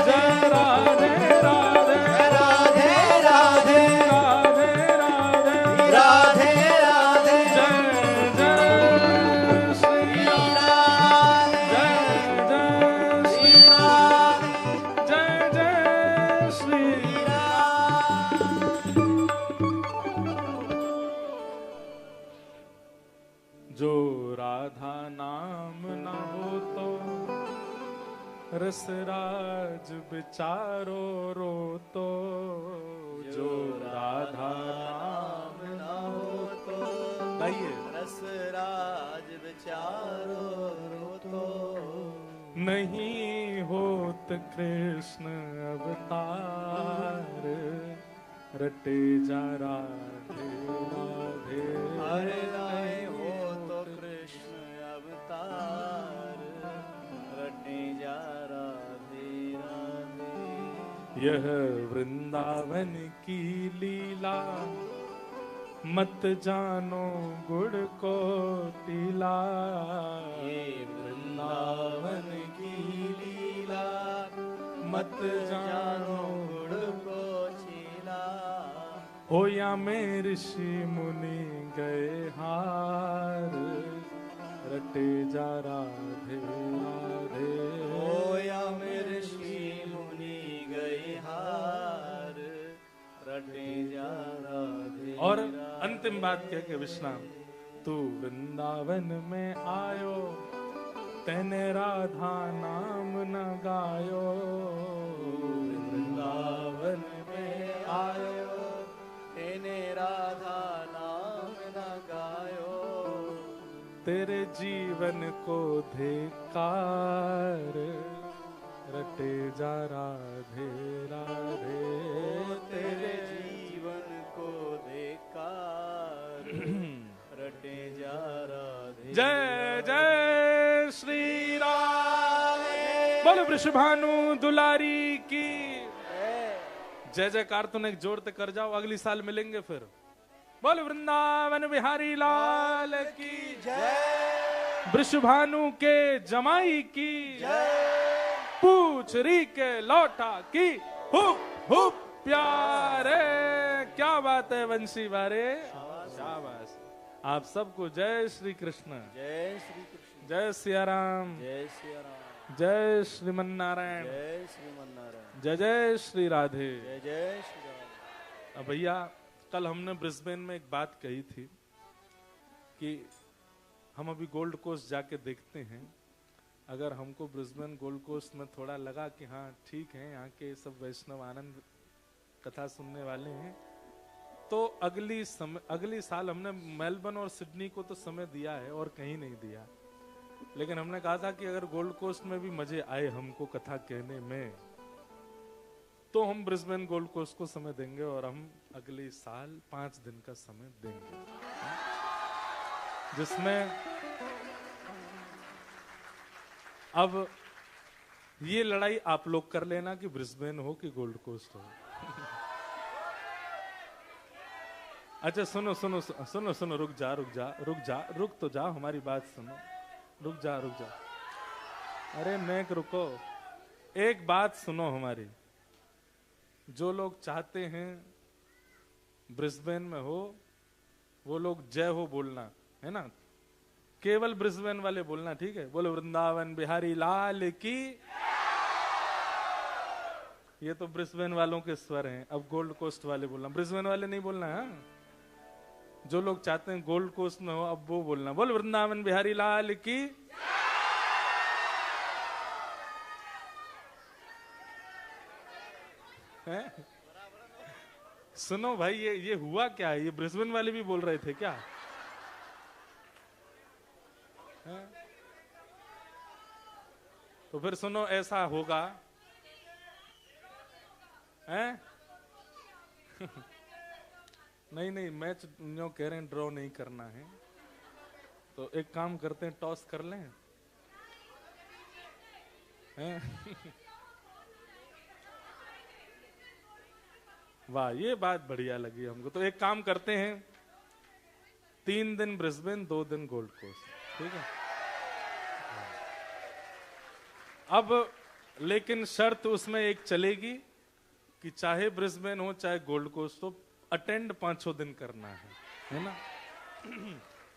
जय राधे राधे राधे राधे, राधे राधे राधे राधे, जय जय श्री राम, जय जय श्री राम, जय जय श्री जो राधा नाम न हो तो रसराज बिचारो रो तो, जो राधा नाम न हो तो गाइए रसराज विचारो रो तो, नहीं होत कृष्ण अवतार, रटे जा राधे राधे, अरे नहीं हो तो कृष्ण अवतार, रटे जा राधे राधे, यह वृंदावन की लीला, मत जानो गुड़ को तिला, ये वृंदावन की लीला, मत जानो गुड़ को छीला, हो या में ऋषि मुनि गए हार, रटे जा राधे राधे, होया में ऋषि मुनि गए हार, रटे जा राधे। और अंतिम बात कह के विश्राम, तू वृंदावन में आयो, तेने राधा नाम न गायो, वृंदावन में आयो, तेने राधा नाम न गायो, तेरे जीवन को धिक्कार, रटे जा राधे राधे, तेरे जीवन को धिक्कार, रटे जा राधे। जय जय श्री राम, बोलो वृषभानु दुलारी की जय जयकार। तूने एक जोर से कर जाओ, अगली साल मिलेंगे फिर। बोलो वृंदावन बिहारी लाल की जय, वृषभानु के जमाई की जय, पूछ री के लौटा की हुप हुप प्यारे। क्या बात है वंशी बारे, शाबाश। आप सबको जय श्री कृष्ण, जय श्री कृष्ण, जय सिया राम, जय सिया राम, जय श्रीमन नारायण, जय श्रीमन नारायण, जय जय श्री राधे। जय जय श्री राम। अब भैया, कल हमने ब्रिस्बेन में एक बात कही थी कि हम अभी गोल्ड कोस्ट जाके देखते हैं। अगर हमको ब्रिस्बेन गोल्ड कोस्ट में थोड़ा लगा कि हाँ ठीक है, यहाँ के सब वैष्णव आनंद कथा सुनने वाले हैं, तो अगली साल हमने मेलबर्न और सिडनी को तो समय दिया है और कहीं नहीं दिया। लेकिन हमने कहा था कि अगर गोल्ड कोस्ट में भी मजे आए हमको कथा कहने में, तो हम ब्रिस्बेन गोल्ड कोस्ट को समय देंगे और हम अगले साल 5 दिन का समय देंगे, जिसमें अब ये लड़ाई आप लोग कर लेना कि ब्रिस्बेन हो कि गोल्ड कोस्ट हो। अच्छा सुनो सुनो सुनो सुनो, रुक तो जा, हमारी बात सुनो। रुक जा रुक जा, अरे नेक रुको, एक बात सुनो हमारी। जो लोग चाहते हैं ब्रिस्बेन में हो, वो लोग जय हो बोलना, है ना? केवल ब्रिस्बेन वाले बोलना, ठीक है? बोलो वृंदावन बिहारी लाल की। ये तो ब्रिस्बेन वालों के स्वर हैं। अब गोल्ड कोस्ट वाले बोलना, ब्रिस्बेन वाले नहीं बोलना है। जो लोग चाहते हैं गोल्ड कोस्ट में हो, अब वो बोलना, बोल वृंदावन बिहारी लाल की। है? सुनो भाई, ये हुआ क्या है? ये ब्रिस्बेन वाले भी बोल रहे थे क्या? है? तो फिर सुनो, ऐसा होगा है? नहीं नहीं, मैच जो कह रहे हैं ड्रॉ नहीं करना है, तो एक काम करते हैं, टॉस कर लें, हैं? वाह, ये बात बढ़िया लगी हमको। तो एक काम करते हैं, 3 दिन ब्रिस्बेन, 2 दिन गोल्ड कोस्ट, ठीक है? अब लेकिन शर्त उसमें एक चलेगी कि चाहे ब्रिस्बेन हो चाहे गोल्ड कोस्ट हो, अटेंड 5 दिन करना है ना?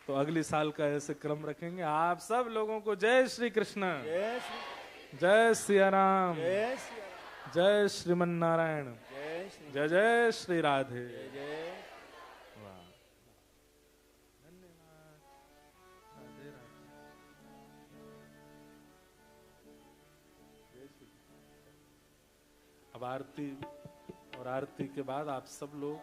तो अगली साल का ऐसे क्रम रखेंगे। आप सब लोगों को जय श्री कृष्ण, जय सिया राम, जय श्रीमन नारायण, जय जय श्री राधे। वाह, धन्यवाद, राधे राधे। अब आरती, और आरती के बाद आप सब लोग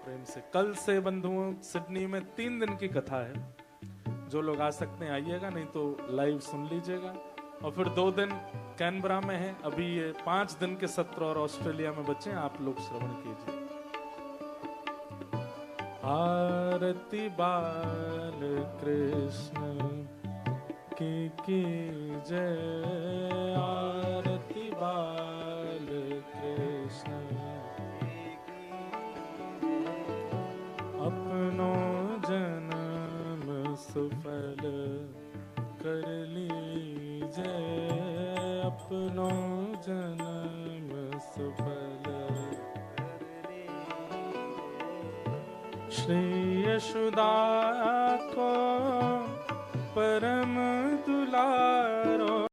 प्रेम से, कल से बंधुओं सिडनी में 3 दिन की कथा है। जो लोग आ सकते हैं आइएगा, नहीं तो लाइव सुन लीजिएगा। और फिर 2 दिन कैनबरा में है। अभी ये 5 दिन के सत्र और ऑस्ट्रेलिया में बचे, आप लोग श्रवण कीजिए। आरती बाल कृष्ण की जय, आरती बाल कृष्ण अपनो जन्म सफल कर लीजिए, अपनो जन्म सफल कर लीजिए। श्री यशोदा को परम